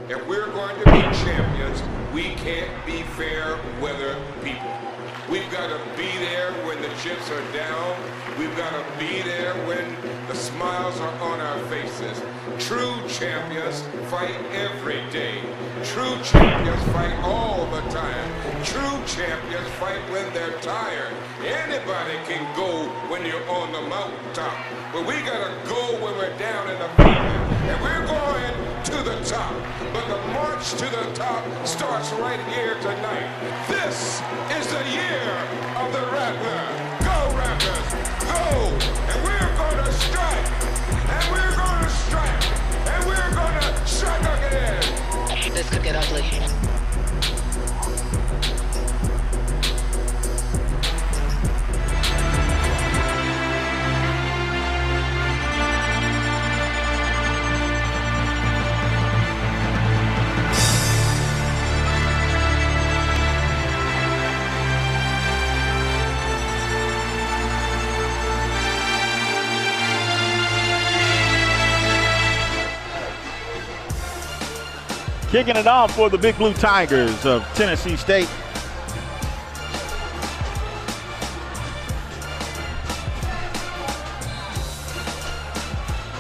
If we're going to be champions, we can't be fair weather people. We've got to be there when the chips are down. We've got to be there when the smiles are on our faces. True champions fight every day. True champions fight all the time. True champions fight when they're tired. Anybody can go when you're on the mountaintop, but we got to go when we're down in the valley. And we're going to the top, but the march to the top starts right here tonight. This is the year of the Rattler. Go Rattlers, go! And we're going to strike, and we're going to strike, and we're going to strike again. This could get ugly. Kicking it off for the Big Blue Tigers of Tennessee State.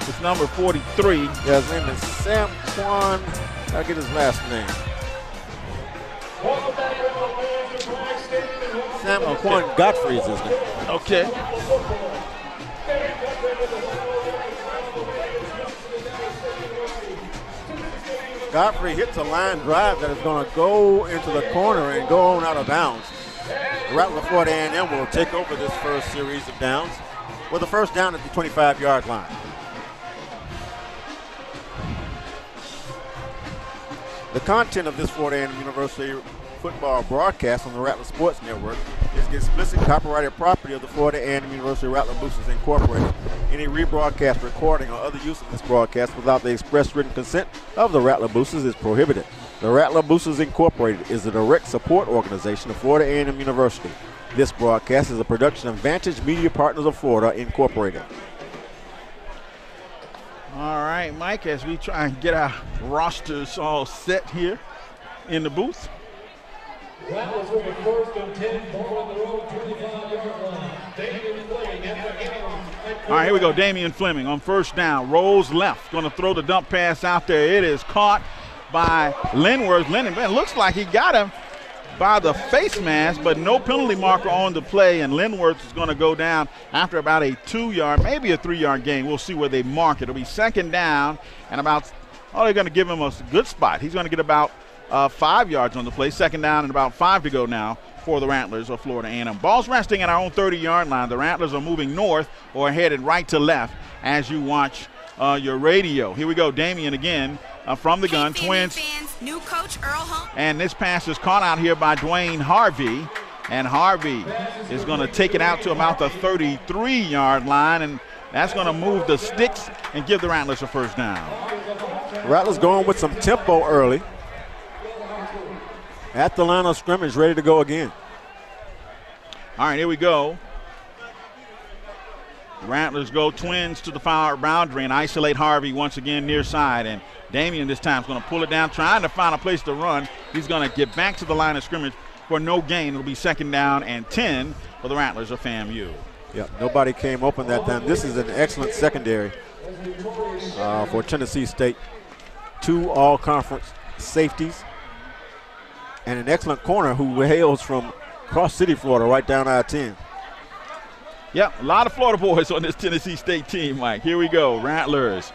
It's number 43. Yeah, his name is Sam Quan. Gotta get his last name. Sam Quan Godfrey is his name. Okay. Godfrey hits a line drive that is going to go into the corner and go on out of bounds. Rattler Florida A&M will take over this first series of downs with the first down at the 25-yard line. The content of this Florida A&M University football broadcast on the Rattler Sports Network is the explicit copyrighted property of the Florida A&M University Rattler Boosters Incorporated. Any rebroadcast, recording, or other use of this broadcast without the express written consent of the Rattler Boosters is prohibited. The Rattler Boosters Incorporated is a direct support organization of Florida A&M University. This broadcast is a production of Vantage Media Partners of Florida Incorporated. All right, Mike, as we try and get our rosters all set here in the booth. Rattlers will be first and 10, ball on the road, 25-yard line. Damian Fleming at the All right, here we go. Damian Fleming on first down. Rolls left. Going to throw the dump pass out there. It is caught by Linworth. It looks like he got him by the face mask, but no penalty marker on the play, and Linworth is going to go down after about a 2-yard, maybe a 3-yard gain. We'll see where they mark it. It'll be second down, and they're going to give him a good spot. He's going to get about 5 yards on the play. Second down and about 5 to go now for the Rattlers of Florida A&M. Ball's resting at our own 30-yard line. The Rattlers are moving north or headed right to left as you watch your radio. Here we go. Damian again from the gun. Twins. New coach Earl Holmes. And this pass is caught out here by Dwayne Harvey. And Harvey is going to take it out to about the 33-yard line. And that's going to move the sticks and give the Rattlers a first down. Rattlers going with some tempo early. At the line of scrimmage, ready to go again. All right, here we go. The Rattlers go twins to the far boundary and isolate Harvey once again near side. And Damian this time is going to pull it down, trying to find a place to run. He's going to get back to the line of scrimmage for no gain. It'll be second down and 10 for the Rattlers of FAMU. Yep, nobody came open that time. This is an excellent secondary for Tennessee State. 2 all-conference safeties. And an excellent corner who hails from Cross City, Florida, right down I-10. Yep, a lot of Florida boys on this Tennessee State team, Mike. Here we go. Rattlers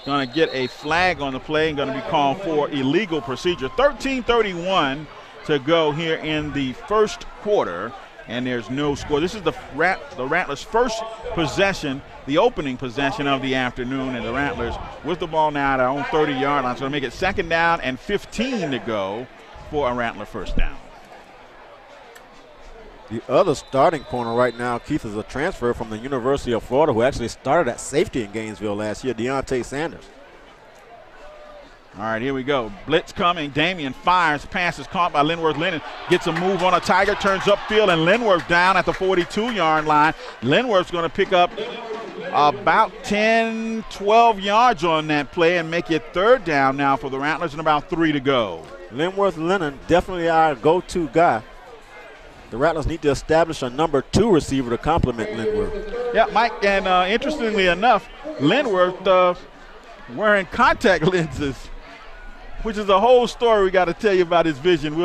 going to get a flag on the play and going to be called for illegal procedure. 13:31 to go here in the first quarter, and there's no score. This is the Rattlers' first possession, the opening possession of the afternoon, and the Rattlers with the ball now at our own 30-yard line. So to make it second down and 15 to go for a Rattler first down. The other starting corner right now, Keith, is a transfer from the University of Florida who actually started at safety in Gainesville last year, Deontay Sanders. All right, here we go. Blitz coming. Damian fires. Pass is caught by Linworth. Lennon gets a move on a Tiger, turns upfield, and Linworth down at the 42-yard line. Linworth's going to pick up about 10, 12 yards on that play and make it third down now for the Rattlers and about 3 to go. Linworth Lennon, definitely our go-to guy. The Rattlers need to establish a number 2 receiver to complement Linworth. Yeah, Mike, and interestingly enough, Linworth wearing contact lenses, which is a whole story we got to tell you about his vision.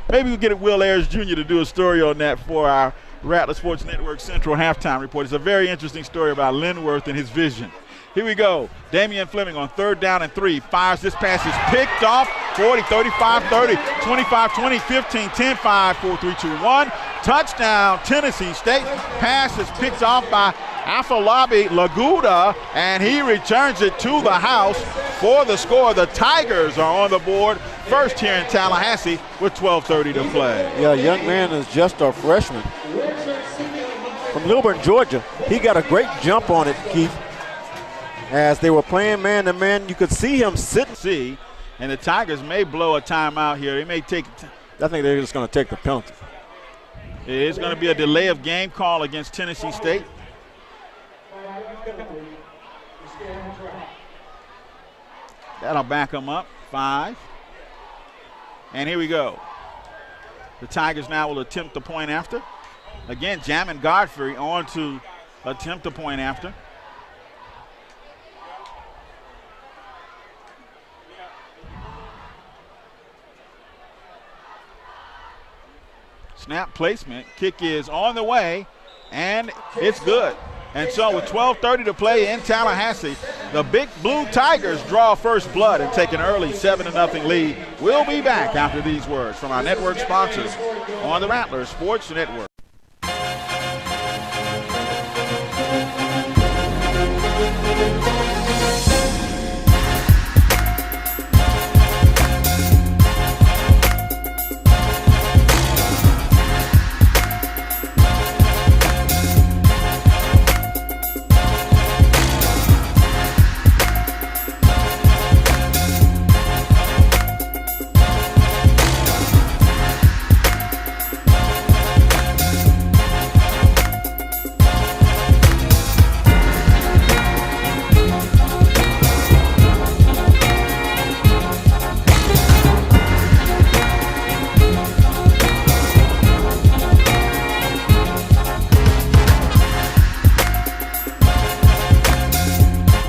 Maybe we'll get Will Ayers Jr. to do a story on that for our Rattler Sports Network Central halftime report. It's a very interesting story about Linworth and his vision. Here we go. Damian Fleming on 3rd down and 3. Fires this pass. Is picked off. 40, 35, 30, 25, 20, 15, 10, 5, 4, 3, 2, 1. Touchdown, Tennessee State. Pass is picked off by Afolabi Laguda, and he returns it to the house for the score. The Tigers are on the board first here in Tallahassee with 12:30 to play. Yeah, young man is just a freshman from Lilburn, Georgia. He got a great jump on it, Keith. As they were playing man-to-man, you could see him sit. And the Tigers may blow a timeout here. They may take. I think they're just going to take the penalty. It is going to be a delay of game call against Tennessee State. That'll back them up. 5. And here we go. The Tigers now will attempt the point after. Again, Jamin Godfrey on to attempt the point after. Snap placement. Kick is on the way, and it's good. And so with 12:30 to play in Tallahassee, the Big Blue Tigers draw first blood and take an early 7-0 lead. We'll be back after these words from our network sponsors on the Rattler Sports Network.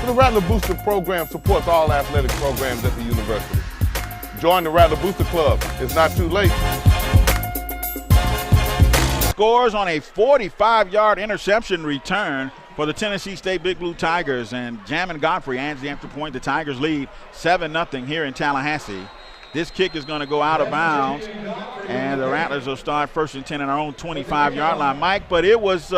The Rattler Booster program supports all athletic programs at the university. Join the Rattler Booster Club. It's not too late. Scores on a 45-yard interception return for the Tennessee State Big Blue Tigers, and Jamin Godfrey adds the extra point. The Tigers lead 7-0 here in Tallahassee. This kick is going to go out of bounds, and the Rattlers will start 1st and 10 in our own 25-yard line, Mike. But it was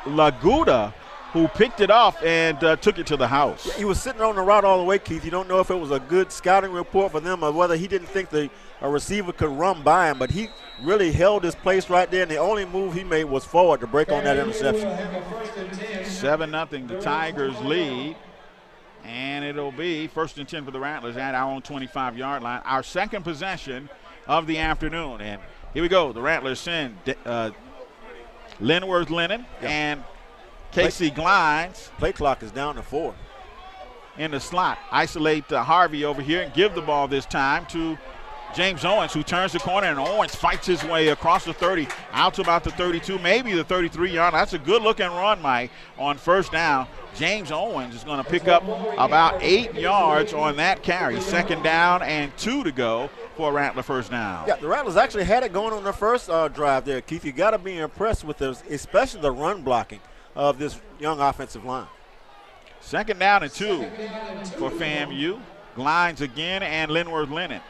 Laguda who picked it off and took it to the house. Yeah, he was sitting on the route all the way, Keith. You don't know if it was a good scouting report for them or whether he didn't think a receiver could run by him, but he really held his place right there, and the only move he made was forward to break on that interception. 7-0, the Tigers lead, and it'll be 1st and 10 for the Rattlers at our own 25-yard line. Our second possession of the afternoon, and here we go. The Rattlers send Linworth Lennon and Casey Glines. Play clock is down to 4. In the slot. Isolate Harvey over here and give the ball this time to James Owens, who turns the corner, and Owens fights his way across the 30, out to about the 32, maybe the 33-yard. That's a good-looking run, Mike, on 1st down. James Owens is going to pick up about 8 yards on that carry. 2nd down and 2 to go for a Rattler 1st down. Yeah, the Rattlers actually had it going on their first drive there, Keith. You got to be impressed with this, especially the run blocking of this young offensive line. 2nd down and 2 for FAMU. Glines again, and Linworth Lennon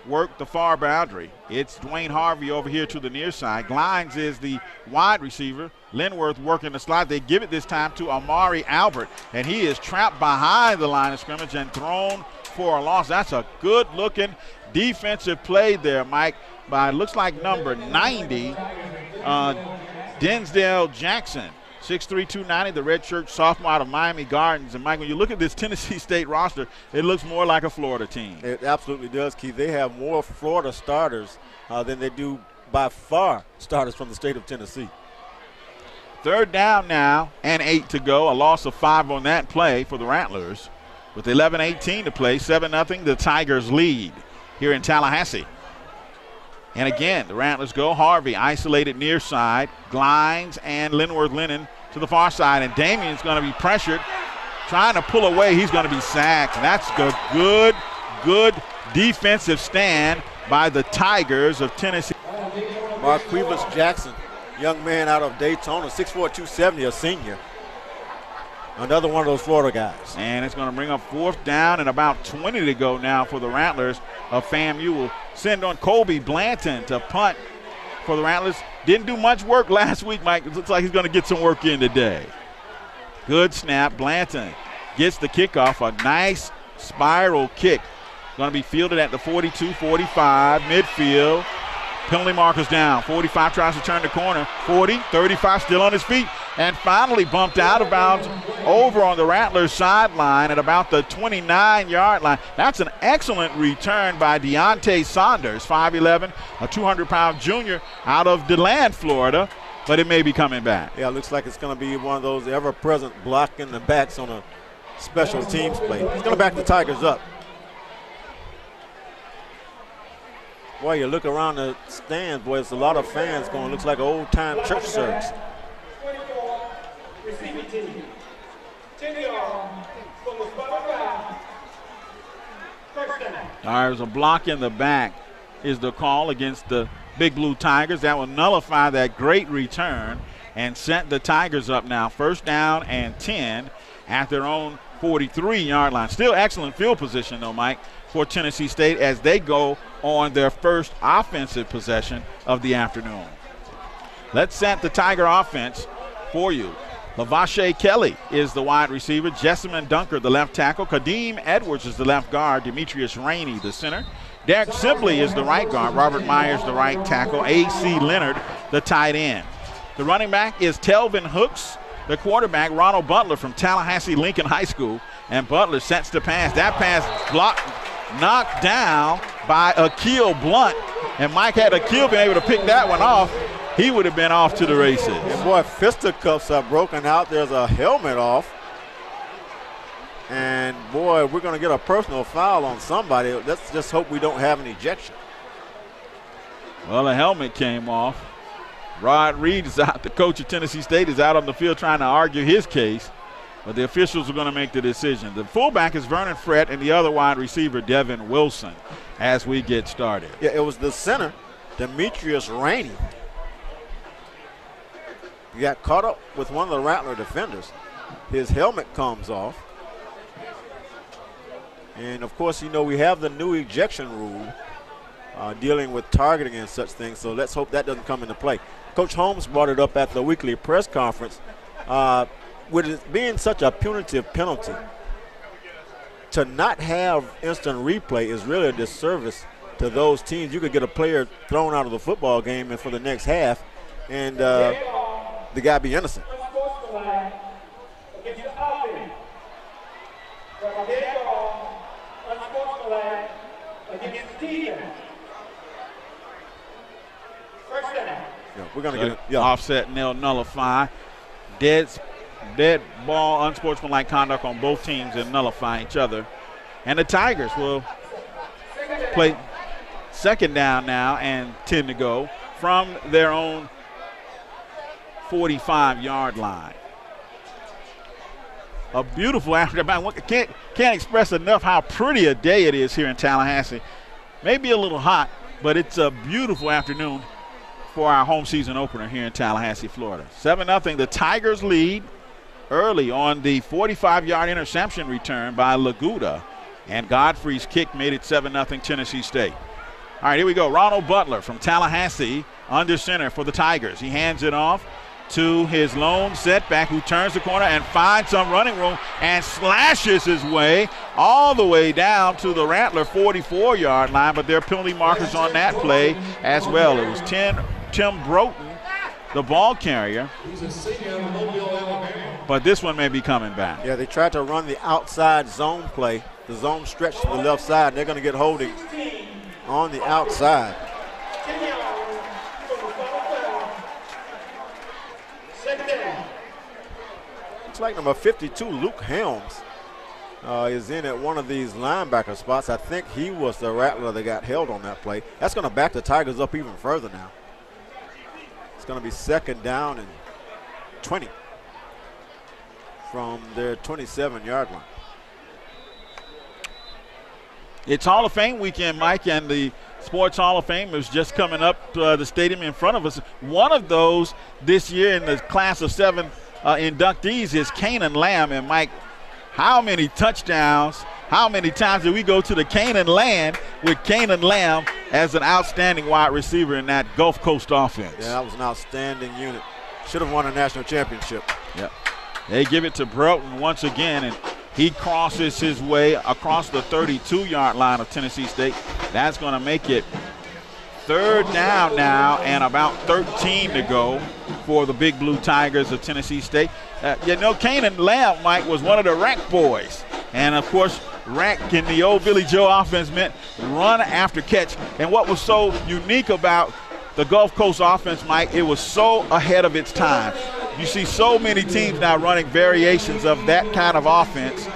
work the far boundary. It's Dwayne Harvey over here to the near side. Glines is the wide receiver. Linworth working the slot. They give it this time to Amari Albert, and he is trapped behind the line of scrimmage and thrown for a loss. That's a good-looking defensive play there, Mike, by looks like number 90, Denzel Jackson. 6'3", 290, the redshirt sophomore out of Miami Gardens. And, Mike, when you look at this Tennessee State roster, it looks more like a Florida team. It absolutely does, Keith. They have more Florida starters than they do by far starters from the state of Tennessee. Third down now and 8 to go. A loss of 5 on that play for the Rattlers. With 11:18 to play, 7-0, the Tigers lead here in Tallahassee. And again, the Rattlers go. Harvey isolated near side. Glines and Linworth Lennon to the far side. And Damien's going to be pressured. Trying to pull away. He's going to be sacked. And that's a good defensive stand by the Tigers of Tennessee. Marquivas Jackson, young man out of Daytona, 6'4", 270, a senior. Another one of those Florida guys. And it's going to bring up 4th down and about 20 to go now for the Rattlers. FAMU will send on Colby Blanton to punt for the Rattlers. Didn't do much work last week, Mike. It looks like he's going to get some work in today. Good snap. Blanton gets the kickoff. A nice spiral kick. Going to be fielded at the 42-45 midfield. Penalty markers down. 45 tries to turn the corner. 40, 35 still on his feet. And finally bumped out of bounds over on the Rattlers sideline at about the 29-yard line. That's an excellent return by Deontay Saunders, 5'11", a 200-pound junior out of DeLand, Florida. But it may be coming back. Yeah, it looks like it's going to be one of those ever-present blocking the backs on a special teams play. He's going to back the Tigers up. Boy, you look around the stands, boy, it's a lot of fans going. Looks like an old-time church service. There's a block in the back is the call against the Big Blue Tigers. That will nullify that great return and set the Tigers up now. 1st down and 10 at their own 43-yard line. Still excellent field position, though, Mike, for Tennessee State as they go on their first offensive possession of the afternoon. Let's set the Tiger offense for you. Lavashe Kelly is the wide receiver. Jessamine Dunker, the left tackle. Kadeem Edwards is the left guard. Demetrius Rainey, the center. Derek Sibley is the right guard. Robert Myers, the right tackle. A.C. Leonard, the tight end. The running back is Telvin Hooks. The quarterback, Ronald Butler from Tallahassee Lincoln High School. And Butler sets the pass. That pass blocked, knocked down by Akil Blunt. And Mike, had Akil been able to pick that one off, he would have been off to the races. And boy, fisticuffs are broken out. There's a helmet off. And boy, we're going to get a personal foul on somebody. Let's just hope we don't have an ejection. Well, the helmet came off. Rod Reed is out. The coach of Tennessee State is out on the field trying to argue his case. But the officials are going to make the decision. The fullback is Vernon Frett and the other wide receiver, Devin Wilson, as we get started. Yeah, it was the center, Demetrius Rainey. He got caught up with one of the Rattler defenders. His helmet comes off. And, of course, you know, we have the new ejection rule dealing with targeting and such things, so let's hope that doesn't come into play. Coach Holmes brought it up at the weekly press conference. With it being such a punitive penalty, to not have instant replay is really a disservice to those teams. You could get a player thrown out of the football game and for the next half, and the guy be innocent. Yeah, we're going to get it. Yeah. Offset, nil, nullify. Dead ball, unsportsmanlike conduct on both teams and nullify each other. And the Tigers will play 2nd down now and 10 to go from their own 45-yard line. A beautiful afternoon. Can't express enough how pretty a day it is here in Tallahassee. Maybe a little hot, but it's a beautiful afternoon for our home season opener here in Tallahassee, Florida. 7-0, the Tigers lead early on the 45-yard interception return by Laguda. And Godfrey's kick made it 7-0 Tennessee State. All right, here we go. Ronald Butler from Tallahassee under center for the Tigers. He hands it off to his lone setback, who turns the corner and finds some running room and slashes his way all the way down to the Rattler 44-yard line, but there are penalty markers on that play as well. It was Tim Broughton, the ball carrier, but this one may be coming back. Yeah, they tried to run the outside zone play, the zone stretch to the left side. They're going to get holding on the outside. Looks like number 52, Luke Helms, is in at one of these linebacker spots. I think he was the Rattler that got held on that play. That's going to back the Tigers up even further now. It's going to be 2nd down and 20 from their 27-yard line. It's Hall of Fame weekend, Mike, and the Sports Hall of Fame is just coming up the stadium in front of us. One of those this year in the class of 7 inductees is Canaan Lamb. And, Mike, how many touchdowns, how many times did we go to the Canaan land with Canaan Lamb as an outstanding wide receiver in that Gulf Coast offense? Yeah, that was an outstanding unit. Should have won a national championship. Yep. They give it to Broughton once again, and he crosses his way across the 32-yard line of Tennessee State. That's going to make it 3rd down now and about 13 to go for the Big Blue Tigers of Tennessee State. Canaan Lamb, Mike, was one of the rack boys. And, of course, rack in the old Billy Joe offense meant run after catch. And what was so unique about the Gulf Coast offense, Mike, it was so ahead of its time. You see so many teams now running variations of that kind of offense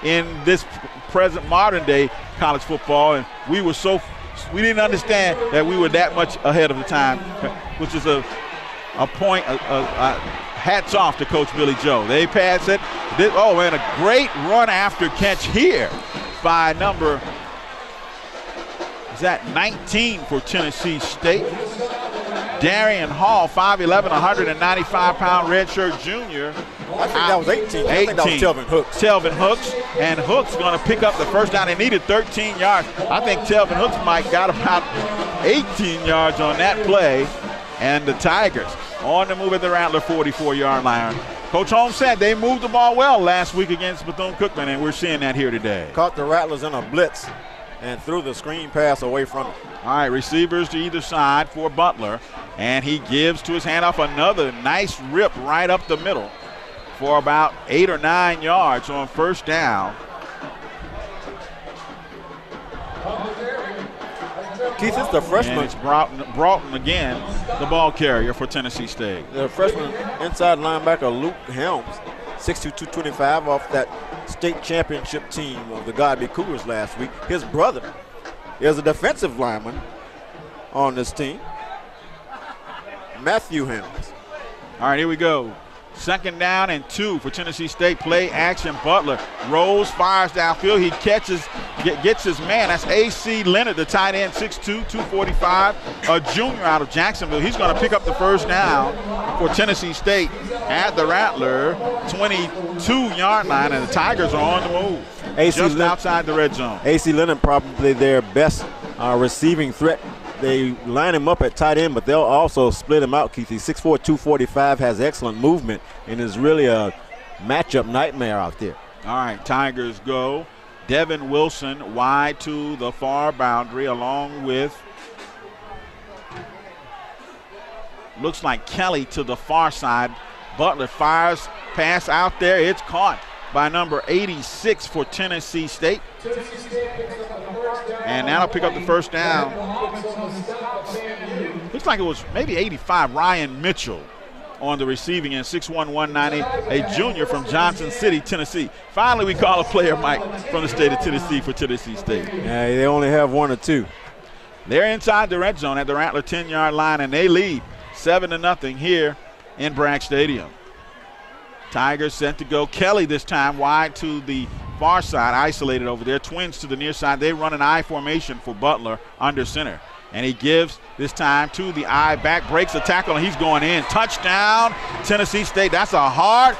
in this present modern day college football, and we didn't understand that we were that much ahead of the time, which is a hats off to Coach Billy Joe. They pass it. And a great run after catch here by number, is that 19 for Tennessee State? Darian Hall, 5'11", 195-pound redshirt junior. I think that was 18. I think that was Telvin Hooks. Telvin Hooks, and Hooks going to pick up the first down. They needed 13 yards. I think Telvin Hooks, Mike, got about 18 yards on that play, and the Tigers on the move at the Rattler 44-yard line. Coach Holmes said they moved the ball well last week against Bethune-Cookman, and we're seeing that here today. Caught the Rattlers in a blitz and threw the screen pass away from it. All right, receivers to either side for Butler, and he gives to his handoff another nice rip right up the middle for about 8 or 9 yards on 1st down. Keith, it's the freshman. And it's Broughton again, the ball carrier for Tennessee State. The freshman inside linebacker Luke Helms, 6'2", 225, off that state championship team of the Godby Cougars last week. His brother is a defensive lineman on this team, Matthew Helms. All right, here we go. 2nd down and 2 for Tennessee State. Play action. Butler rolls, fires downfield. He gets his man. That's A.C. Leonard, the tight end, 6'2", 245, a junior out of Jacksonville. He's going to pick up the first down for Tennessee State at the Rattler 22-yard line, and the Tigers are on the move. Just outside the red zone. A.C. Leonard probably their best receiving threat. They line him up at tight end, but they'll also split him out, Keith. He's 6'4", 245, has excellent movement, and is really a matchup nightmare out there. All right, Tigers go. Devin Wilson wide to the far boundary along with, looks like Kelly to the far side. Butler fires, pass out there. It's caught by number 86 for Tennessee State. And that'll pick up the first down. Looks like it was maybe 85, Ryan Mitchell on the receiving end, 6'1", 190, a junior from Johnson City, Tennessee. Finally, we call a player, Mike, from the state of Tennessee for Tennessee State. Yeah, they only have 1 or 2. They're inside the red zone at the Rattler 10-yard line, and they lead 7-0 here in Bragg Stadium. Tigers set to go. Kelly this time wide to the far side, isolated over there. Twins to the near side. They run an I formation for Butler under center. And he gives this time to the I back, breaks the tackle, and he's going in. Touchdown, Tennessee State. That's a hard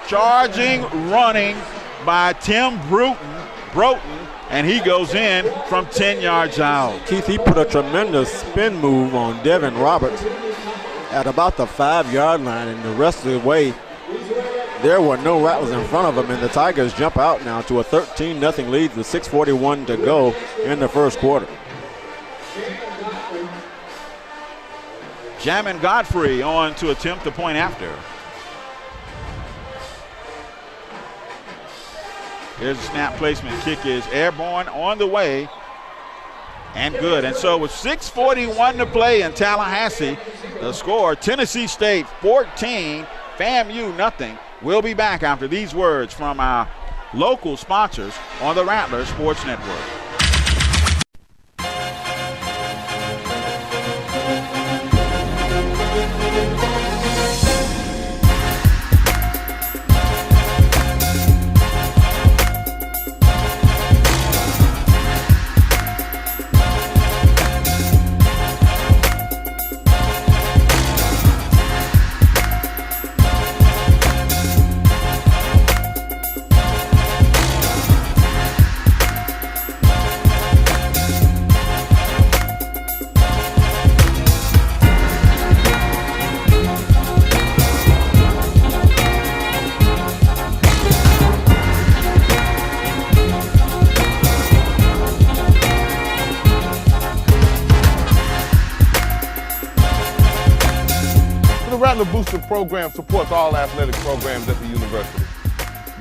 charging running by Tim Broughton, and he goes in from 10 yards out. Keith, he put a tremendous spin move on Devin Roberts at about the 5-yard line, and the rest of the way there were no Rattlers in front of him, and the Tigers jump out now to a 13-0 lead with 6:41 to go in the first quarter. Jamin Godfrey on to attempt the point after. There's a snap placement. Kick is airborne on the way and good. And so with 6:41 to play in Tallahassee, the score, Tennessee State 14, FAMU nothing. We'll be back after these words from our local sponsors on the Rattler Sports Network. The Rattler Booster program supports all athletic programs at the university.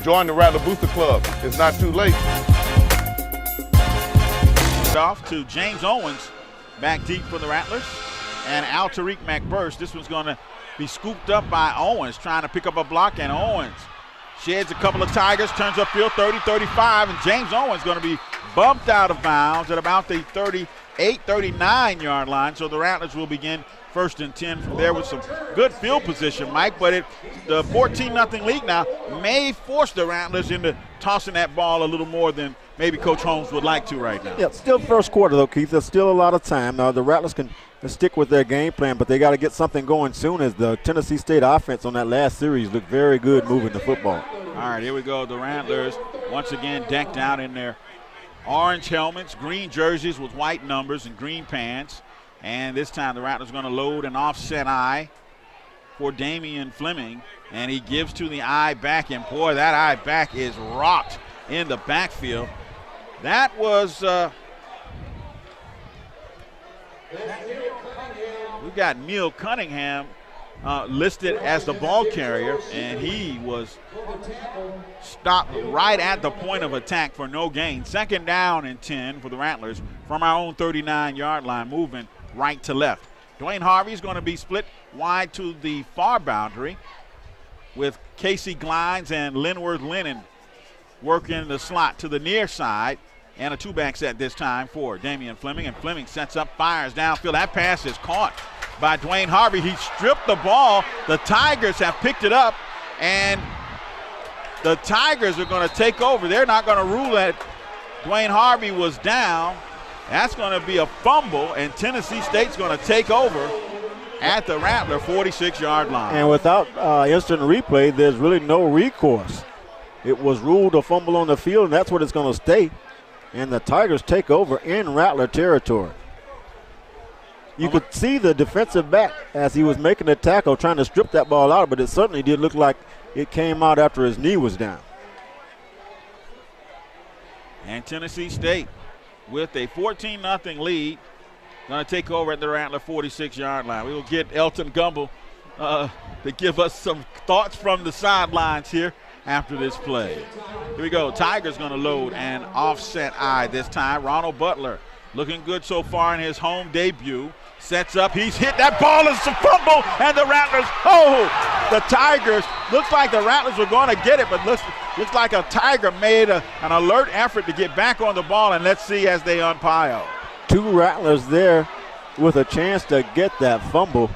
Join the Rattler Booster Club. It's not too late. Off to James Owens, back deep for the Rattlers, and Al Tariq McBurst. This one's going to be scooped up by Owens, trying to pick up a block, and Owens sheds a couple of Tigers, turns upfield 30-35, and James Owens going to be bumped out of bounds at about the 38-39 yard line, so the Rattlers will begin 1st and 10 from there with some good field position, Mike, but the 14-0 lead now may force the Rattlers into tossing that ball a little more than maybe Coach Holmes would like to right now. Yeah, still first quarter, though, Keith. There's still a lot of time. Now, the Rattlers can stick with their game plan, but they got to get something going soon, as the Tennessee State offense on that last series looked very good moving the football. All right, here we go. The Rattlers once again decked out in their orange helmets, green jerseys with white numbers and green pants. And this time the Rattlers going to load an offset eye for Damian Fleming. And he gives to the eye back. And, boy, that eye back is rocked in the backfield. That was we've got Neil Cunningham listed as the ball carrier. And he was stopped right at the point of attack for no gain. 2nd down and 10 for the Rattlers from our own 39-yard line, moving right to left. Dwayne Harvey's going to be split wide to the far boundary with Casey Glines and Linworth Lennon working the slot to the near side, and a 2-back set this time for Damian Fleming. And Fleming sets up, fires downfield. That pass is caught by Dwayne Harvey. He stripped the ball. The Tigers have picked it up, and the Tigers are going to take over. They're not going to rule that Dwayne Harvey was down. That's going to be a fumble, and Tennessee State's going to take over at the Rattler 46-yard line. And without instant replay, there's really no recourse. It was ruled a fumble on the field, and that's what it's going to stay. And the Tigers take over in Rattler territory. You could see the defensive back as he was making the tackle, trying to strip that ball out, but it certainly did look like it came out after his knee was down. And Tennessee State, with a 14-0 lead, going to take over at the Rattler 46-yard line. We will get Elton Gumble to give us some thoughts from the sidelines here after this play. Here we go. Tigers going to load an offset eye this time. Ronald Butler looking good so far in his home debut. Sets up. He's hit. That ball is a fumble, and the Rattlers, the Tigers, looks like the Rattlers were going to get it, but looks like a Tiger made an alert effort to get back on the ball, and let's see as they unpile. 2 Rattlers there with a chance to get that fumble,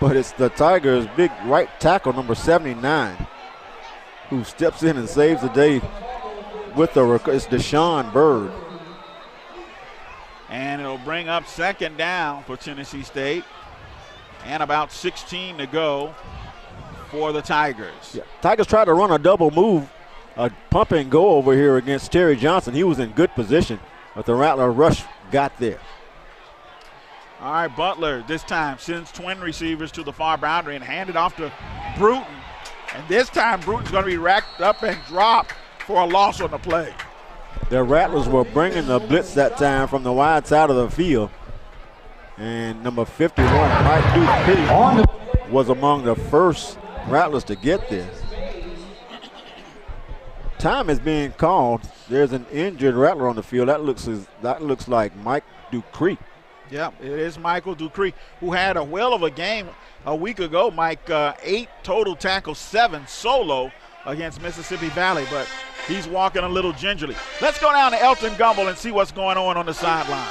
but it's the Tigers' big right tackle, number 79, who steps in and saves the day with it's Deshaun Bird. And it'll bring up 2nd down for Tennessee State, and about 16 to go for the Tigers. Yeah. Tigers tried to run a double move, a pump and go over here against Terry Johnson. He was in good position, but the Rattler rush got there. All right, Butler this time sends twin receivers to the far boundary and handed off to Bruton. And this time Bruton's going to be racked up and dropped for a loss on the play. The Rattlers were bringing the blitz that time from the wide side of the field. And number 51, Mike Duke, was among the first Rattlers to get there. Time is being called. There's an injured Rattler on the field. That looks like Mike Dupree. Yep, it is Michael Dupree, who had a whale of a game a week ago. Mike, 8 total tackles, 7 solo against Mississippi Valley, but he's walking a little gingerly. Let's go down to Elton Gumbel and see what's going on the sidelines.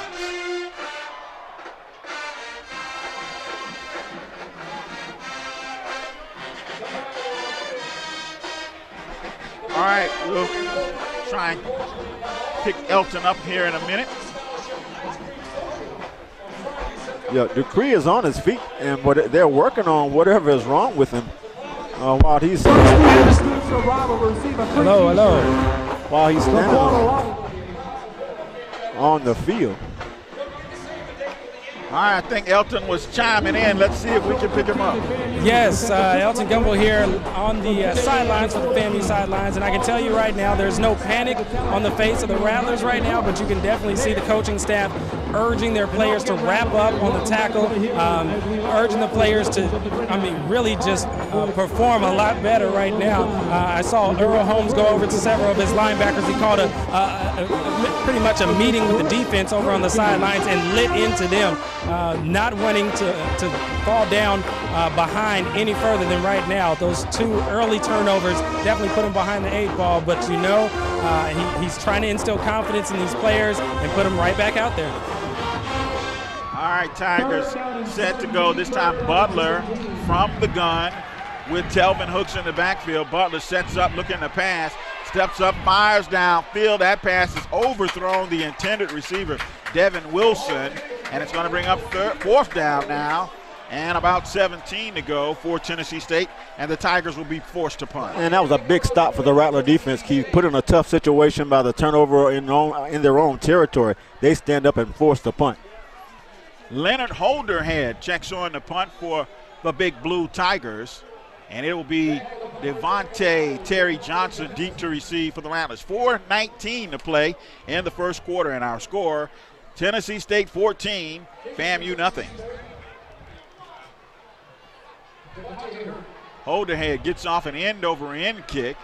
All right, we'll try and pick Elton up here in a minute. Yeah, Dupree is on his feet, and they're working on whatever is wrong with him while he's hello. While he's standing on the field. All right, I think Elton was chiming in. Let's see if we can pick him up. Yes, Elton Gumbel here on the sidelines for the FAMU sidelines, and I can tell you right now there's no panic on the face of the Rattlers right now, but you can definitely see the coaching staff urging their players to wrap up on the tackle, urging the players to, really just perform a lot better right now. I saw Earl Holmes go over to several of his linebackers. He called pretty much a meeting with the defense over on the sidelines and lit into them. Not wanting to fall down behind any further than right now. Those 2 early turnovers definitely put him behind the 8 ball, but he's trying to instill confidence in these players and put them right back out there. All right, Tigers set to go. This time Butler from the gun with Telvin Hooks in the backfield. Butler sets up looking to pass, steps up, fires downfield. That pass is overthrown the intended receiver, Devin Wilson, and it's going to bring up 4th down now, and about 17 to go for Tennessee State, and the Tigers will be forced to punt. And that was a big stop for the Rattler defense, Keith. Put in a tough situation by the turnover in their own territory. They stand up and force the punt. Leonard Holderhead checks on the punt for the Big Blue Tigers, and it will be Devontae Terry Johnson deep to receive for the Rattlers. 4:19 to play in the first quarter, and our score, Tennessee State 14, FAMU nothing. Holderhead gets off an end-over-end kick.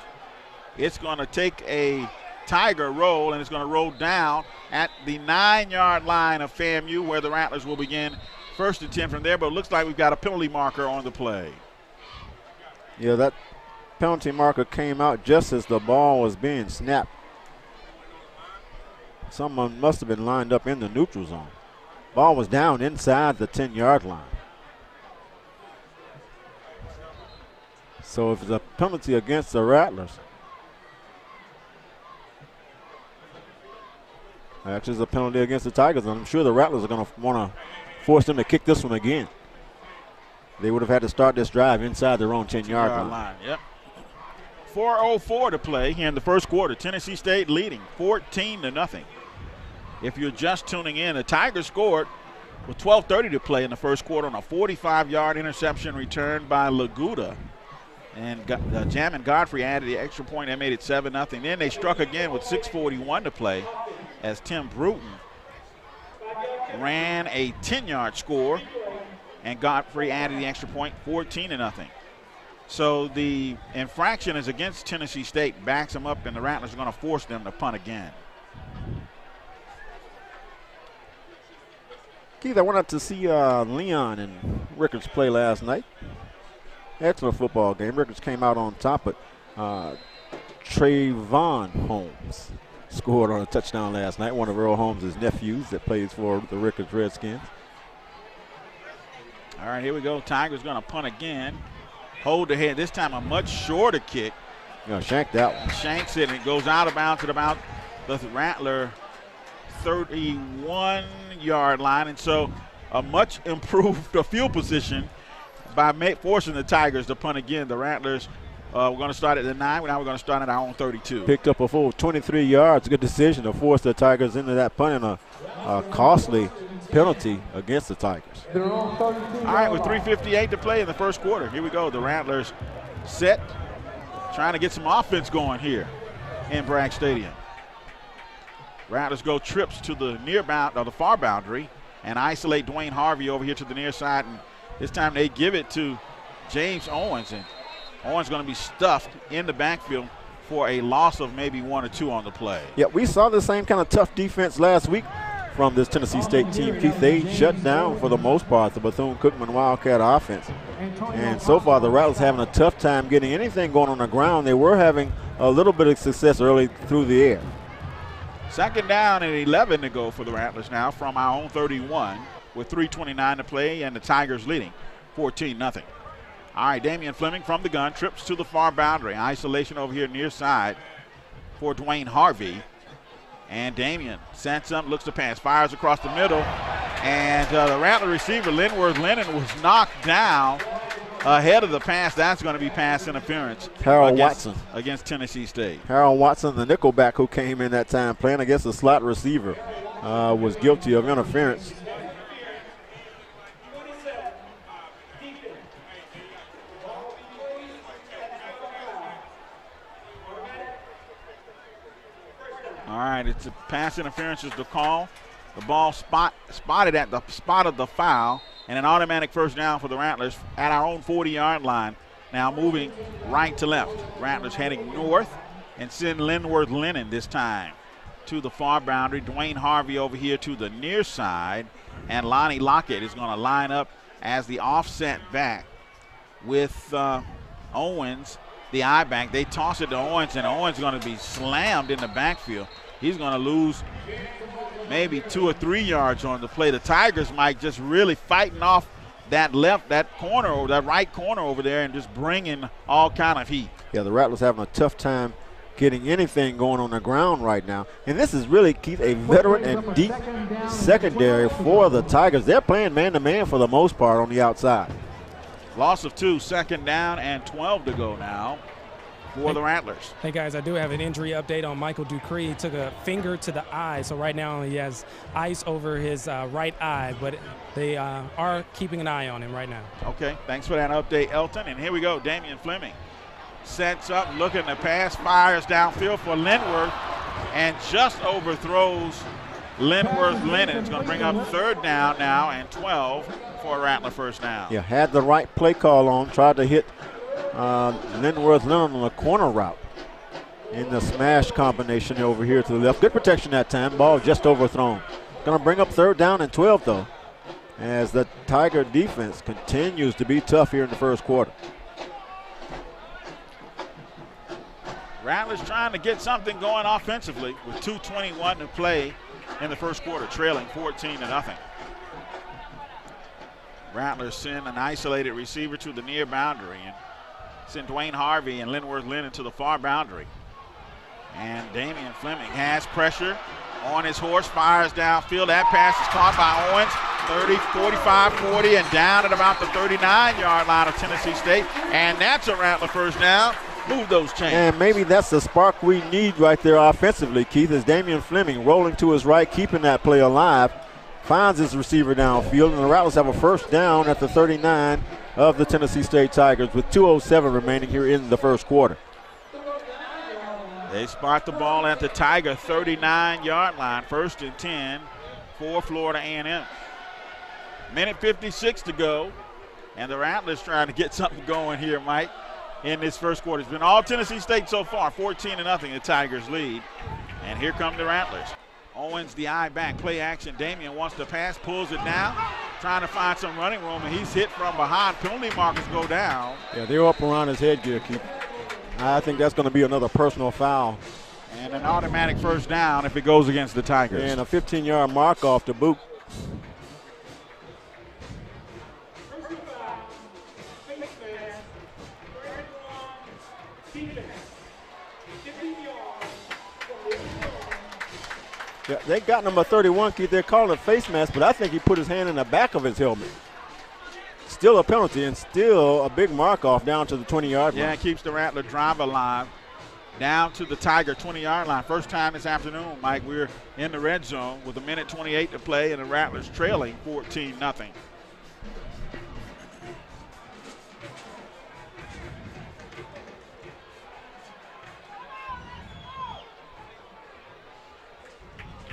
It's going to take a Tiger roll, and it's going to roll down at the 9-yard line of FAMU, where the Rattlers will begin 1st and 10 from there, but it looks like we've got a penalty marker on the play. Yeah, that penalty marker came out just as the ball was being snapped. Someone must have been lined up in the neutral zone. Ball was down inside the 10-yard line. So if it's a penalty against the Rattlers, actually it's a penalty against the Tigers, and I'm sure the Rattlers are going to want to force them to kick this one again. They would have had to start this drive inside their own 10-yard line. Yep. 4:04 to play here in the first quarter. Tennessee State leading 14-0. If you're just tuning in, the Tigers scored with 12:30 to play in the first quarter on a 45-yard interception return by Laguda. And Jamin Godfrey added the extra point that made it 7-0. Then they struck again with 6:41 to play as Tim Bruton ran a 10-yard score, and Godfrey added the extra point, 14-0. So the infraction is against Tennessee State, backs them up, and the Rattlers are going to force them to punt again. Keith, I went out to see Leon and Rickards play last night. Excellent football game. Rickards came out on top, but Trayvon Holmes scored on a touchdown last night, one of Earl Holmes' nephews that plays for the Rickards Redskins. All right, here we go. Tigers going to punt again. Hold the head. This time a much shorter kick. Shank that one. Shanks it, and it goes out of bounds at about the Rattler 31-yard line. And so a much improved field position by forcing the Tigers to punt again. The Rattlers we're going to start at the 9. Now we're going to start at our own 32. Picked up a full 23 yards. Good decision to force the Tigers into that punt, and a costly penalty against the Tigers. All right, with 3:58 to play in the first quarter. Here we go. The Rattlers set, trying to get some offense going here in Bragg Stadium. Rattlers go trips to the the far boundary and isolate Dwayne Harvey over here to the near side. And this time they give it to James Owens, and Owens going to be stuffed in the backfield for a loss of maybe 1 or 2 on the play. Yeah, we saw the same kind of tough defense last week from this Tennessee State team, Keith. They shut down, for the most part, the Bethune-Cookman Wildcat offense. And so far, the Rattlers having a tough time getting anything going on the ground. They were having a little bit of success early through the air. Second down and 11 to go for the Rattlers now from our own 31 with 3:29 to play, and the Tigers leading 14-0. All right, Damian Fleming from the gun, trips to the far boundary. Isolation over here near side for Dwayne Harvey. And Damian sets up, looks to pass, fires across the middle. And the Rattler receiver, Linworth Lennon, was knocked down ahead of the pass. That's going to be pass interference. Harold Watson against Tennessee State. Harold Watson, the nickelback who came in that time, playing against the slot receiver, was guilty of interference. All right, it's a pass interference is the call. The ball spotted at the spot of the foul, and an automatic first down for the Rattlers at our own 40-yard line. Now moving right to left. Rattlers heading north and send Linworth Lennon this time to the far boundary. Dwayne Harvey over here to the near side, and Lonnie Lockett is going to line up as the offset back with Owens, the eye back. They toss it to Owens, and Owens is going to be slammed in the backfield. He's going to lose maybe 2 or 3 yards on the play. The Tigers might just really fighting off that corner, or that right corner over there, and just bringing all kind of heat. Yeah, the Rattlers having a tough time getting anything going on the ground right now. And this is really, Keith, a veteran and deep secondary for the Tigers. They're playing man-to-man for the most part on the outside. Loss of 2, second down and 12 to go now for the Rattlers. Hey, guys, I do have an injury update on Michael Dupree. He took a finger to the eye, so right now he has ice over his right eye, but they are keeping an eye on him right now. Okay, thanks for that update, Elton. And here we go, Damian Fleming sets up, looking to pass, fires downfield for Linworth, and just overthrows Linworth Lennon. It's going to bring up third down now and 12 for a Rattler first down. Yeah, had the right play call on, tried to hit Linworth Lennon on a corner route in the smash combination over here to the left. Good protection that time. Ball just overthrown. Going to bring up third down and 12, though, as the Tiger defense continues to be tough here in the first quarter. Rattlers trying to get something going offensively with 2:21 to play in the first quarter, trailing 14-0. Rattlers send an isolated receiver to the near boundary and send Dwayne Harvey and Linworth Lennon to the far boundary. And Damian Fleming has pressure on his horse, fires downfield. That pass is caught by Owens, 30, 45, 40, and down at about the 39-yard line of Tennessee State. And that's a Rattler first down. Move those chains. And maybe that's the spark we need right there offensively, Keith, is Damian Fleming rolling to his right, keeping that play alive, finds his receiver downfield, and the Rattlers have a first down at the 39 of the Tennessee State Tigers with 2:07 remaining here in the first quarter. They spot the ball at the Tiger 39-yard line, 1st and 10 for Florida A&M. Minute 56 to go, and the Rattlers trying to get something going here, Mike, in this first quarter. It's been all Tennessee State so far, 14-0, the Tigers lead. And here come the Rattlers. Owens, the eye back, play action. Damian wants to pass, pulls it down, trying to find some running room, and he's hit from behind. Penalty markers go down. Yeah, they're up around his headgear, Keith. I think that's going to be another personal foul. And an automatic first down if it goes against the Tigers. And a 15-yard mark off the boot. Yeah, they got number 31, Keith. They're calling it face mask, but I think he put his hand in the back of his helmet. Still a penalty and still a big mark off down to the 20-yard line. Yeah, it keeps the Rattler drive alive down to the Tiger 20-yard line. First time this afternoon, Mike, we're in the red zone with 1:28 to play, and the Rattlers trailing 14-0.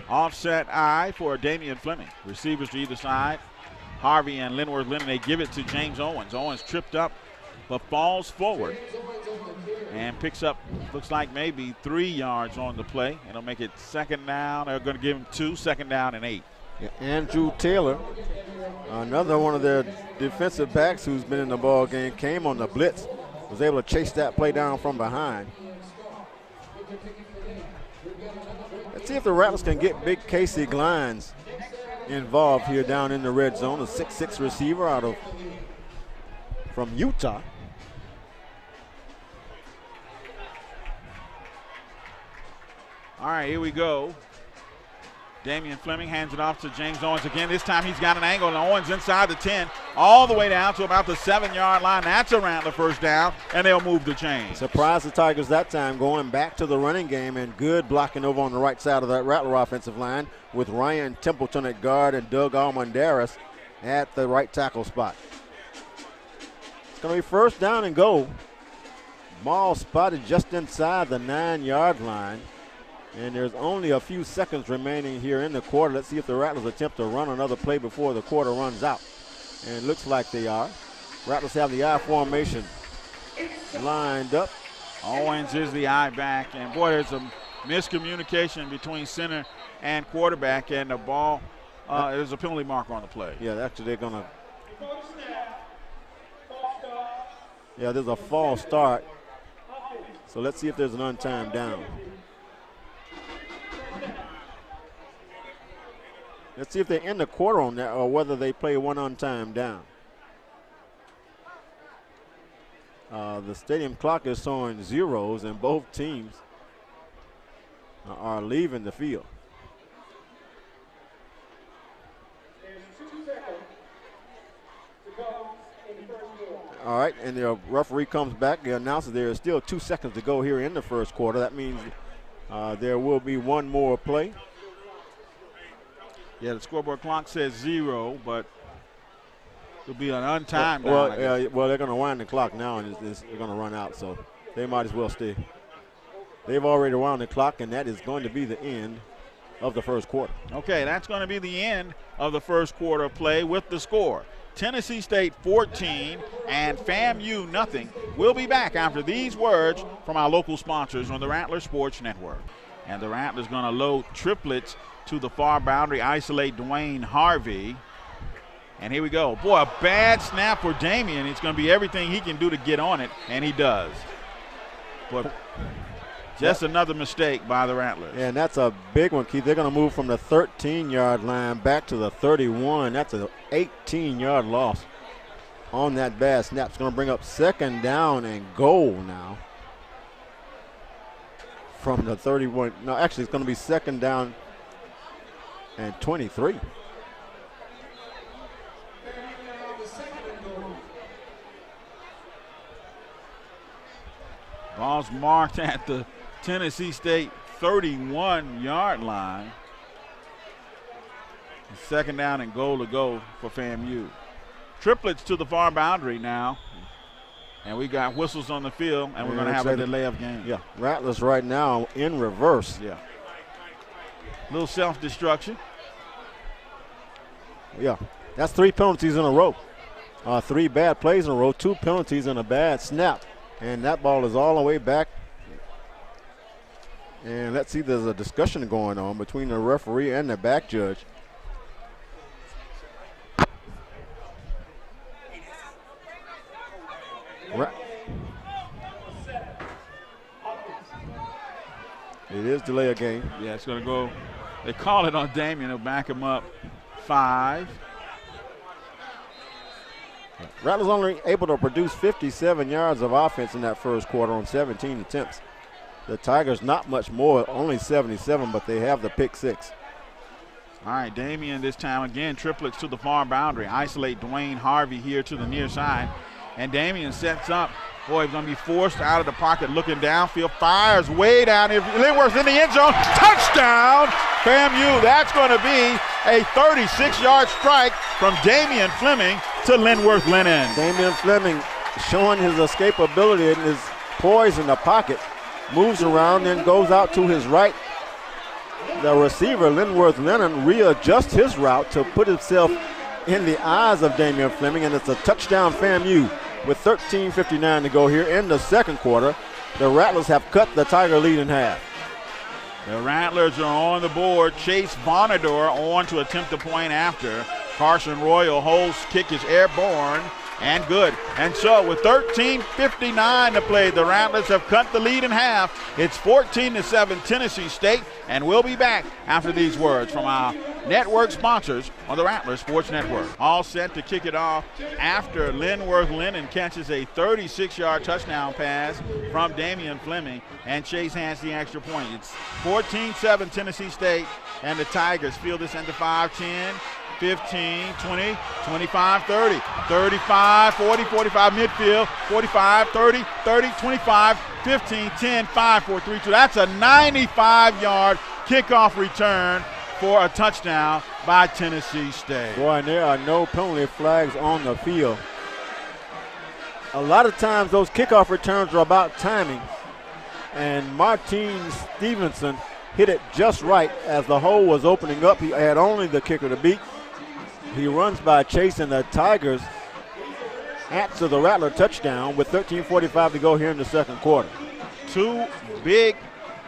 Offset eye for Damian Fleming. Receivers to either side. Harvey and Linworth Lennon, they give it to James Owens. Owens tripped up but falls forward and picks up, looks like maybe 3 yards on the play. It'll make it second down. They're going to give him 2, second down and 8. Yeah, Andrew Taylor, another one of their defensive backs who's been in the ball game, came on the blitz, was able to chase that play down from behind. Let's see if the Rattlers can get big Casey Glines involved here down in the red zone, a 6'6" receiver from Utah. All right, here we go. Damian Fleming hands it off to James Owens again. This time he's got an angle, and Owens inside the 10, all the way down to about the 7-yard line. That's around the first down, and they'll move the chains. Surprised the Tigers that time, going back to the running game, and good blocking over on the right side of that Rattler offensive line with Ryan Templeton at guard and Doug Almendaris at the right tackle spot. It's going to be first down and goal. Ball spotted just inside the 9-yard line. And there's only a few seconds remaining here in the quarter. Let's see if the Rattlers attempt to run another play before the quarter runs out. And it looks like they are. Rattlers have the I formation lined up. Owens is the I back. And, boy, there's a miscommunication between center and quarterback. And the ball, there's a penalty marker on the play. Yeah, actually they're going to. Yeah, there's a false start. So let's see if there's an untimed down. Let's see if they end the quarter on that or whether they play one untimed down. The stadium clock is showing zeros, and both teams are leaving the field. All right, and the referee comes back. He announces there is still 2 seconds to go here in the first quarter. That means there will be one more play. Yeah, the scoreboard clock says 0, but it'll be an untimed. Well, they're going to wind the clock now, and they're going to run out, so they might as well stay. They've already wound the clock, and that is going to be the end of the first quarter. Okay, that's going to be the end of the first quarter play with the score. Tennessee State 14 and FAMU nothing. We'll be back after these words from our local sponsors on the Rattler Sports Network. And the Rattlers going to load triplets to the far boundary, isolate Dwayne Harvey. And here we go. Boy, a bad snap for Damian. It's going to be everything he can do to get on it, and he does. But just another mistake by the Rattlers. Yeah, and that's a big one, Keith. They're going to move from the 13-yard line back to the 31. That's an 18-yard loss on that bad snap. It's going to bring up second down and goal now from the 31. No, actually, it's going to be second down and 23. Ball's marked at the Tennessee State 31-yard line. Second down and goal to go for FAMU. Triplets to the far boundary now. And we got whistles on the field, and we're going to have a delay of game. Yeah, Rattlers right now in reverse. Yeah. Little self-destruction. Yeah, that's 3 penalties in a row. 3 bad plays in a row, 2 penalties and a bad snap. And that ball is all the way back. And let's see, there's a discussion going on between the referee and the back judge. It is delay of game. Yeah, it's going to go. They call it on Damian. They'll back him up 5. Rattlers only able to produce 57 yards of offense in that first quarter on 17 attempts. The Tigers not much more, only 77, but they have the pick 6. All right, Damian this time again, triplets to the far boundary. Isolate Dwayne Harvey here to the near side. And Damian sets up. Boy, he's going to be forced out of the pocket looking downfield. Fires way down here. Linworth's in the end zone. Touchdown, FAMU. That's going to be a 36-yard strike from Damian Fleming to Linworth Lennon. Damian Fleming showing his escapability and his poise in the pocket. Moves around, then goes out to his right. The receiver, Linworth Lennon, readjusts his route to put himself in the eyes of Damian Fleming, and it's a touchdown FAMU. With 13:59 to go here in the second quarter, the Rattlers have cut the Tiger lead in half. The Rattlers are on the board. Chase Bonador on to attempt the point after. Carson Royal holds, kick is airborne and good. And so with 13:59 to play, the Rattlers have cut the lead in half. It's 14-7 Tennessee State, and we'll be back after these words from our network sponsors on the Rattler Sports Network. All set to kick it off after Linworth Lennon catches a 36-yard touchdown pass from Damian Fleming, and Chase has the extra point. It's 14-7 Tennessee State, and the Tigers field this into 5-10. 15, 20, 25, 30, 35, 40, 45 midfield, 45, 30, 30, 25, 15, 10, 5, 4, 3, 2. That's a 95-yard kickoff return for a touchdown by Tennessee State. Boy, and there are no penalty flags on the field. A lot of times those kickoff returns are about timing, and Martin Stevenson hit it just right as the hole was opening up. He had only the kicker to beat. He runs by Chase, and the Tigers answer the Rattler touchdown with 13:45 to go here in the second quarter. Two big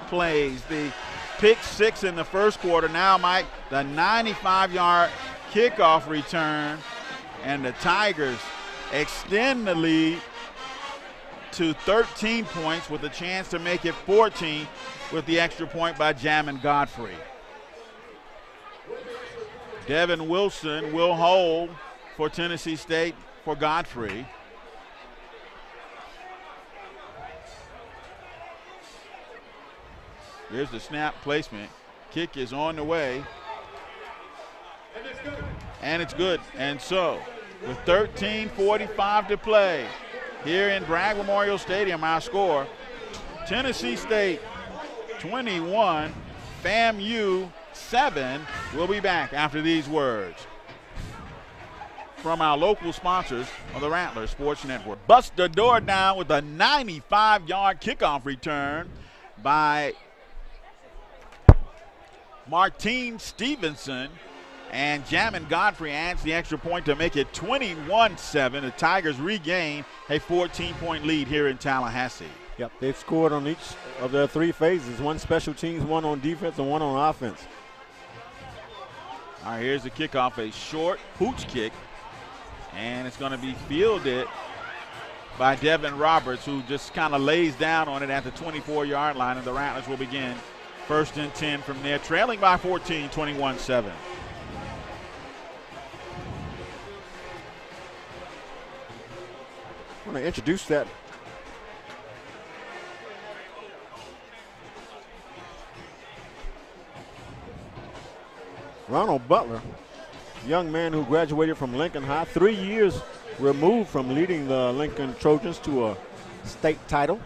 plays. The pick six in the first quarter. Now, Mike, the 95-yard kickoff return, and the Tigers extend the lead to 13 points with a chance to make it 14 with the extra point by Jamin Godfrey. Devin Wilson will hold for Tennessee State for Godfrey. Here's the snap placement. Kick is on the way. And it's good. And so, with 13:45 to play here in Bragg Memorial Stadium, our score, Tennessee State 21, FAMU 7. We'll be back after these words from our local sponsors on the Rattler Sports Network. Bust the door down with a 95-yard kickoff return by Martin Stevenson, and Jamin Godfrey adds the extra point to make it 21-7. The Tigers regain a 14-point lead here in Tallahassee. Yep, they've scored on each of their three phases, one special teams, one on defense, and one on offense. All right, here's the kickoff, a short pooch kick, and it's going to be fielded by Devin Roberts, who just kind of lays down on it at the 24-yard line, and the Rattlers will begin 1st and 10 from there, trailing by 14, 21-7. I want to introduce that. Ronald Butler, young man who graduated from Lincoln High, 3 years removed from leading the Lincoln Trojans to a state title.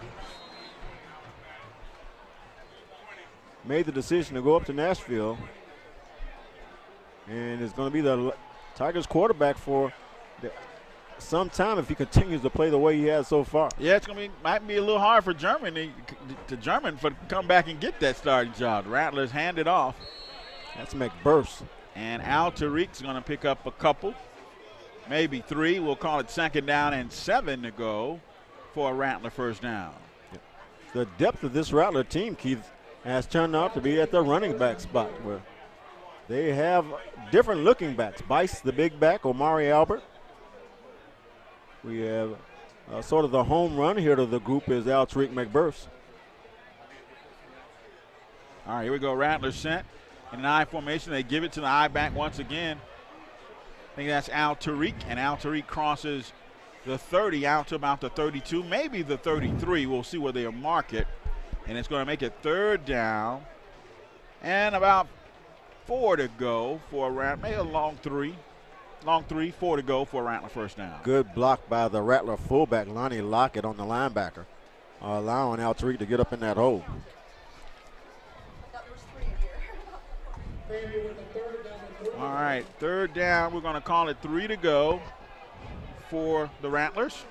Made the decision to go up to Nashville and is going to be the Tigers quarterback for some time if he continues to play the way he has so far. Yeah, it's going to be, might be a little hard for German to come back and get that starting job. The Rattlers hand it off. That's McBurst. And Al Tariq's going to pick up a couple, maybe three. We'll call it 2nd down and 7 to go for a Rattler first down. The depth of this Rattler team, Keith, has turned out to be at the running back spot where they have different looking backs. Bice, the big back, Omari Albert. We have sort of the home run here to the group is Al Tariq McBurst. All right, here we go. Rattlers sent in an I formation. They give it to the I back once again. I think that's Al Tariq, and Al Tariq crosses the 30 out to about the 32, maybe the 33. We'll see where they'll mark it. And it's going to make it 3rd down and about 4 to go for a Rattler, maybe a long 3, 4 to go for a Rattler first down. Good block by the Rattler fullback, Lonnie Lockett, on the linebacker, allowing Al Tariq to get up in that hole. All right, 3rd down. We're going to call it 3 to go for the Rattlers.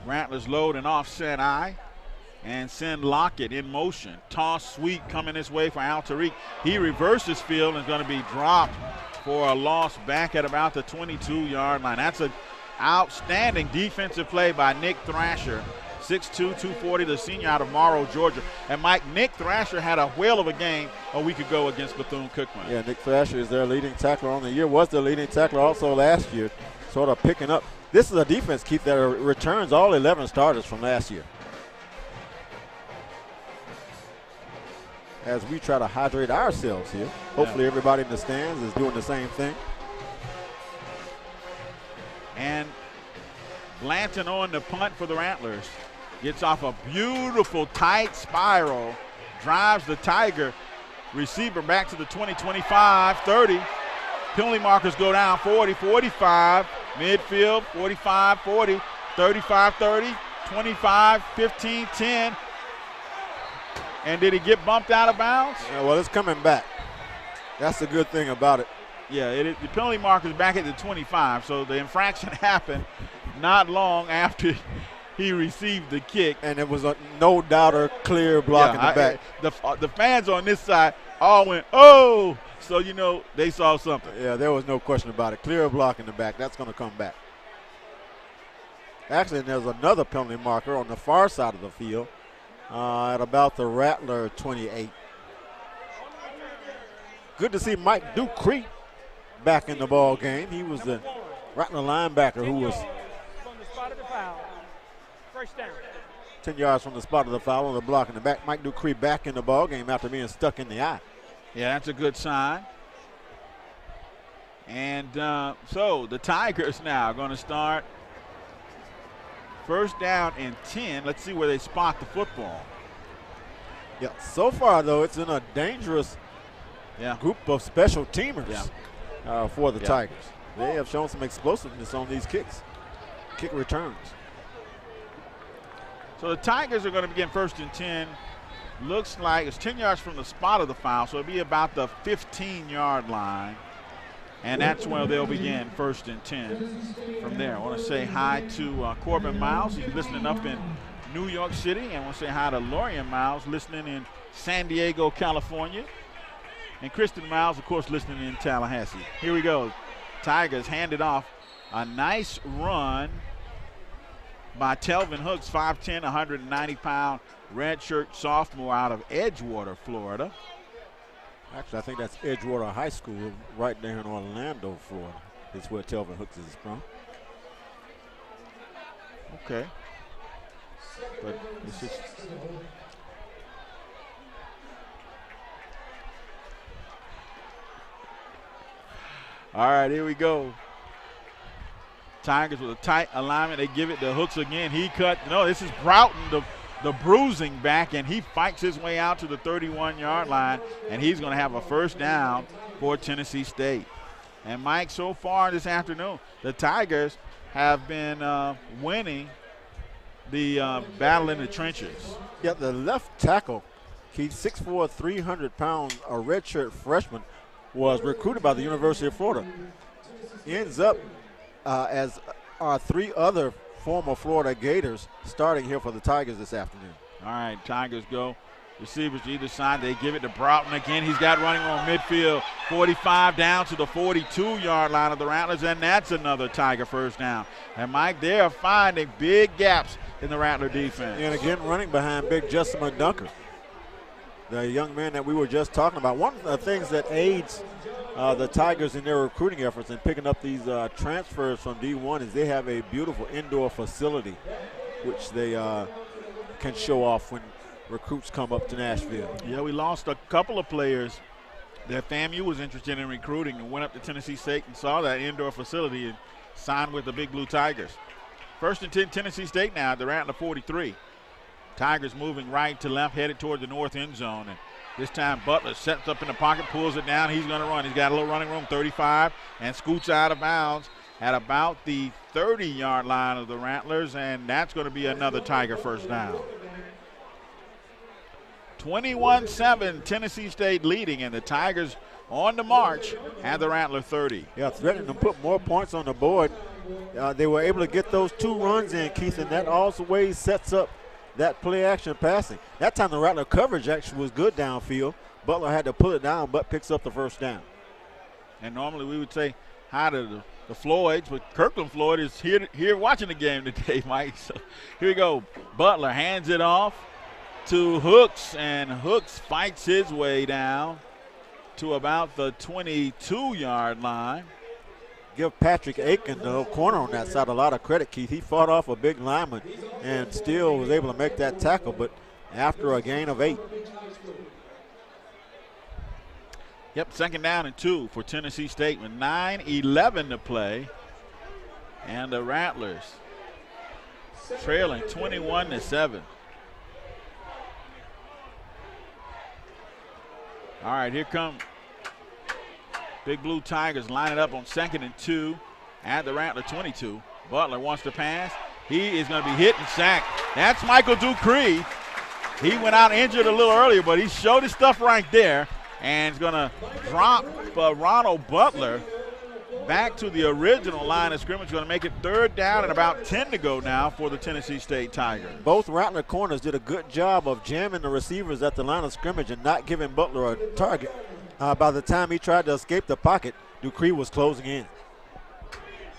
Rattlers load an offset I and send Lockett in motion. Toss sweep coming this way for Al Tariq. He reverses field and is going to be dropped for a loss back at about the 22-yard line. That's an outstanding defensive play by Nick Thrasher. 6'2", 240, the senior out of Morrow, Georgia. And Mike, Nick Thrasher had a whale of a game a week ago against Bethune-Cookman. Yeah, Nick Thrasher is their leading tackler on the year, was the leading tackler also last year, sort of picking up. This is a defense, Keith, that returns all 11 starters from last year. As we try to hydrate ourselves here. Hopefully everybody in the stands is doing the same thing. And Blanton on the punt for the Rattlers. Gets off a beautiful tight spiral, drives the Tiger receiver back to the 20, 25, 30. Penalty markers go down 40, 45, midfield 45, 40, 35, 30, 25, 15, 10. And did he get bumped out of bounds? Yeah, well, it's coming back. That's the good thing about it. Yeah, the penalty marker's back at the 25, so the infraction happened not long after he received the kick. And it was a no-doubter clear block in the back. The fans on this side all went, oh! So, you know, they saw something. Yeah, there was no question about it. Clear block in the back. That's going to come back. Actually, there's another penalty marker on the far side of the field at about the Rattler 28. Good to see Mike Dupree back in the ball game. He was the Rattler linebacker who was 10 yards from the spot of the foul on the block in the back. Mike Dupree back in the ball game after being stuck in the eye. Yeah, that's a good sign. And so the Tigers now are going to start first down and 10. Let's see where they spot the football. Yeah, so far, though, it's in a dangerous group of special teamers for the Tigers. They have shown some explosiveness on these kicks, kick returns. So the Tigers are going to begin first and 10. Looks like it's 10 yards from the spot of the foul, so it'll be about the 15-yard line. And that's where they'll begin first and 10 from there. I want to say hi to Corbin Miles. He's listening up in New York City. And I want to say hi to Lorian Miles, listening in San Diego, California. And Kristen Miles, of course, listening in Tallahassee. Here we go. Tigers handed off. A nice run by Telvin Hooks, 5'10", 190-pound redshirt sophomore out of Edgewater, Florida. Actually, I think that's Edgewater High School right there in Orlando, Florida. Is where Telvin Hooks is from. Okay. But it's just all right, here we go. Tigers with a tight alignment. They give it to Hooks again. He cut. No, this is Broughton, the bruising back, and he fights his way out to the 31-yard line, and he's going to have a first down for Tennessee State. And, Mike, so far this afternoon, the Tigers have been winning the battle in the trenches. Yeah, the left tackle, Keith, 6'4", 300-pound, a redshirt freshman, was recruited by the University of Florida. Ends up as our three other former Florida Gators starting here for the Tigers this afternoon. All right, Tigers go. Receivers to either side. They give it to Broughton again. He's got running on midfield. 45 down to the 42-yard line of the Rattlers, and that's another Tiger first down. And, Mike, they are finding big gaps in the Rattler defense. And again, running behind big Justin McDunker, the young man that we were just talking about. One of the things that aids the Tigers in their recruiting efforts and picking up these transfers from D1 is they have a beautiful indoor facility which they can show off when recruits come up to Nashville. Yeah, we lost a couple of players that FAMU was interested in recruiting and went up to Tennessee State and saw that indoor facility and signed with the Big Blue Tigers. First and 10, Tennessee State now. They're at the 43. Tigers moving right to left, headed toward the north end zone. And this time Butler sets up in the pocket, pulls it down. He's going to run. He's got a little running room, 35, and scoots out of bounds at about the 30-yard line of the Rattlers, and that's going to be another Tiger first down. 21-7, Tennessee State leading, and the Tigers on the march at the Rattler 30. Yeah, threatening to put more points on the board. They were able to get those two runs in, Keith, and that also ways sets up that play-action passing. That time the Rattler coverage actually was good downfield. Butler had to pull it down, but picks up the first down. And normally we would say hi to the Floyds, but Kirkland Floyd is here watching the game today, Mike. So here we go. Butler hands it off to Hooks, and Hooks fights his way down to about the 22-yard line. Give Patrick Aiken, the corner on that side, a lot of credit, Keith. He fought off a big lineman and still was able to make that tackle, but after a gain of 8. Yep, 2nd down and 2 for Tennessee State with 9:11 to play. And the Rattlers trailing 21-7. All right, here come Big Blue Tigers, line it up on 2nd and 2 at the Rattler 22. Butler wants to pass. He is going to be hit and sacked. That's Michael Dupree. He went out injured a little earlier, but he showed his stuff right there. And is going to drop Ronald Butler back to the original line of scrimmage. Going to make it 3rd down and about 10 to go now for the Tennessee State Tigers. Both Rattler corners did a good job of jamming the receivers at the line of scrimmage and not giving Butler a target. By the time he tried to escape the pocket, Dupree was closing in.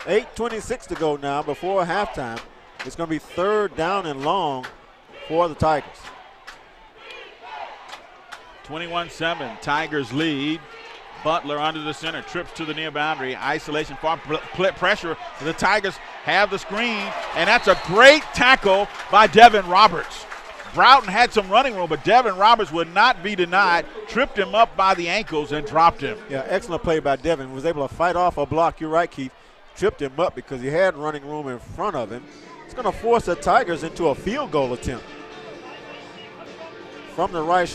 8:26 to go now before halftime. It's going to be 3rd down and long for the Tigers. 21-7, Tigers lead. Butler under the center, trips to the near boundary, isolation, far pressure. The Tigers have the screen, and that's a great tackle by Devin Roberts. Broughton had some running room, but Devin Roberts would not be denied, tripped him up by the ankles and dropped him. Yeah, excellent play by Devin. Was able to fight off a block. You're right, Keith. Tripped him up because he had running room in front of him. It's going to force the Tigers into a field goal attempt. From the right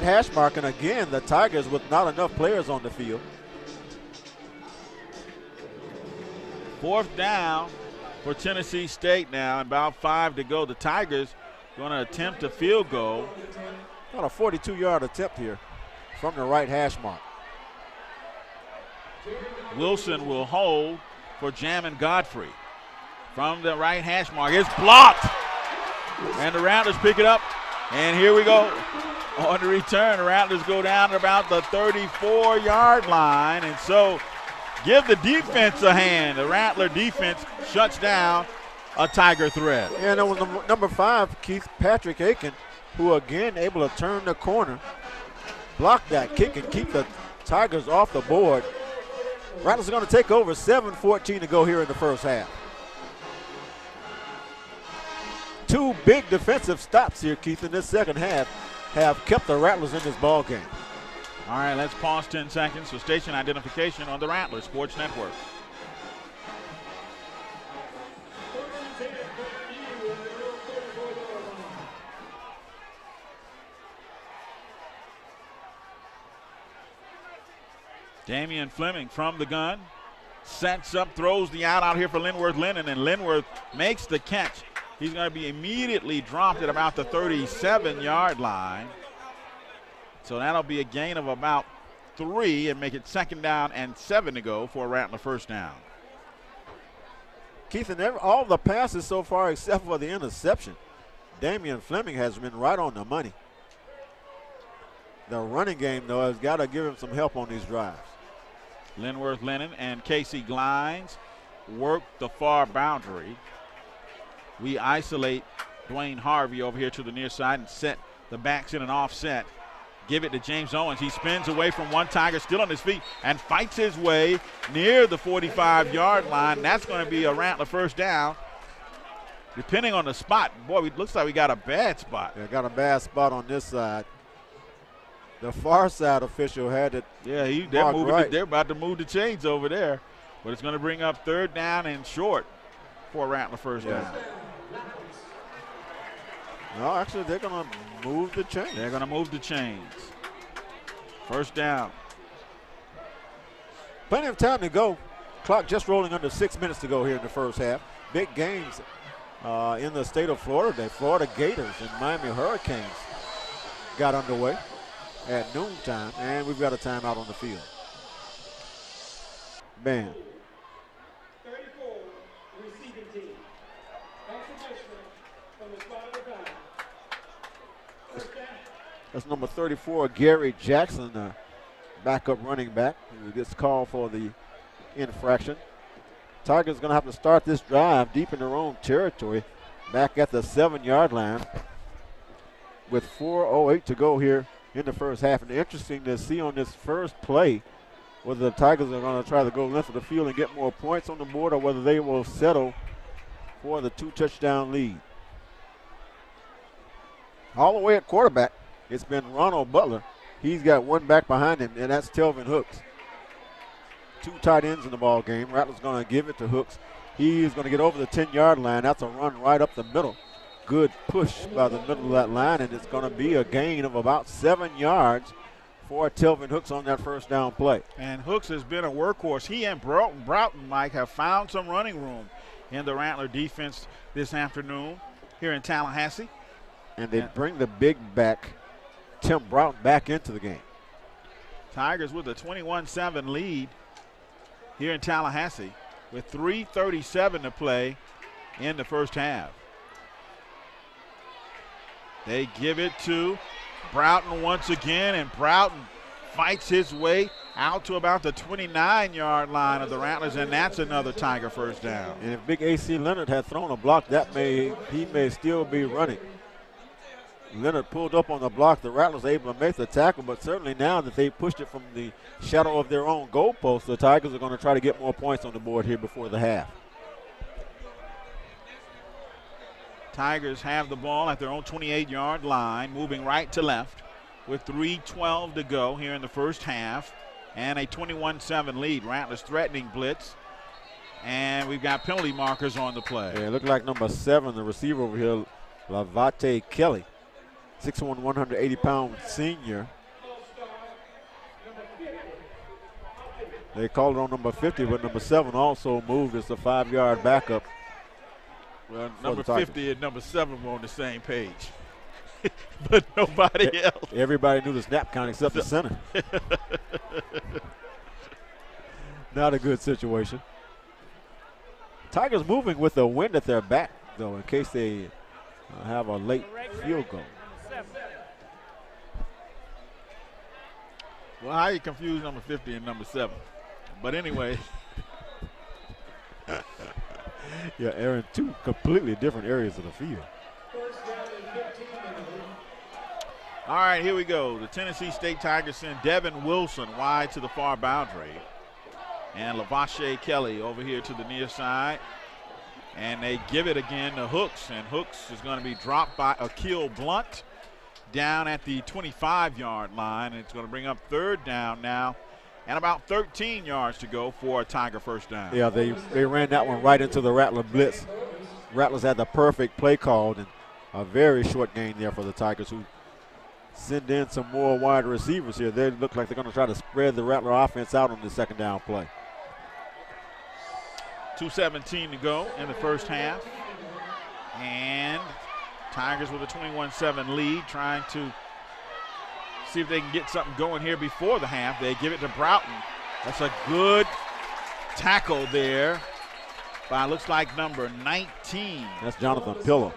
hash mark, and again, the Tigers with not enough players on the field. 4th down for Tennessee State now, and about 5 to go. The Tigers going to attempt a field goal. About a 42-yard attempt here from the right hash mark. Wilson will hold for Jamin Godfrey. From the right hash mark, it's blocked. And the Rattlers pick it up, and here we go. On the return, the Rattlers go down to about the 34-yard line, and so give the defense a hand. The Rattler defense shuts down a Tiger threat. And it was number 5, Keith, Patrick Aiken, who again able to turn the corner, block that kick, and keep the Tigers off the board. Rattlers are going to take over. 7:14 to go here in the first half. 2 big defensive stops here, Keith, in this second half have kept the Rattlers in this ball game. All right, let's pause 10 seconds for station identification on the Rattler Sports Network. Damian Fleming from the gun, sets up, throws the out here for Linworth Lennon, and Linworth makes the catch. He's going to be immediately dropped at about the 37-yard line. So that'll be a gain of about 3 and make it 2nd down and 7 to go for a Rattler first down. Keith, and all the passes so far except for the interception, Damian Fleming has been right on the money. The running game, though, has got to give him some help on these drives. Linworth Lennon and Casey Glines work the far boundary. We isolate Dwayne Harvey over here to the near side and set the backs in an offset. Give it to James Owens. He spins away from one Tiger, still on his feet, and fights his way near the 45-yard line. That's going to be a Rattler first down. Depending on the spot, boy, it looks like we got a bad spot. Yeah, got a bad spot on this side. The far side official had it. Yeah, they're moving. Right. They're about to move the chains over there, but it's going to bring up 3rd down and short for a Rattler first down. No, actually, they're going to move the chains. They're going to move the chains. First down. Plenty of time to go. Clock just rolling under 6 minutes to go here in the first half. Big games in the state of Florida today. Florida Gators and Miami Hurricanes got underway at noontime, and we've got a timeout on the field. Man. 34, receiving team. Exhibition from the spot of the time. First down. That's number 34, Gary Jackson, backup running back who gets called for the infraction. Tigers going to have to start this drive deep in their own territory, back at the 7-yard line with 4:08 to go here in the first half. And interesting to see on this first play whether the Tigers are going to try to go length of the field and get more points on the board, or whether they will settle for the 2-touchdown lead. All the way at quarterback, it's been Ronald Butler. He's got one back behind him, and that's Telvin Hooks. 2 tight ends in the ball game. Rattler's going to give it to Hooks. He is going to get over the 10-yard line. That's a run right up the middle. Good push by the middle of that line, and it's going to be a gain of about 7 yards for Telvin Hooks on that first down play. And Hooks has been a workhorse. He and Broughton, Mike, have found some running room in the Rattler defense this afternoon here in Tallahassee. And they bring the big back, Tim Broughton, back into the game. Tigers with a 21-7 lead here in Tallahassee with 3:37 to play in the first half. They give it to Broughton once again, and Broughton fights his way out to about the 29-yard line of the Rattlers, and that's another Tiger first down. And if Big A.C. Leonard had thrown a block, he may still be running. Leonard pulled up on the block. The Rattlers able to make the tackle, but certainly now that they pushed it from the shadow of their own goalpost, the Tigers are going to try to get more points on the board here before the half. Tigers have the ball at their own 28-yard line, moving right to left with 3:12 to go here in the first half, and a 21-7 lead. Rattlers threatening blitz, and we've got penalty markers on the play. Yeah, it looked like number 7, the receiver over here, Lavate Kelly, 6'1", 180-pound senior. They called it on number 50, but number 7 also moved as a 5-yard backup. Well, number 50 and number 7 were on the same page, but nobody else. Everybody knew the snap count except the center. Not a good situation. Tigers moving with the wind at their back, though, in case they have a late field goal. Well, how you confuse number 50 and number 7? But anyway. Yeah, Aaron, 2 completely different areas of the field. All right, here we go. The Tennessee State Tigers send Devin Wilson wide to the far boundary. And Lavashe Kelly over here to the near side. And they give it again to Hooks. And Hooks is going to be dropped by Akil Blunt down at the 25-yard line. And it's going to bring up 3rd down now. And about 13 yards to go for a Tiger first down. Yeah, they ran that one right into the Rattler blitz. Rattlers had the perfect play called, and a very short gain there for the Tigers, who send in some more wide receivers here. They look like they're going to try to spread the Rattler offense out on the second down play. 2:17 to go in the first half. And Tigers with a 21-7 lead, trying to see if they can get something going here before the half. They give it to Broughton. That's a good tackle there by, looks like, number 19. That's Jonathan Pillow.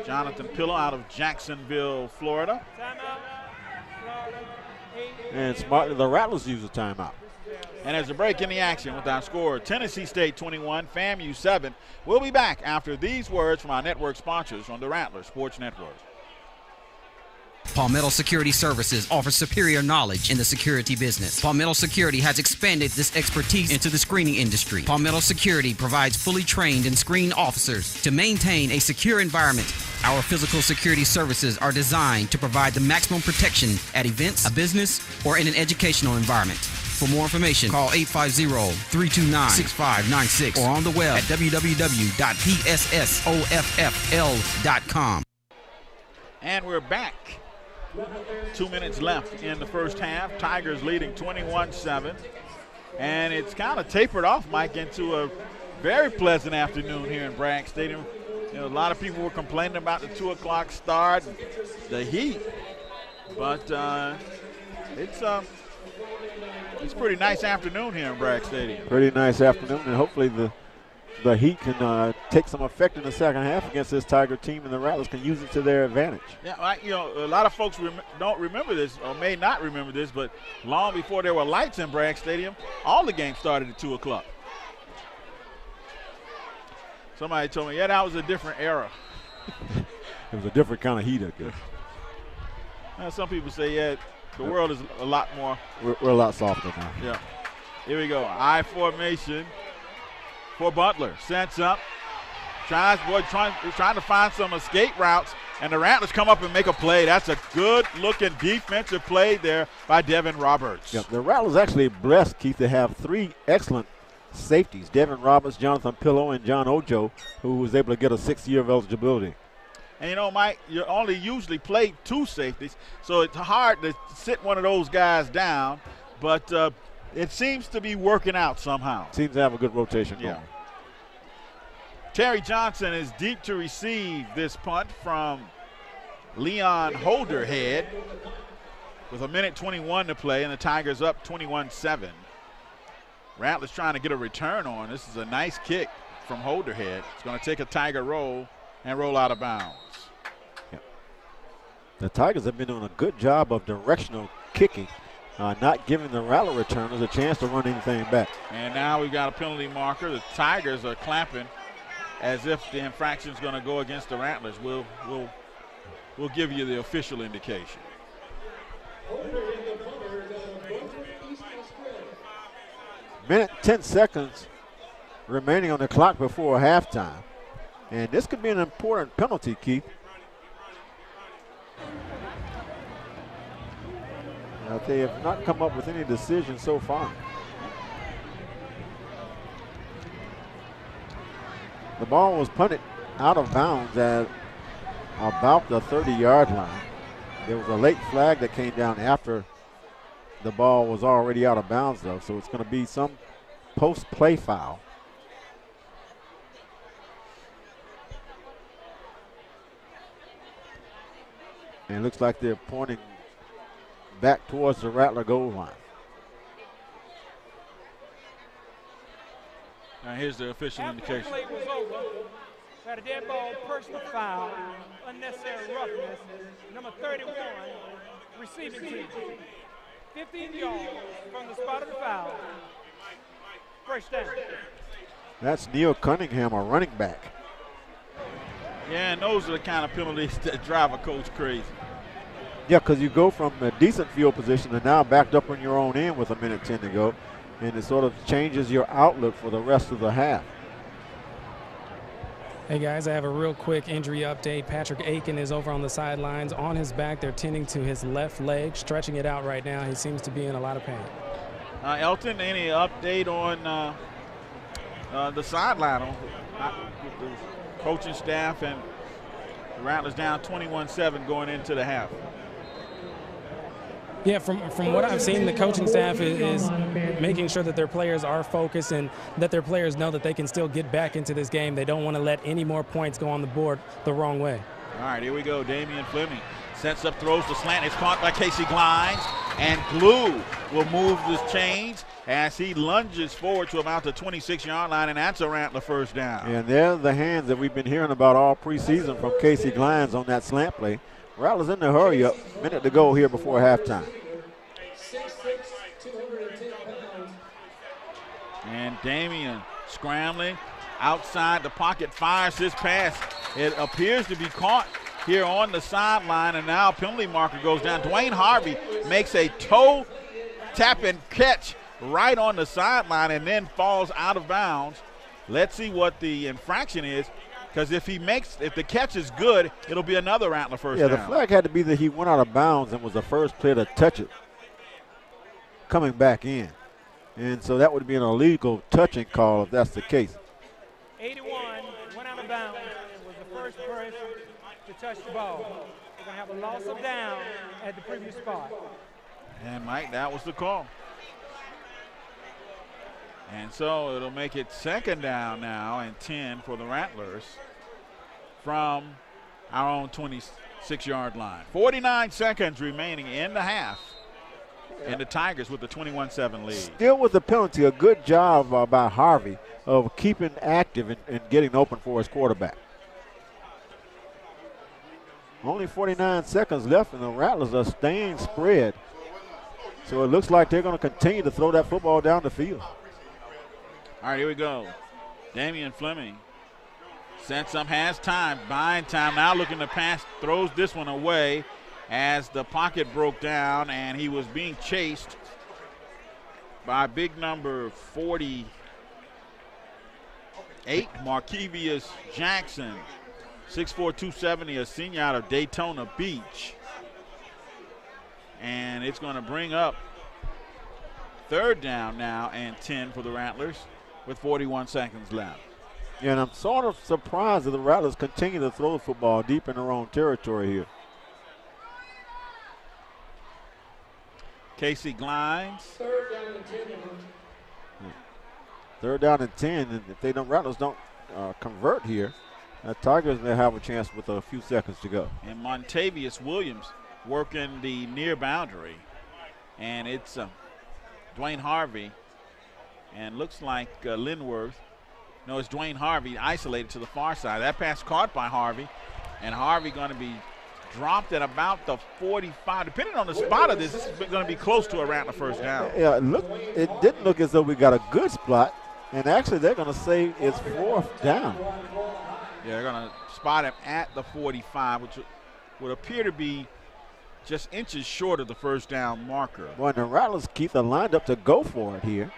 Jonathan Pillow out of Jacksonville, Florida. And smartly, the Rattlers use a timeout. And there's a break in the action with our score, Tennessee State 21, FAMU 7. We'll be back after these words from our network sponsors on the Rattler Sports Network. Palmetto Security Services offers superior knowledge in the security business. Palmetto Security has expanded this expertise into the screening industry. Palmetto Security provides fully trained and screened officers to maintain a secure environment. Our physical security services are designed to provide the maximum protection at events, a business, or in an educational environment. For more information, call 850-329-6596 or on the web at www.pssoffl.com. And we're back. 2 minutes left in the first half. Tigers leading 21-7. And it's kind of tapered off, Mike, into a very pleasant afternoon here in Bragg Stadium. You know, a lot of people were complaining about the 2 o'clock start, the heat. But it's a pretty nice afternoon here in Bragg Stadium. Pretty nice afternoon, and hopefully the the heat can take some effect in the second half against this Tiger team, and the Rattlers can use it to their advantage. Yeah, a lot of folks don't remember this or may not remember this, but long before there were lights in Bragg Stadium, all the games started at 2 o'clock. Somebody told me, yeah, that was a different era. It was a different kind of heat, I guess. Some people say, yeah, the world is a lot more. We're a lot softer now. Yeah. Here we go. I formation for Butler. Sets up. Trying to find some escape routes, and the Rattlers come up and make a play. That's a good-looking defensive play there by Devin Roberts. Yeah, the Rattlers actually blessed, Keith, to have 3 excellent safeties, Devin Roberts, Jonathan Pillow, and John Ojo, who was able to get a 6th year of eligibility. And, Mike, you only usually play 2 safeties, so it's hard to sit one of those guys down, but it seems to be working out somehow. Seems to have a good rotation going. Terry Johnson is deep to receive this punt from Leon Holderhead with 1:21 to play, and the Tigers up 21-7. Rattlers trying to get a return on. This is a nice kick from Holderhead. It's going to take a Tiger roll and roll out of bounds. Yeah. The Tigers have been doing a good job of directional kicking, not giving the Rattler returners a chance to run anything back. And now we've got a penalty marker. The Tigers are clapping as if the infraction is going to go against the Rattlers. We'll give you the official indication. Minute 10 seconds remaining on the clock before halftime. And this could be an important penalty, Keith. They have not come up with any decision so far. The ball was punted out of bounds at about the 30-yard line. There was a late flag that came down after the ball was already out of bounds, though, so it's going to be some post-play foul. And it looks like they're pointing back towards the Rattler goal line. Now here's the official indication. After the play was over, had a dead ball, personal foul, unnecessary roughness, number 31, receiving team. 15 yards from the spot of the foul. First down. That's Neil Cunningham, a running back. Yeah, and those are the kind of penalties that drive a coach crazy. Yeah, because you go from a decent field position and now backed up on your own end with 1:10 to go. And it sort of changes your outlook for the rest of the half. Hey guys, I have a real quick injury update. Patrick Aiken is over on the sidelines. On his back, they're tending to his left leg, stretching it out right now. He seems to be in a lot of pain. Elton, any update on the sideline with the coaching staff and the Rattlers down 21-7 going into the half? Yeah, from what I've seen, the coaching staff is making sure that their players are focused and that their players know that they can still get back into this game. They don't want to let any more points go on the board the wrong way. All right, here we go. Damian Fleming sets up, throws the slant. It's caught by Casey Glines, and Glue will move the chains as he lunges forward to about the 26-yard line, and that's a Rattler first down. And they're the hands that we've been hearing about all preseason from Casey Glines on that slant play. Rattlers in the hurry up. Minute to go here before halftime. 6'6", 210 pounds. And Damian scrambling outside the pocket, fires his pass. It appears to be caught here on the sideline, and now a penalty marker goes down. Dwayne Harvey makes a toe tap and catch right on the sideline and then falls out of bounds. Let's see what the infraction is. Because if the catch is good, it'll be another Rattler first down. Yeah, the flag had to be that he went out of bounds and was the first player to touch it coming back in. And so that would be an illegal touching call if that's the case. 81 went out of bounds and was the first person to touch the ball. We're going to have a loss of down at the previous spot. And, Mike, that was the call. And so it'll make it second down now and 10 for the Rattlers from our own 26-yard line. 49 seconds remaining in the half. And the Tigers with the 21-7 lead. Still with the penalty, a good job by Harvey of keeping active and getting open for his quarterback. Only 49 seconds left, and the Rattlers are staying spread. So it looks like they're going to continue to throw that football down the field. All right, here we go. Damian Fleming sets up, has time, buying time, now looking to pass, throws this one away as the pocket broke down, and he was being chased by big number 48, Markevius Jackson, 6'4", 270, a senior out of Daytona Beach. And it's going to bring up 3rd down now and 10 for the Rattlers with 41 seconds left. Yeah, and I'm sort of surprised that the Rattlers continue to throw the football deep in their own territory here. Casey glides. 3rd down and 10. 3rd down and 10, and if they don't, Rattlers don't convert here, Tigers may have a chance with a few seconds to go. And Montavious Williams working the near boundary. And it's Dwayne Harvey. And looks like Linworth. No, it's Dwayne Harvey isolated to the far side. That pass caught by Harvey. And Harvey going to be dropped at about the 45. Depending on the spot of this is going to be close to around the 1st down. Yeah, it didn't look as though we got a good spot. And actually, they're going to say it's 4th down. Yeah, they're going to spot him at the 45, which would appear to be just inches short of the 1st down marker. Boy, and the Rattlers keep the lined up to go for it here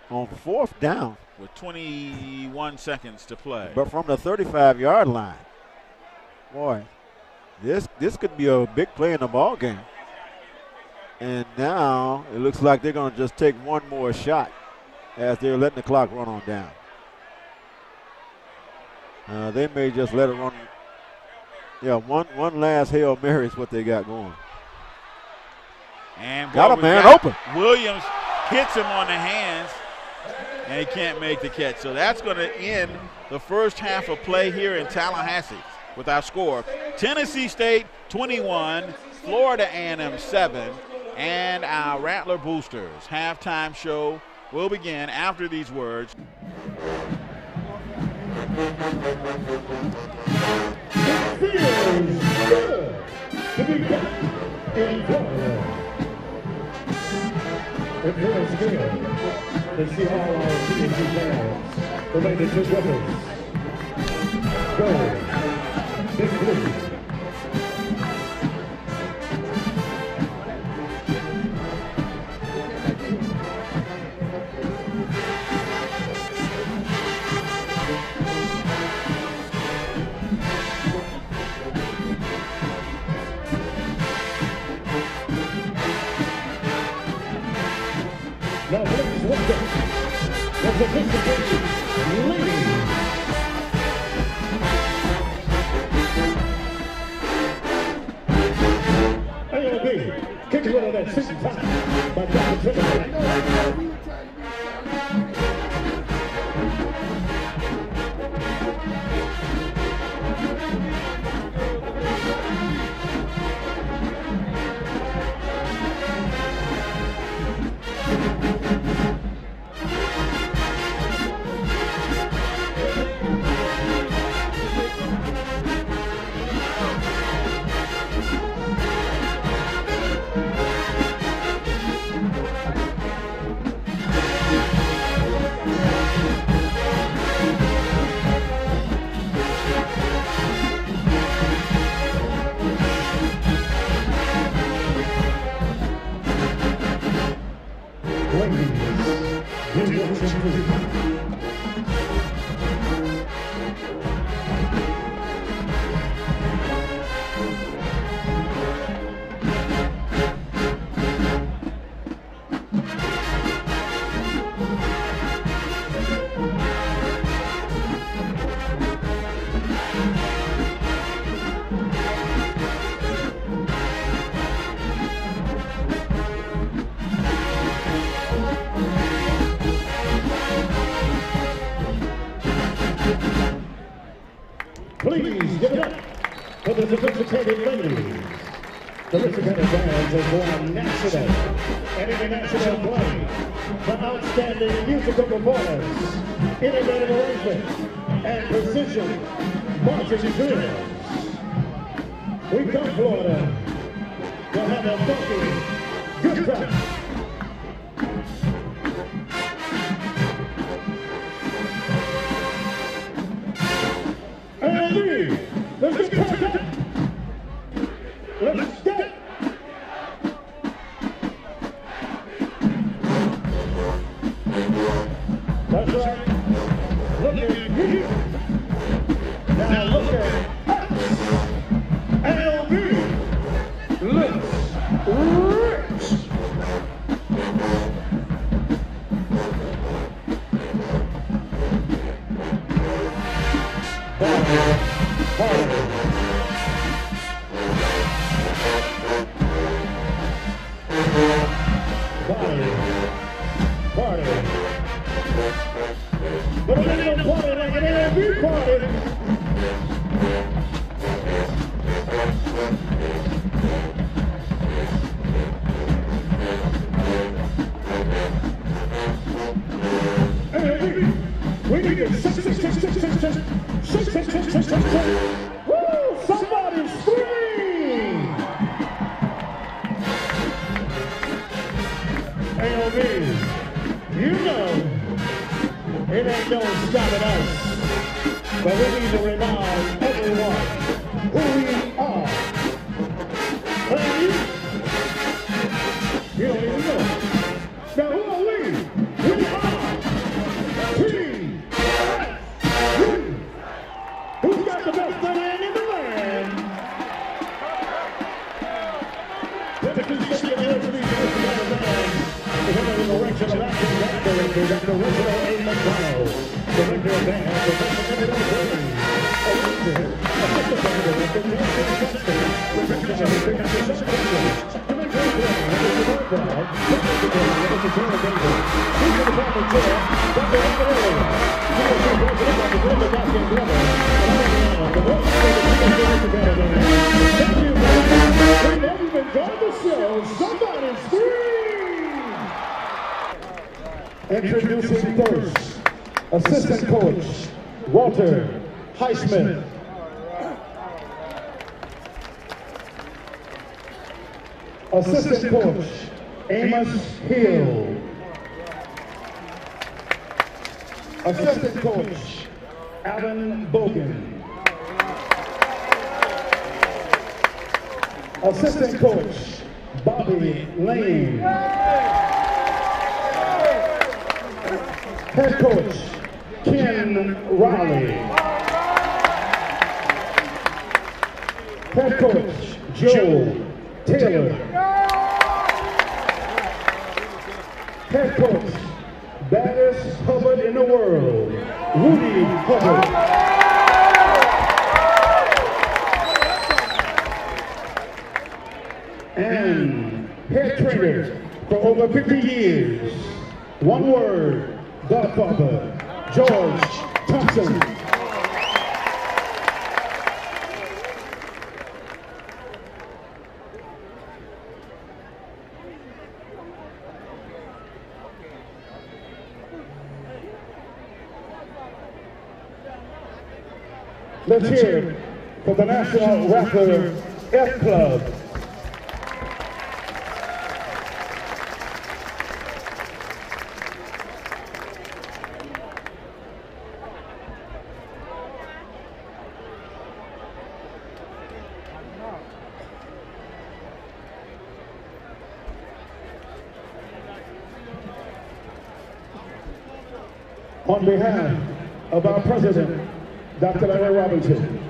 on 4th down. With 21 seconds to play. But from the 35-yard line. Boy, this could be a big play in the ball game. And now it looks like they're going to just take one more shot as they're letting the clock run on down. They may just let it run. Yeah, one last Hail Mary is what they got going. And got a man open. Williams hits him on the hands, and he can't make the catch. So that's going to end the first half of play here in Tallahassee with our score. Tennessee State 21, Florida A&M 7, and our Rattler Boosters halftime show will begin after these words. It feels good to be back in Florida. It feels good to see all our TSU fans related to brothers. Go, Big Blue. Now, ladies, welcome the sophisticated ladies. AOB, kicking out of that 6 time by Dr. Trinity. Please give it up for the sophisticated ladies. The Michigan Band Awards has won national and international play for outstanding musical performance, innovative arrangement, and precision marching drills. We come Florida to have a funky good time. And let's get turned up. Let's get. That's right. Look at me. Now look at us. LB looks rich. Party. But it ain't no party like an LB party. We need to woo! Somebody scream! AOB, you know it ain't no stopping us, but we need to remind everyone who we are. And you don't even know. Now who are we? We are TSU. Who's got the best band in the land? Tennessee State University is the band. The direction of acting band director, Dr. Reginald A. McDonald. Director of band, Professor Eddie O'Brien. Assistant band director, Nancy Justin. Director of the Big Apple Celebration. Director of band, Mr. Brown. Director of band, Mr. Taylor Davis. Chief of the Department Chair, Dr. Robert Earl. TSU President, Dr. Brenda Baskin Glover. The voice of the TSU Band. Thank you, guys. We hope you've enjoyed the show. Somebody scream! Introducing first, assistant coach, Walter Highsmith. Assistant coach, Amos Hill. Assistant coach, Alan Bogan. Assistant coach, Bobby Lane. Head coach, Ken Riley. Head coach, Joe Taylor. Head coach, baddest Hubbard in the world, Woody Hubbard. And head trainer for over 50 years, one word, Godfather, George Thompson. Let's hear it for the National Rattler F Club. On behalf of our president, Dr. Larry Robinson,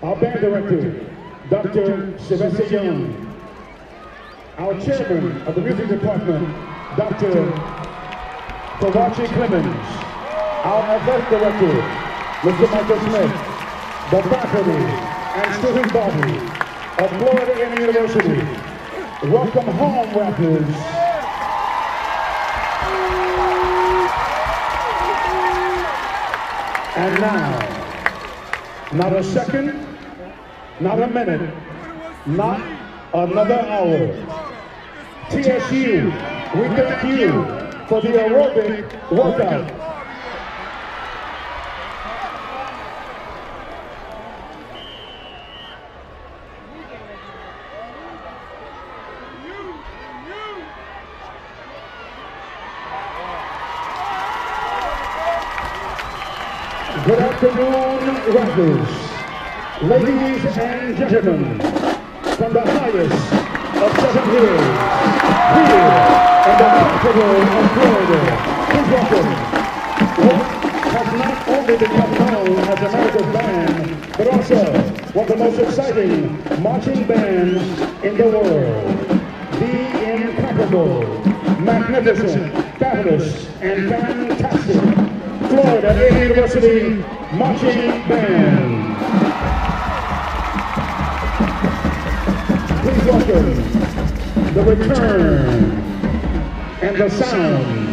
our band director, Dr. Sylvester Young, our chairman of the music department, Dr. Kavachi Clemens, our athletic director, Mr. Michael Smith, the faculty and student body of Florida A&M University. Welcome home, Raptors. And now, not a second, not a minute, not another hour. TSU, we thank you for the aerobic workout. Good afternoon, Raptors. Ladies and gentlemen, from the highest of 7 hills, here in the capital of Florida, please welcome what has not only become known as America's band, but also one of the most exciting marching bands in the world. The incomparable, magnificent, fabulous, and fantastic Florida A&M University Marching Band. Please welcome the return and the sound.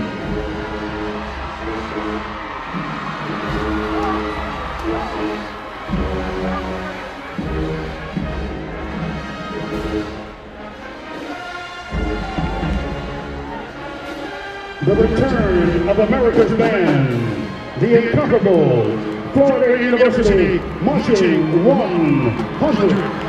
The return of America's band, the incomparable Florida University Marching 100.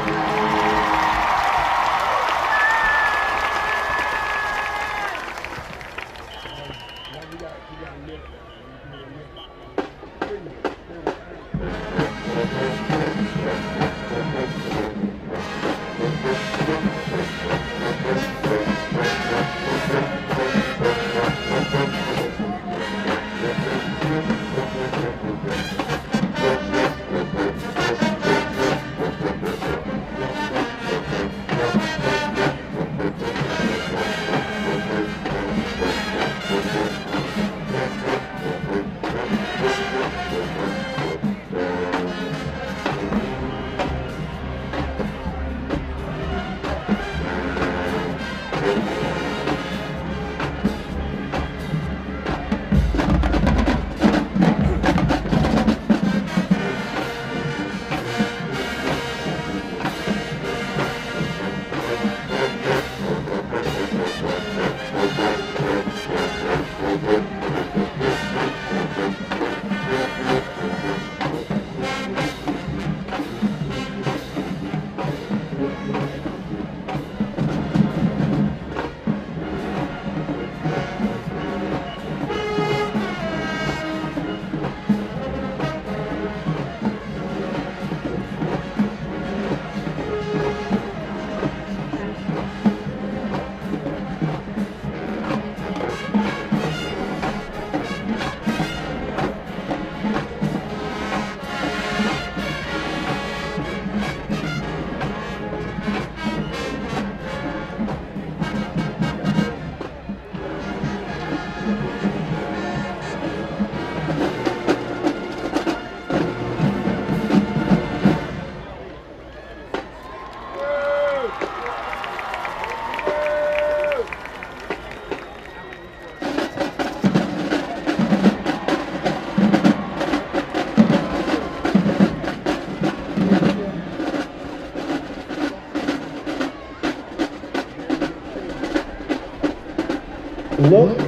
Look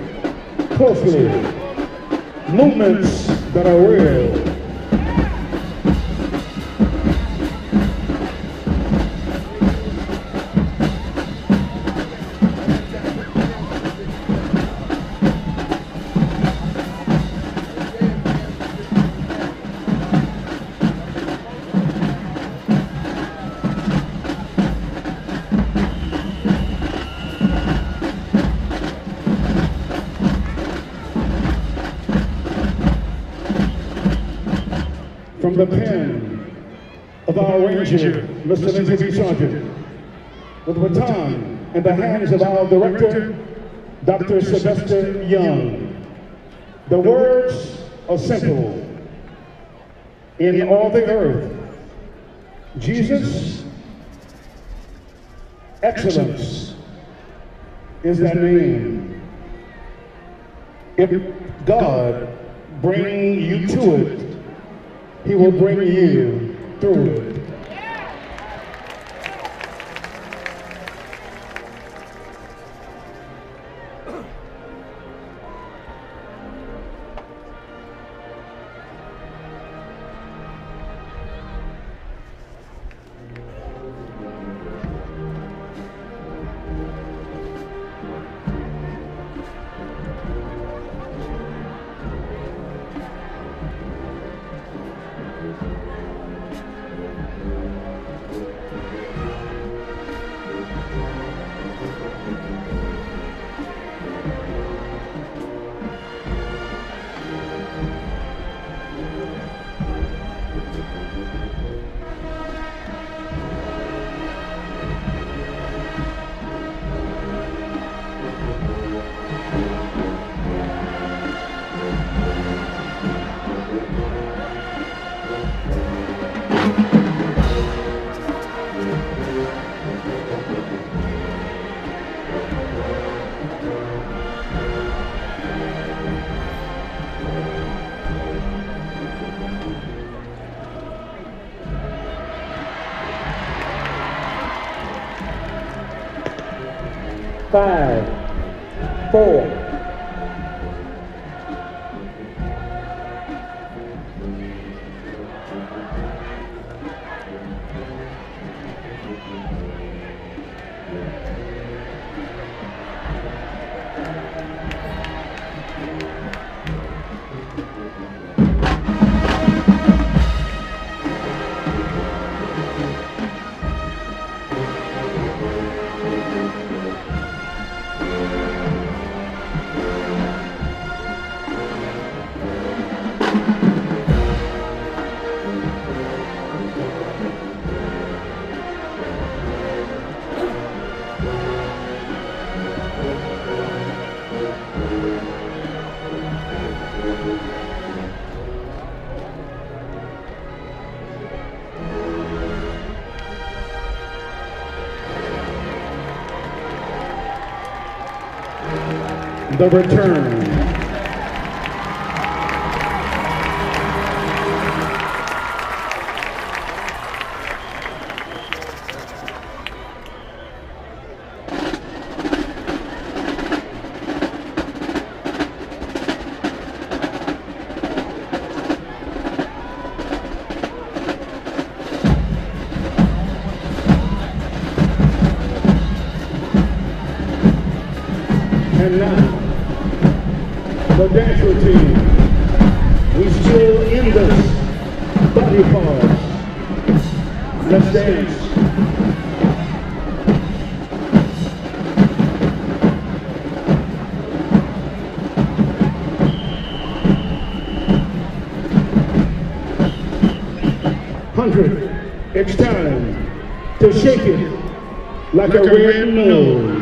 closely. Movements that are real. From the pen of our Ranger, Mr. Lindsey B. Sargent, with the baton in the hands of our Director, Dr. Sylvester Young. The words are simple. In all the earth, Jesus, excellence is that name. If God bring you to it, He will bring you through it. 5, 4. The return. And now, the dance routine. We still in this body part. Let's dance. It's time to shake it like a red nose.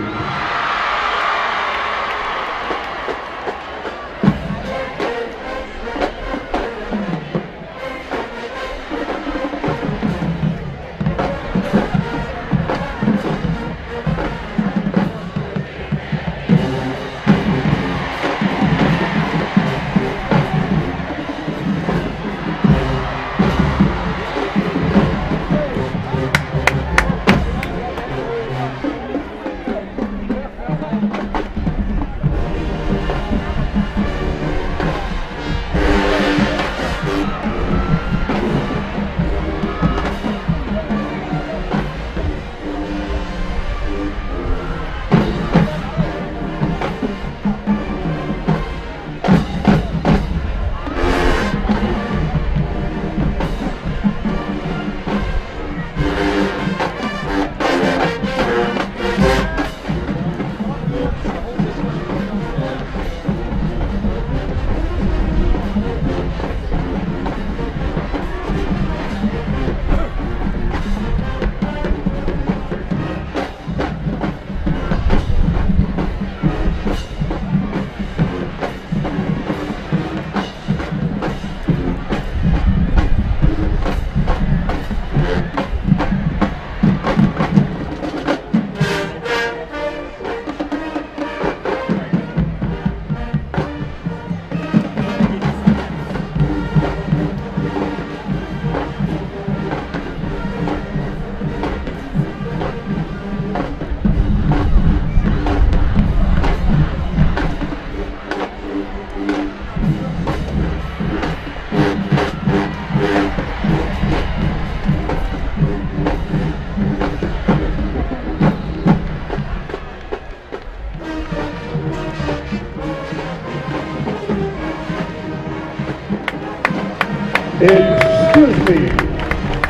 Excuse me,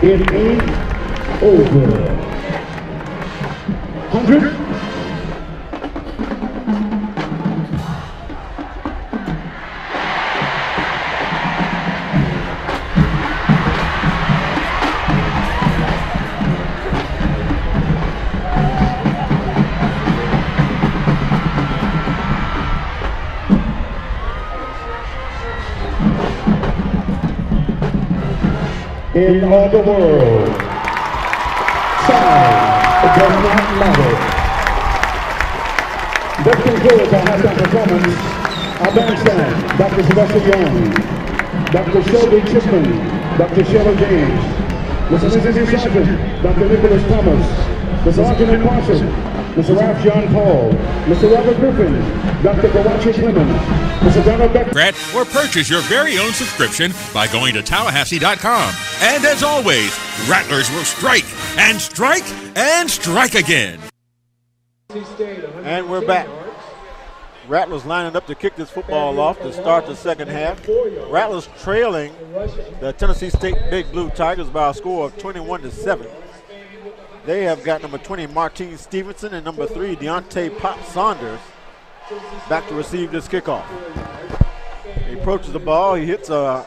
it ain't over. 100. In all the world, size does not matter. This concludes our halftime performance. Our bandstand, Dr. Sylvester Young, Dr. Shelby Chipman, Dr. Sheila James, Mr. Mississippi Sergeant, Dr. Nicholas Thomas, the Sergeant and Marshal, Mr. Ralph John Paul, Mr. Robert Griffin, Dr. Kawachi Clemens, Mr. Donald Beck. Or purchase your very own subscription by going to Tallahassee.com. And as always, Rattlers will strike and strike and strike again. And we're back. Rattlers lining up to kick this football off to start the second half. Rattlers trailing the Tennessee State Big Blue Tigers by a score of 21-7. They have got number 20, Martine Stevenson, and number 3, Deontay Pop Saunders, back to receive this kickoff. He approaches the ball. He hits a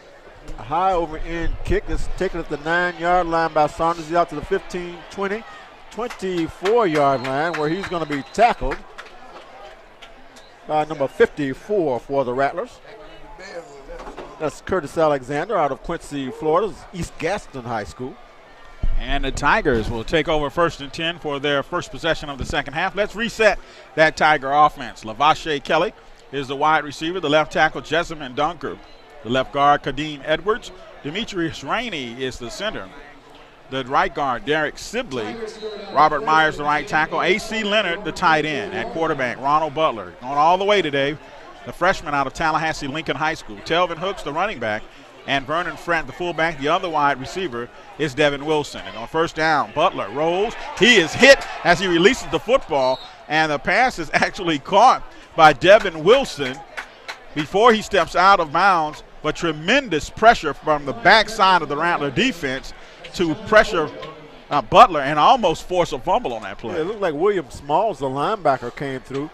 high over-end kick. It's taken at the 9-yard line by Saunders. He's out to the 15, 20, 24-yard line where he's going to be tackled by number 54 for the Rattlers. That's Curtis Alexander out of Quincy, Florida's East Gaston High School. And the Tigers will take over 1st and 10 for their first possession of the second half. Let's reset that Tiger offense. Lavashe Kelly is the wide receiver. The left tackle, Jessamine Dunker. The left guard, Kadeem Edwards. Demetrius Rainey is the center. The right guard, Derek Sibley. Robert Myers, the right tackle. A.C. Leonard, the tight end. At quarterback, Ronald Butler. Going all the way today, the freshman out of Tallahassee Lincoln High School. Telvin Hooks, the running back. And Vernon Frant, the fullback. The other wide receiver is Devin Wilson. And on first down, Butler rolls. He is hit as he releases the football. And the pass is actually caught by Devin Wilson before he steps out of bounds. But tremendous pressure from the backside of the Rattler defense to pressure Butler and almost force a fumble on that play. Yeah, it looked like William Smalls, the linebacker, came through.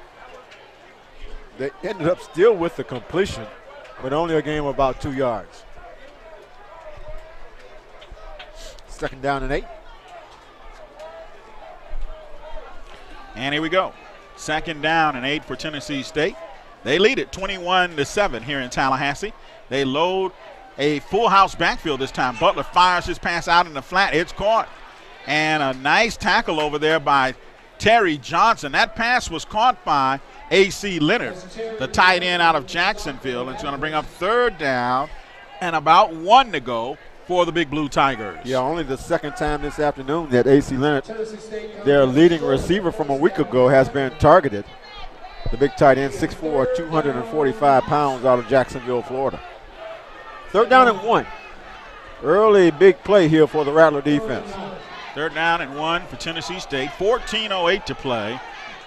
They ended up still with the completion, but only a gain of about 2 yards. 2nd down and 8. And here we go. 2nd down and 8 for Tennessee State. They lead it 21-7 here in Tallahassee. They load a full house backfield this time. Butler fires his pass out in the flat. It's caught. And a nice tackle over there by Terry Johnson. That pass was caught by A.C. Leonard, the tight end out of Jacksonville. It's going to bring up 3rd down and about 1 to go for the Big Blue Tigers. Yeah, only the second time this afternoon that A.C. Leonard, their leading receiver from a week ago, has been targeted. The big tight end, 6'4", 245 pounds out of Jacksonville, Florida. 3rd down and 1. Early big play here for the Rattler defense. 3rd down and 1 for Tennessee State. 14:08 to play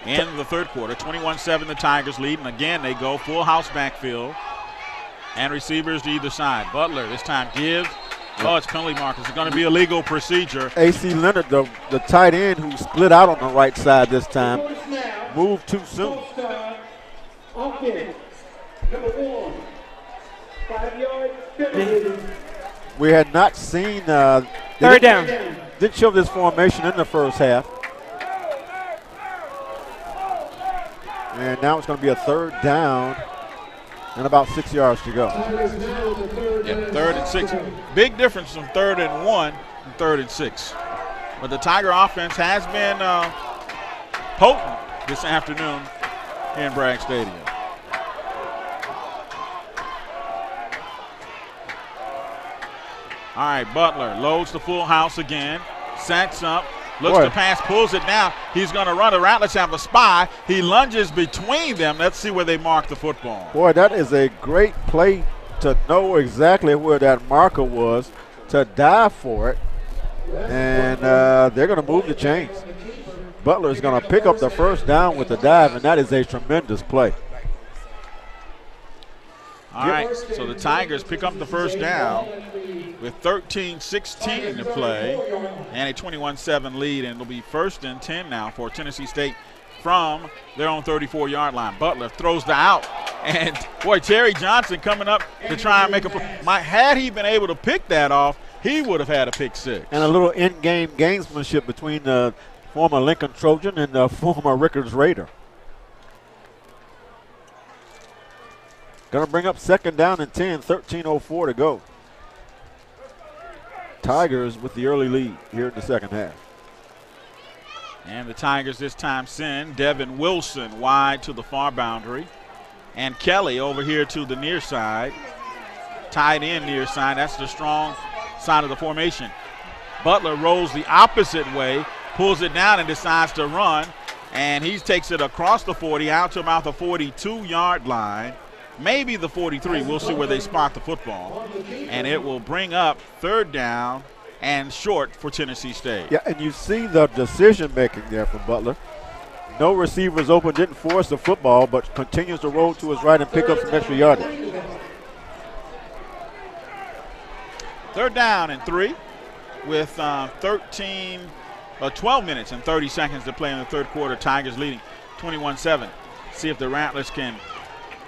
in the 3rd quarter. 21-7 the Tigers lead. And again, they go full house backfield. And receivers to either side. Butler this time gives. Oh, it's penalty markers. It's going to be a legal procedure. A.C. Leonard, the tight end who split out on the right side this time, moved too soon. Offense, number 1, 5-yard. We had not seen. 3rd down. Didn't show this formation in the first half. And now it's going to be a 3rd down and about 6 yards to go. Yeah, 3rd and 6. Big difference from 3rd and 1 and 3rd and 6. But the Tiger offense has been potent this afternoon here in Bragg Stadium. All right, Butler loads the full house again, sets up, looks to pass, pulls it down. He's going to run the route. Let's have a spy. He lunges between them. Let's see where they mark the football. Boy, that is a great play to know exactly where that marker was, to dive for it. And they're going to move the chains. Butler is going to pick up the 1st down with the dive, and that is a tremendous play. All right, so the Tigers pick up the 1st down with 13:16 to play and a 21-7 lead, and it'll be 1st and 10 now for Tennessee State from their own 34-yard line. Butler throws the out, and boy, Terry Johnson coming up to try and make a play. Had he been able to pick that off, he would have had a pick 6. And a little in-game gamesmanship between the former Lincoln Trojan and the former Rickards Raider. Going to bring up 2nd down and 10, 13:04 to go. Tigers with the early lead here in the second half. And the Tigers this time send Devin Wilson wide to the far boundary. And Kelly over here to the near side. Tied in near side. That's the strong side of the formation. Butler rolls the opposite way, pulls it down and decides to run And he takes it across the 40 out to about the 42-yard line, maybe the 43. We'll see where they spot the football. And it will bring up 3rd down and short for Tennessee State. Yeah, and you see the decision-making there from Butler. No receivers open, didn't force the football, but continues to roll to his right and pick up some extra yardage. 3rd down and 3 with 12 minutes and 30 seconds to play in the 3rd quarter. Tigers leading 21-7. See if the Rattlers can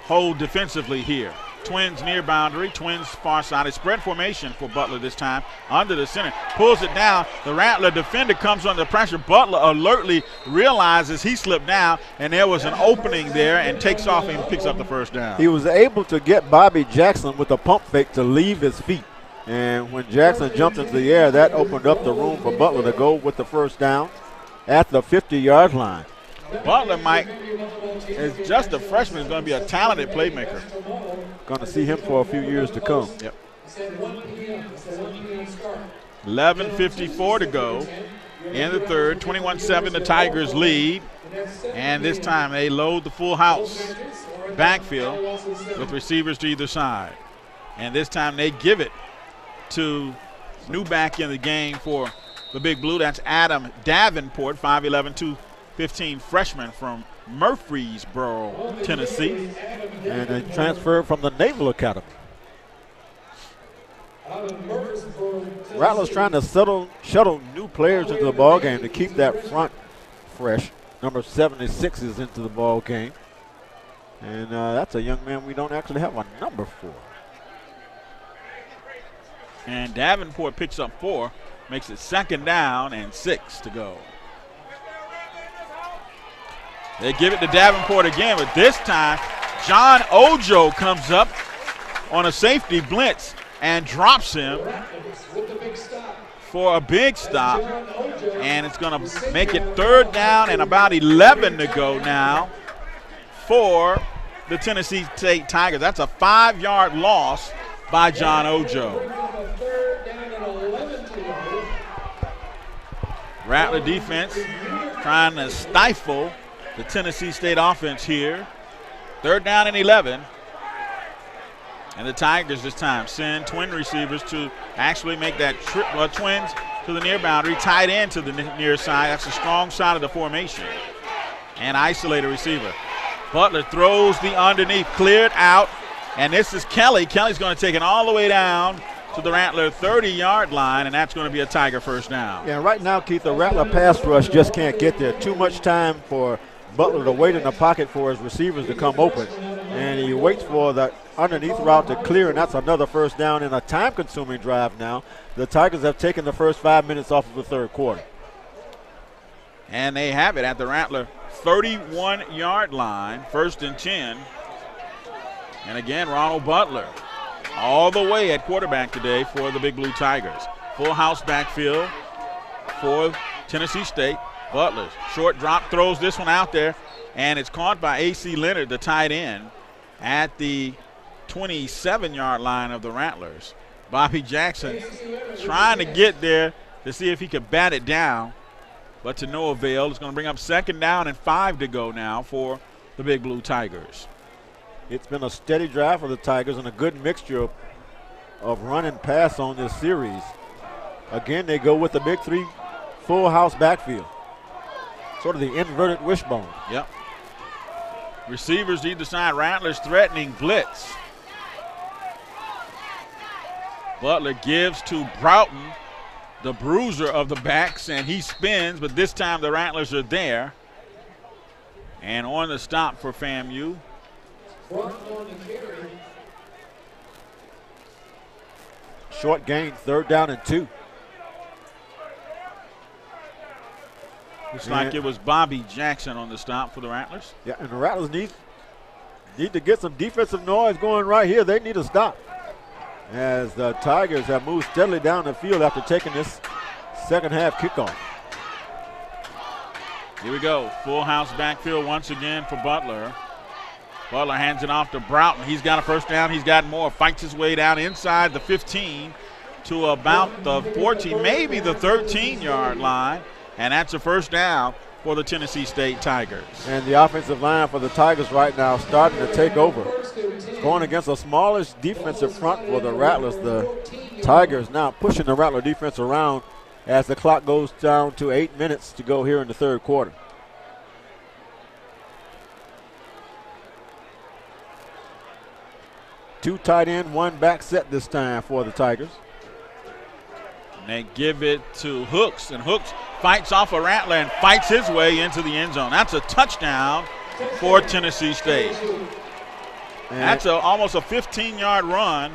hold defensively here. Twins near boundary, Twins far side. A spread formation for Butler this time. Under the center, pulls it down. The Rattler defender comes under pressure. Butler alertly realizes he slipped down, and there was an opening there, and takes off and picks up the 1st down. He was able to get Bobby Jackson with a pump fake to leave his feet. And when Jackson jumped into the air, that opened up the room for Butler to go with the 1st down at the 50-yard line. Butler, Mike, is just a freshman, is going to be a talented playmaker. Going to see him for a few years to come. Yep. 11:54 to go in the 3rd. 21-7, the Tigers lead. And this time they load the full house backfield with receivers to either side. And this time they give it to new back in the game for the Big Blue. That's Adam Davenport, 5'11", 215 freshman from Murfreesboro, Tennessee. And a transfer from the Naval Academy. Rattlers trying to shuttle new players into the ball game to keep that front fresh. Number 76 is into the ball game. And that's a young man we don't actually have a number for. And Davenport picks up 4, makes it 2nd down and 6 to go. They give it to Davenport again, but this time John Ojo comes up on a safety blitz and drops him for a big stop. And it's going to make it 3rd down and about 11 to go now for the Tennessee State Tigers. That's a 5-yard loss by John Ojo. Rattler defense trying to stifle the Tennessee State offense here. 3rd down and 11. And the Tigers this time send twin receivers to actually make that trip. Twins to the near boundary, tight end to the near side. That's the strong side of the formation. And isolate a receiver. Butler throws the underneath, cleared out. And this is Kelly. Kelly's going to take it all the way down to the Rattler 30-yard line, and that's going to be a Tiger 1st down. Yeah, right now, Keith, the Rattler pass rush just can't get there. Too much time for Butler to wait in the pocket for his receivers to come open. And he waits for the underneath route to clear, and that's another 1st down in a time-consuming drive now. The Tigers have taken the first 5 minutes off of the 3rd quarter. And they have it at the Rattler 31-yard line, 1st and 10. And again, Ronald Butler all the way at quarterback today for the Big Blue Tigers. Full house backfield for Tennessee State. Butler, short drop, throws this one out there, and it's caught by A.C. Leonard, the tight end, at the 27-yard line of the Rattlers. Bobby Jackson trying to get there to see if he could bat it down, but to no avail. It's going to bring up 2nd down and 5 to go now for the Big Blue Tigers. It's been a steady drive for the Tigers and a good mixture of run and pass on this series. Again, they go with the big 3 full house backfield. Sort of the inverted wishbone. Yep. Receivers either side. Rattlers threatening blitz. Butler gives to Broughton, the bruiser of the backs, and he spins, but this time the Rattlers are there. And on the stop for FAMU. Short gain, 3rd down and 2. Looks like it was Bobby Jackson on the stop for the Rattlers. Yeah, and the Rattlers need to get some defensive noise going right here. They need a stop, as the Tigers have moved steadily down the field after taking this 2nd half kickoff. Here we go. Full house backfield once again for Butler. Butler hands it off to Broughton. He's got a 1st down. He's got more. Fights his way down inside the 15 to about the 14, maybe the 13-yard line. And that's a 1st down for the Tennessee State Tigers. And the offensive line for the Tigers right now starting to take over. Going against a smallish defensive front for the Rattlers. The Tigers now pushing the Rattler defense around as the clock goes down to 8 minutes to go here in the third quarter. Two tight end, one back set this time for the Tigers. And they give it to Hooks, and Hooks fights off a Rattler and fights his way into the end zone. That's a touchdown for Tennessee State. And that's almost a 15-yard run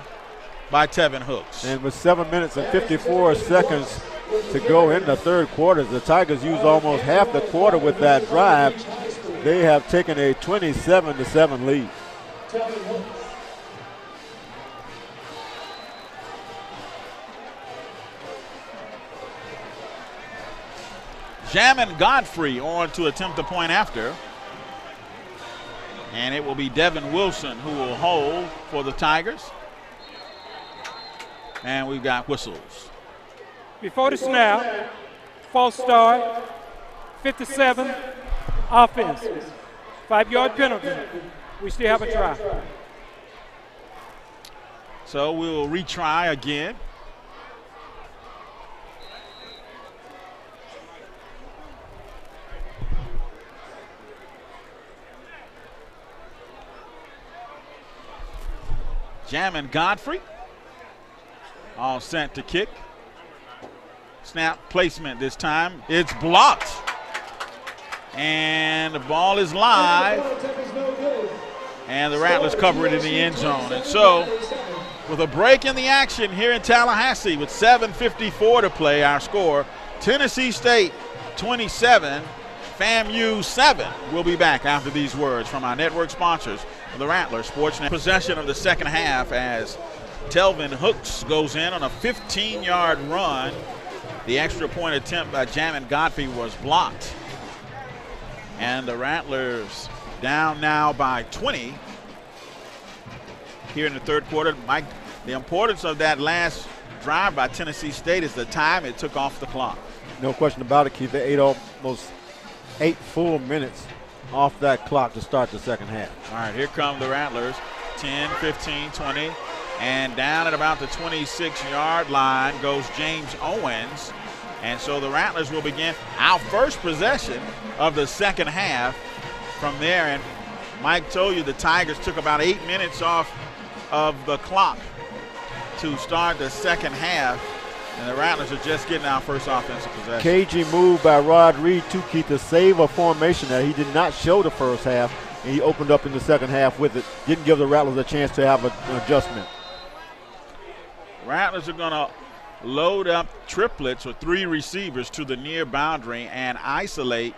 by Tevin Hooks. And with 7 minutes and 54 seconds to go in the third quarter, the Tigers used almost half the quarter with that drive. They have taken a 27-7 lead. Jamin Godfrey on to attempt the point after. And it will be Devin Wilson who will hold for the Tigers. And we've got whistles. Before the snap, false start, 57, offense, 5-yard penalty. We still have a try. So we'll retry again. Jamin Godfrey, all set to kick. Snap placement this time. It's blocked. And the ball is live. And the Rattlers cover it in the end zone. And so, with a break in the action here in Tallahassee with 7:54 to play, our score, Tennessee State 27, FAMU 7. We'll be back after these words from our network sponsors. The Rattlers Sportsnet possession of the second half as Telvin Hooks goes in on a 15-yard run. The extra point attempt by Jamin Godfrey was blocked. And the Rattlers down now by 20 here in the third quarter. Mike, the importance of that last drive by Tennessee State is the time it took off the clock. No question about it, Keith. They ate almost 8 full minutes off that clock to start the second half. All right, here come the Rattlers. 10, 15, 20. And down at about the 26-yard line goes James Owens. And so the Rattlers will begin our first possession of the second half from there. And Mike told you the Tigers took about 8 minutes off of the clock to start the second half. And the Rattlers are just getting our first offensive possession. Cagey move by Rod Reed to keep the save a formation that he did not show the first half, and he opened up in the second half with it. Didn't give the Rattlers a chance to have an adjustment. Rattlers are going to load up triplets with 3 receivers to the near boundary and isolate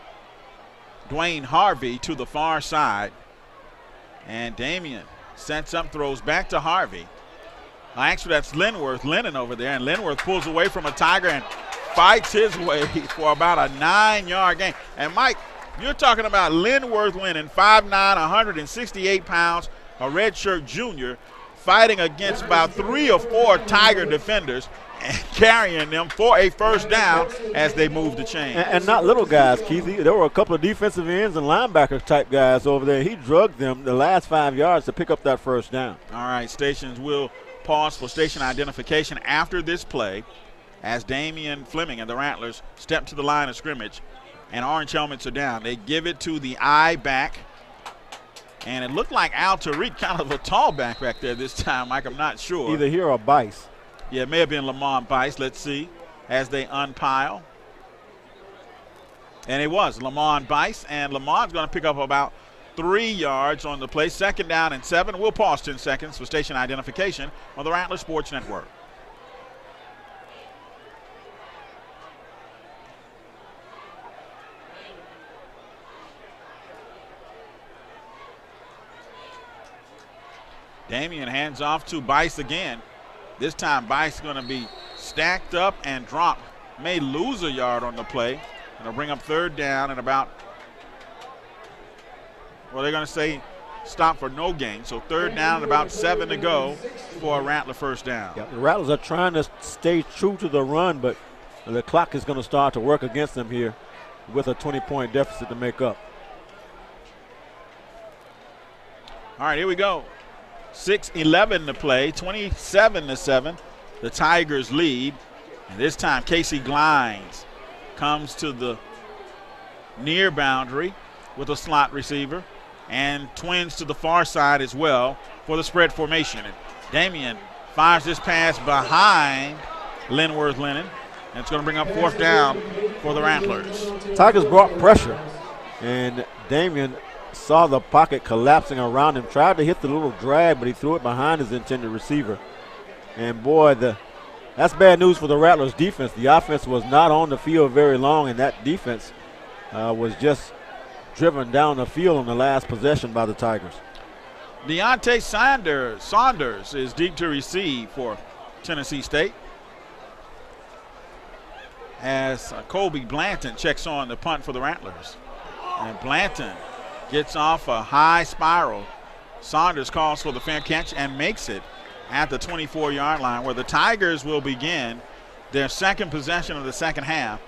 Dwayne Harvey to the far side. And Damian sets up, throws back to Harvey. Actually, that's Lennon over there, and Linworth pulls away from a Tiger and fights his way for about a 9-yard gain. And, Mike, you're talking about Linworth winning 5'9", 168 pounds, a redshirt junior, fighting against about 3 or 4 Tiger defenders and carrying them for a first down as they move the chain. And not little guys, Keith. There were a couple of defensive ends and linebacker type guys over there. He drugged them the last 5 yards to pick up that first down. All right, stations will pause for station identification after this play as Damian Fleming and the Rattlers step to the line of scrimmage, and orange helmets are down. They give it to the I back, and it looked like Al Tariq, kind of a tall back there this time, Mike. I'm not sure. Either here or Bice. Yeah, it may have been Lamont Bice. Let's see as they unpile. And it was Lamont Bice, and Lamont's going to pick up about 3 yards on the play. Second down and 7. We'll pause 10 seconds for station identification on the Rattler Sports Network. Damian hands off to Bice again. This time Bice is going to be stacked up and dropped. May lose a yard on the play. It'll bring up third down and about, well, they're going to say stop for no gain. So third down and about 7 to go for a Rattler first down. Yeah, the Rattlers are trying to stay true to the run, but the clock is going to start to work against them here with a 20-point deficit to make up. All right, here we go. 6:11 to play, 27-7. The Tigers lead. And this time, Casey Glines comes to the near boundary with a slot receiver and twins to the far side as well for the spread formation. And Damian fires this pass behind Linworth Lennon. And it's going to bring up fourth down for the Rattlers. Tigers brought pressure, and Damian saw the pocket collapsing around him, tried to hit the little drag, but he threw it behind his intended receiver. And boy, that's bad news for the Rattlers defense. The offense was not on the field very long, and that defense was just driven down the field on the last possession by the Tigers. Deontay Saunders is deep to receive for Tennessee State, as Colby Blanton checks on the punt for the Rattlers. And Blanton gets off a high spiral. Saunders calls for the fair catch and makes it at the 24-yard line, where the Tigers will begin their second possession of the second half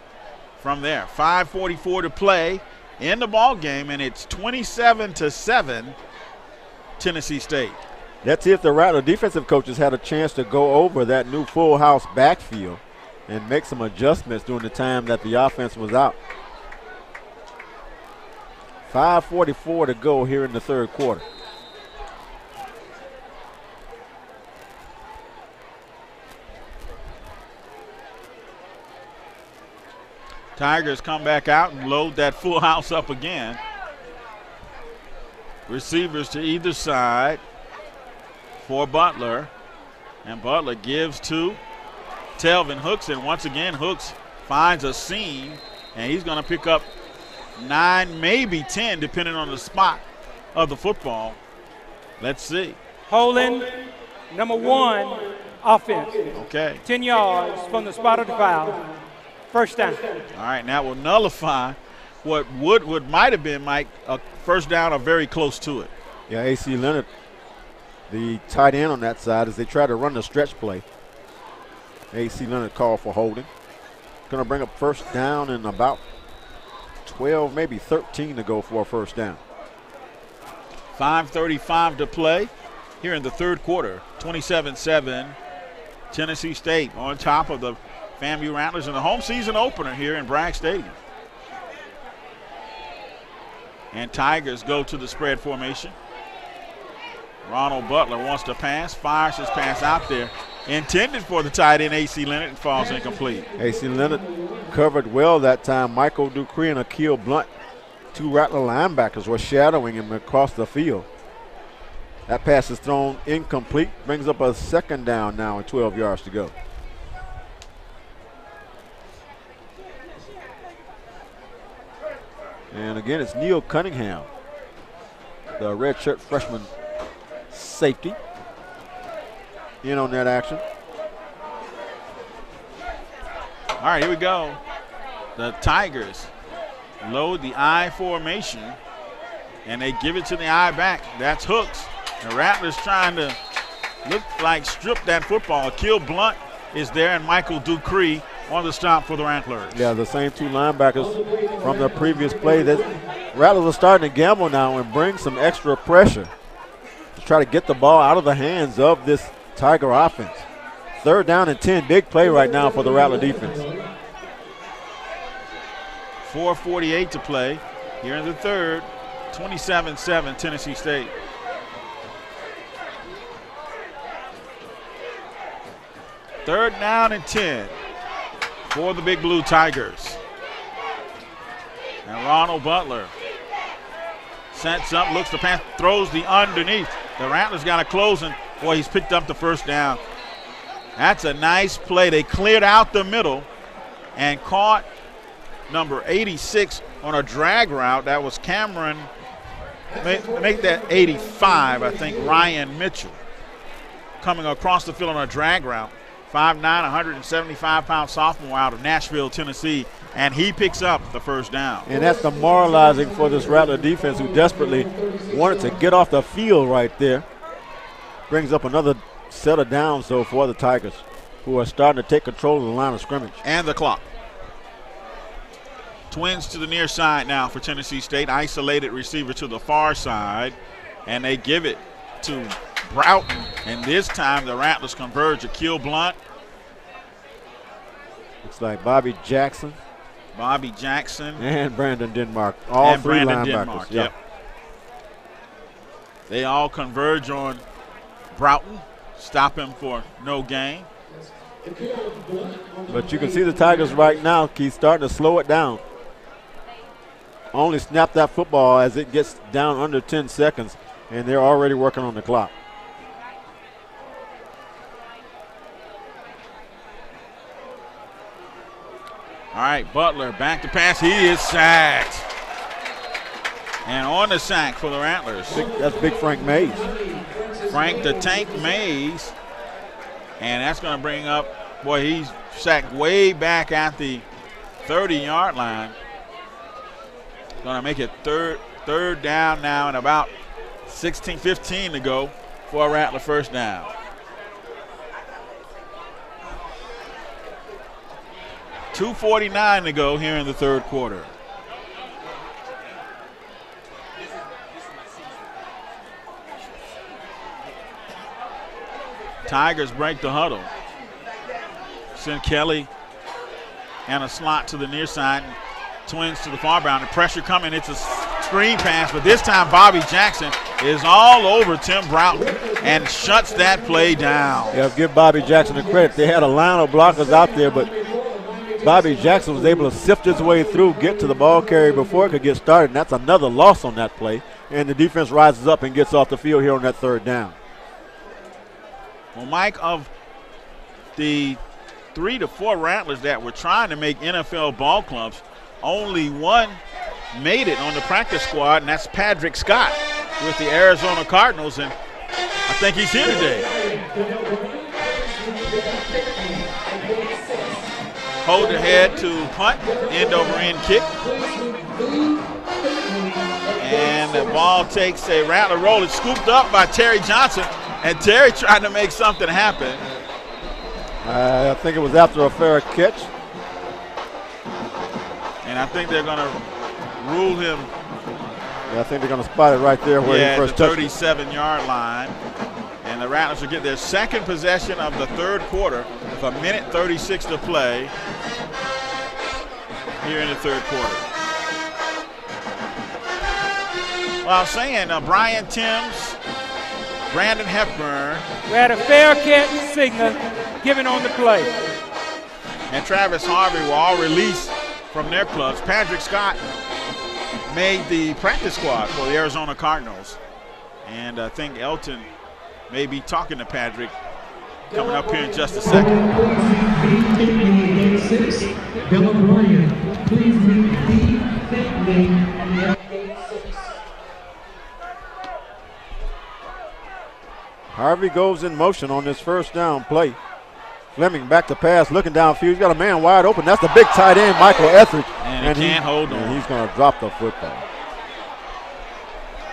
from there. 5:44 to play in the ball game, and it's 27-7 Tennessee State. Let's see if the Rattler defensive coaches had a chance to go over that new full house backfield and make some adjustments during the time that the offense was out. 5:44 to go here in the third quarter. Tigers come back out and load that full house up again. Receivers to either side for Butler. And Butler gives to Telvin Hooks, and once again Hooks finds a seam, and he's going to pick up 9, maybe 10, depending on the spot of the football. Let's see. Holding number 1, offense. Okay. 10 yards from the spot of the foul. First down. All right, now we'll nullify what might have been, Mike, a first down or very close to it. Yeah, A.C. Leonard, the tight end on that side, as they try to run the stretch play. A.C. Leonard called for holding. Going to bring up first down and about 12, maybe 13 to go for a first down. 5:35 to play here in the third quarter. 27-7 Tennessee State on top of the FAMU Rattlers in the home season opener here in Bragg Stadium. And Tigers go to the spread formation. Ronald Butler wants to pass, fires his pass out there. Intended for the tight end, A.C. Leonard, and falls incomplete. A.C. Leonard covered well that time. Michael Dupree and Akil Blunt, 2 Rattler linebackers, were shadowing him across the field. That pass is thrown incomplete, brings up a second down now and 12 yards to go. And again, it's Neil Cunningham, the redshirt freshman safety, in on that action. All right, here we go. The Tigers load the I formation, and they give it to the I back. That's Hooks. The Rattlers trying to look like strip that football. Akil Blunt is there, and Michael Dupree on the stop for the Rattlers. Yeah, the same 2 linebackers from the previous play. That Rattlers are starting to gamble now and bring some extra pressure to try to get the ball out of the hands of this Tiger offense. Third down and 10, big play right now for the Rattler defense. 4:48 to play here in the third. 27-7 Tennessee State. Third down and 10 for the Big Blue Tigers. And Ronald Butler sets up, looks to pass, throws the underneath. The Rattlers got to close, and boy, he's picked up the first down. That's a nice play. They cleared out the middle and caught number 86 on a drag route. That was Cameron, make that 85, I think, Ryan Mitchell, coming across the field on a drag route. 5'9", 175-pound sophomore out of Nashville, Tennessee, and he picks up the first down. And that's demoralizing for this Rattler defense, who desperately wanted to get off the field right there. Brings up another set of downs, though, for the Tigers, who are starting to take control of the line of scrimmage. And the clock. Twins to the near side now for Tennessee State. Isolated receiver to the far side. And they give it to Broughton. And this time the Rattlers converge. Akil Blunt. Looks like Bobby Jackson. And Brandon Denmark. All three linebackers. Denmark, yep. They all converge on Broughton. Stop him for no gain. But you can see the Tigers right now, Keith, starting to slow it down. Only snap that football as it gets down under 10 seconds, and they're already working on the clock. All right, Butler back to pass. He is sacked. And on the sack for the Rattlers. That's big Frank Mays. Frank the Tank Mays. And that's going to bring up, boy, he's sacked way back at the 30-yard line. Going to make it third down now and about 15 to go for a Rattler first down. .249 to go here in the third quarter. Tigers break the huddle. Send Kelly and a slot to the near side. Twins to the far bound. The pressure coming. It's a screen pass, but this time Bobby Jackson is all over Tim Broughton and shuts that play down. Yeah, give Bobby Jackson the credit. They had a line of blockers out there, but Bobby Jackson was able to sift his way through, get to the ball carrier before it could get started, and that's another loss on that play. And the defense rises up and gets off the field here on that third down. Well, Mike, of the 3 to 4 Rattlers that were trying to make NFL ball clubs, only one made it on the practice squad, and that's Patrick Scott with the Arizona Cardinals, and I think he's here today. Hold ahead to punt, end over end kick. And the ball takes a Rattler roll. It's scooped up by Terry Johnson, and Terry trying to make something happen. I think it was after a fair catch. And I think they're going to rule him. Yeah, I think they're going to spot it right there where he first touched it. 37-yard line. And the Rattlers will get their second possession of the third quarter with 1:36 to play here in the third quarter. Well, I was saying Brian Timms, Brandon Hepburn. We had a fair catch signal given on the play. And Travis Harvey were all released from their clubs. Patrick Scott made the practice squad for the Arizona Cardinals. And I think Elton may be talking to Patrick coming up here in just a second. Harvey goes in motion on this first down play. Fleming back to pass, looking downfield. He's got a man wide open. That's the big tight end, Michael Etheridge. And he can't hold on. He's going to drop the football.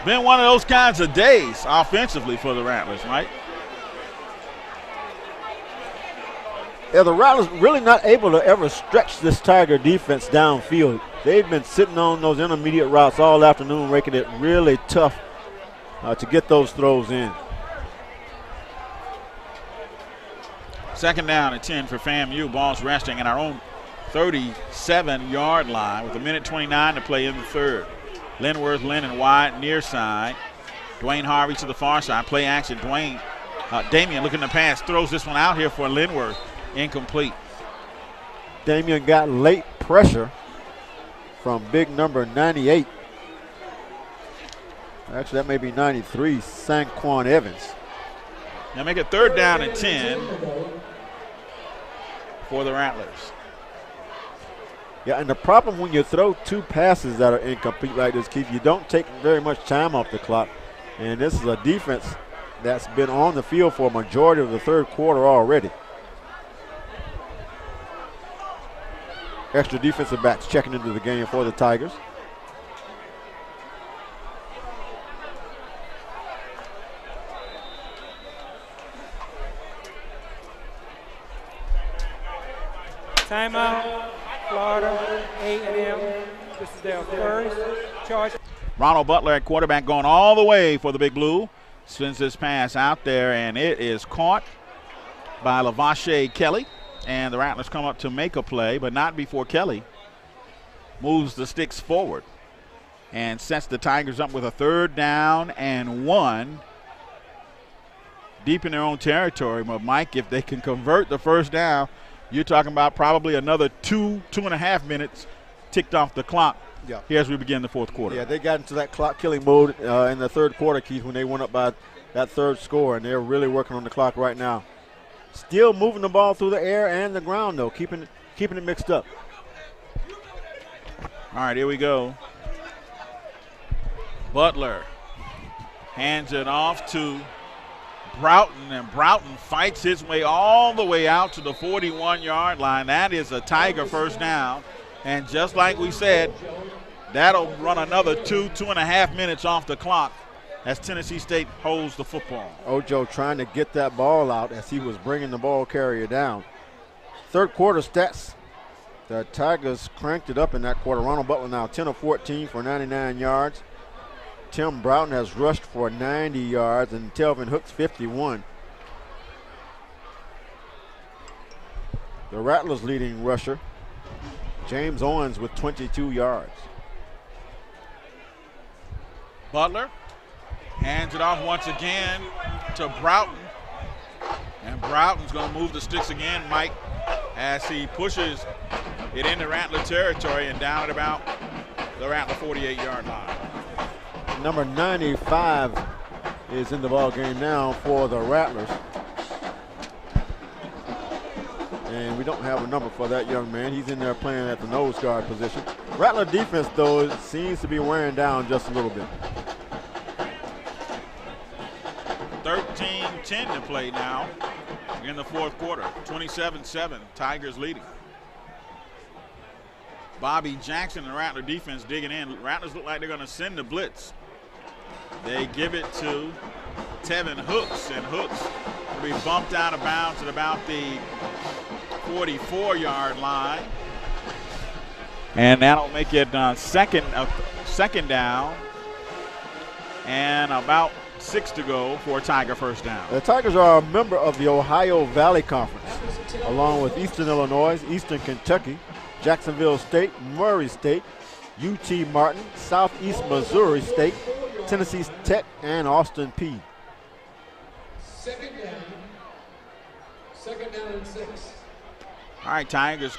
Been one of those kinds of days offensively for the Rattlers, right? Yeah, the Rattlers really not able to ever stretch this Tiger defense downfield. They've been sitting on those intermediate routes all afternoon, making it really tough to get those throws in. Second down and 10 for FAMU. Ball's resting in our own 37-yard line with 1:29 to play in the third. Linworth, Lennon wide, near side. Dwayne Harvey to the far side. Play action. Damian looking to pass. Throws this one out here for Linworth. Incomplete. Damian got late pressure from big number 98. Actually, that may be 93, Sanquan Evans. Now make it third down and 10 for the Rattlers. Yeah, and the problem when you throw two passes that are incomplete like this, Keith, you don't take very much time off the clock. And this is a defense that's been on the field for a majority of the third quarter already. Extra defensive backs checking into the game for the Tigers. Timeout. Florida A&M. This is their first charge. Ronald Butler at quarterback going all the way for the Big Blue. Sends this pass out there, and it is caught by Lavashe Kelly. And the Rattlers come up to make a play, but not before Kelly moves the sticks forward and sets the Tigers up with a 3rd down and 1 deep in their own territory. But, Mike, if they can convert the 1st down, you're talking about probably another 2.5 minutes ticked off the clock. Yeah. Here as we begin the 4th quarter. Yeah, they got into that clock killing mode in the 3rd quarter, Keith, when they went up by that 3rd score, and they're really working on the clock right now. Still moving the ball through the air and the ground, though, keeping it mixed up. All right, here we go. Butler hands it off to Broughton, and Broughton fights his way all the way out to the 41-yard line. That is a Tiger 1st down. And just like we said, that'll run another 2.5 minutes off the clock as Tennessee State holds the football. Ojo trying to get that ball out as he was bringing the ball carrier down. 3rd quarter stats. The Tigers cranked it up in that quarter. Ronald Butler now 10 of 14 for 99 yards. Tim Broughton has rushed for 90 yards, and Telvin Hooks 51. The Rattlers leading rusher, James Owens, with 22 yards. Butler hands it off once again to Broughton. And Broughton's going to move the sticks again, Mike, as he pushes it into Rattler territory and down at about the Rattler 48-yard line. Number 95 is in the ball game now for the Rattlers. And we don't have a number for that young man. He's in there playing at the nose guard position. Rattler defense, though, seems to be wearing down just a little bit. 13-10 to play now in the 4th quarter. 27-7, Tigers leading. Bobby Jackson and the Rattler defense digging in. Rattlers look like they're going to send the blitz. They give it to Tevin Hooks, and Hooks will be bumped out of bounds at about the 44-yard line. And that'll make it second down and about 6 to go for a Tiger 1st down. The Tigers are a member of the Ohio Valley Conference, along with Eastern Illinois, Eastern Kentucky, Jacksonville State, Murray State, UT Martin, Southeast Missouri State, Tennessee Tech, and Austin Peay. 2nd down and 6. All right, Tigers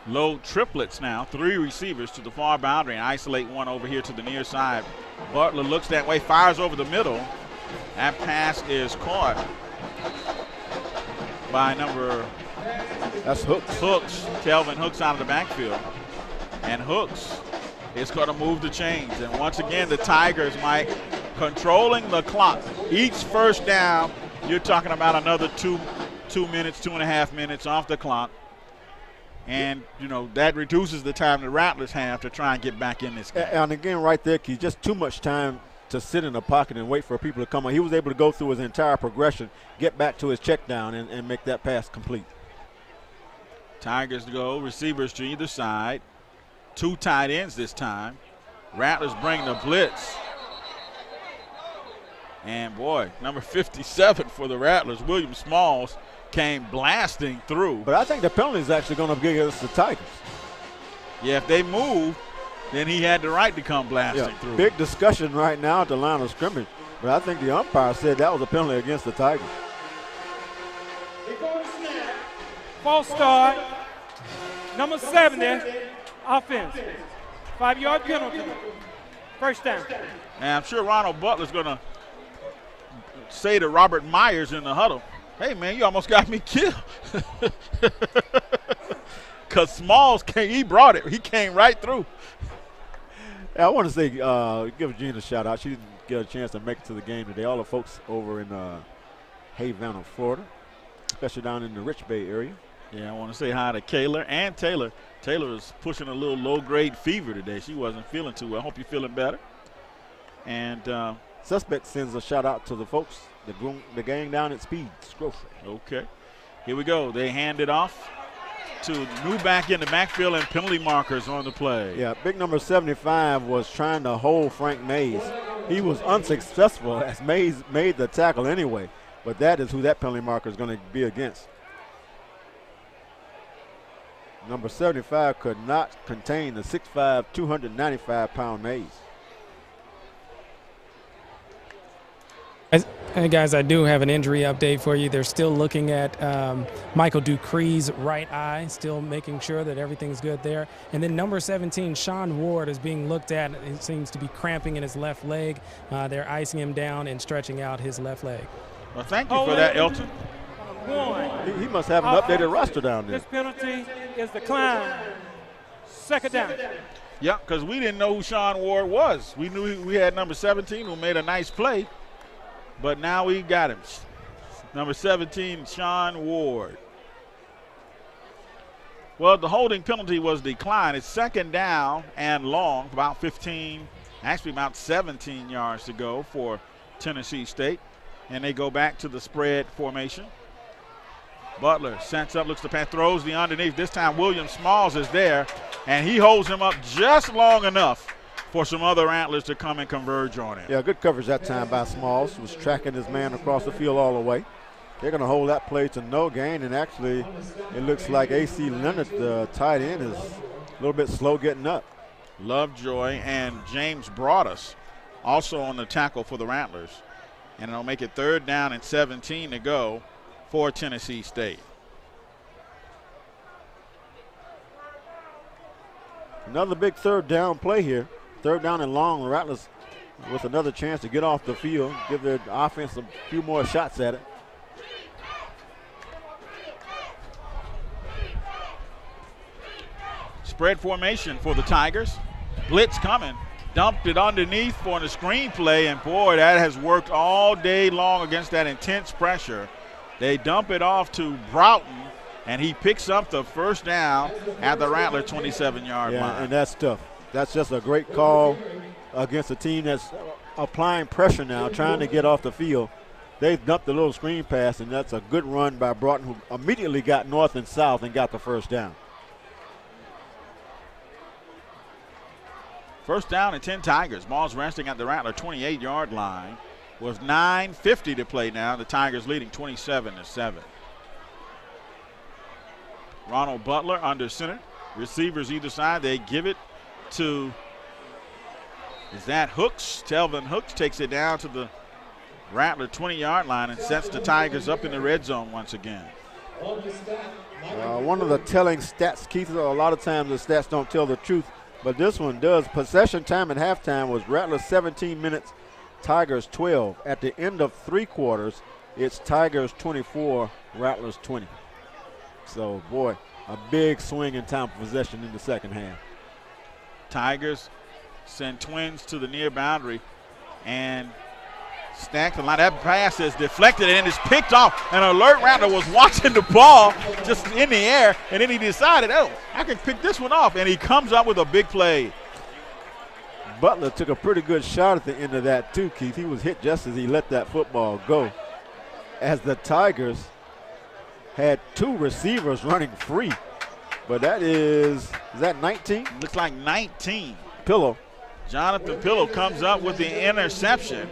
load triplets now. 3 receivers to the far boundary and isolate one over here to the near side. Butler looks that way, fires over the middle. That pass is caught by that's Hooks. Telvin Hooks out of the backfield. And Hooks is going to move the chains. And once again, the Tigers, Mike, controlling the clock. Each 1st down, you're talking about another 2 minutes, 2.5 minutes off the clock. And, you know, that reduces the time the Rattlers have to try and get back in this game. And again, right there, Keith, just too much time to sit in the pocket and wait for people to come on. He was able to go through his entire progression, get back to his check down, and make that pass complete. Tigers go, receivers to either side. 2 tight ends this time. Rattlers bring the blitz. And, boy, number 57 for the Rattlers, William Smalls, came blasting through. But I think the penalty is actually going to be against the Tigers. Yeah, if they move, then he had the right to come blasting through. Big discussion right now at the line of scrimmage. But I think the umpire said that was a penalty against the Tigers. False start. Number 70, offense. 5-yard penalty. 1st down. And I'm sure Ronald Butler's going to say to Robert Myers in the huddle, hey, man, you almost got me killed. Because Smalls he brought it. He came right through. I want to say, give Gina a shout out. She didn't get a chance to make it to the game today. All the folks over in Havana, Florida, especially down in the Rich Bay area. Yeah, I want to say hi to Kayla and Taylor. Taylor is pushing a little low-grade fever today. She wasn't feeling too well. I hope you're feeling better. And Suspect sends a shout-out to the folks, the gang down at Speed's Grocery. Okay. Here we go. They hand it off. to move back in the backfield and penalty markers on the play. Yeah, big number 75 was trying to hold Frank Mays. He was unsuccessful as Mays made the tackle anyway, but that is who that penalty marker is going to be against. Number 75 could not contain the 6'5", 295-pound Mays. Hey guys, I do have an injury update for you. They're still looking at Michael Dupree's right eye, still making sure that everything's good there. And then number 17, Sean Ward, is being looked at. It seems to be cramping in his left leg. They're icing him down and stretching out his left leg. Well, thank you for that, Elton. He must have an updated roster down there. This penalty is declined. Second down. Yeah, because we didn't know who Sean Ward was. We knew we had number 17 who made a nice play, but now we got him. Number 17, Sean Ward. Well, the holding penalty was declined. It's second down and long, about 15, actually about 17 yards to go for Tennessee State. And they go back to the spread formation. Butler sets up, looks to pass, throws the underneath. This time William Smalls is there, and he holds him up just long enough for some other Antlers to come and converge on him. Yeah, good coverage that time by Smalls. Was tracking his man across the field all the way. They're going to hold that play to no gain, and actually it looks like A.C. Leonard, the tight end, is a little bit slow getting up. Lovejoy and James Broadus also on the tackle for the Rattlers. And it'll make it third down and 17 to go for Tennessee State. Another big third down play here. Third down and long. The Rattlers with another chance to get off the field, give their offense a few more shots at it. Spread formation for the Tigers. Blitz coming. Dumped it underneath for the screen play, and boy, that has worked all day long against that intense pressure. They dump it off to Broughton, and he picks up the first down at the Rattler 27-yard line. And that's tough. That's just a great call against a team that's applying pressure now, trying to get off the field. They dumped the little screen pass, and that's a good run by Broughton, who immediately got north and south and got the first down. First down and 10 Tigers. Ball's resting at the Rattler 28-yard line. With 9:50 to play now. The Tigers leading 27-7. Ronald Butler under center. Receivers either side. They give it to, is that Hooks? Telvin Hooks takes it down to the Rattler 20-yard line and sets the Tigers up in the red zone once again. One of the telling stats, Keith, a lot of times the stats don't tell the truth, but this one does. Possession time at halftime was Rattler 17 minutes, Tigers 12. At the end of three quarters, it's Tigers 24, Rattlers 20. So, boy, a big swing in time for possession in the second half. Tigers send Twins to the near boundary and stack the line. That pass is deflected and it's picked off. An alert Rattler was watching the ball just in the air, and then he decided, oh, I can pick this one off, and he comes up with a big play. Butler took a pretty good shot at the end of that too, Keith. He was hit just as he let that football go. As the Tigers had two receivers running free. But that is that 19? Looks like 19. Pillow. Jonathan Pillow comes up with the interception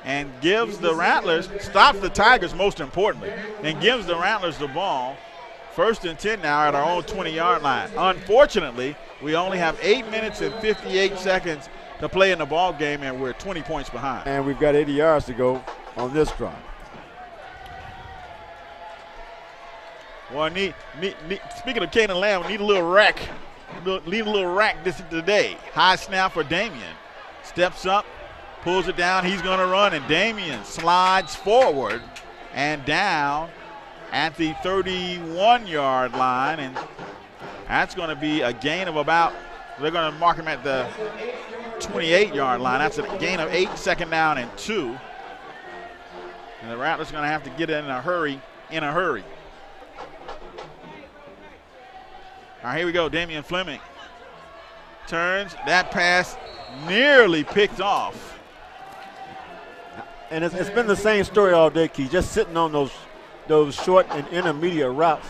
and gives the Rattlers, stops the Tigers most importantly, and gives the Rattlers the ball. First and 10 now at our own 20-yard line. Unfortunately, we only have 8 minutes and 58 seconds to play in the ball game, and we're 20 points behind. And we've got 80 yards to go on this drive. Well, speaking of Canaan Lamb, we need a little rack. Need a little rack this today. High snap for Damian. Steps up, pulls it down. He's going to run, and Damian slides forward and down at the 31-yard line, and that's going to be a gain of about, they're going to mark him at the 28-yard line. That's a gain of 8, second down and 2. And the Rattlers are going to have to get in a hurry. All right, here we go. Damian Fleming turns. That pass nearly picked off. And it's been the same story all day, Keith. Just sitting on those short and intermediate routes.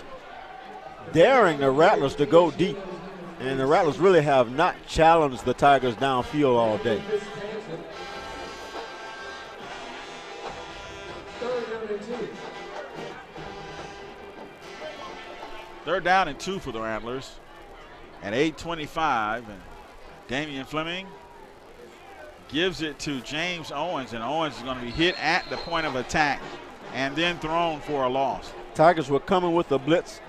daring the Rattlers to go deep. And the Rattlers really have not challenged the Tigers downfield all day. Third down and 2 for the Rattlers at 8:25, and Damian Fleming gives it to James Owens, and Owens is going to be hit at the point of attack and then thrown for a loss. Tigers were coming with the blitz,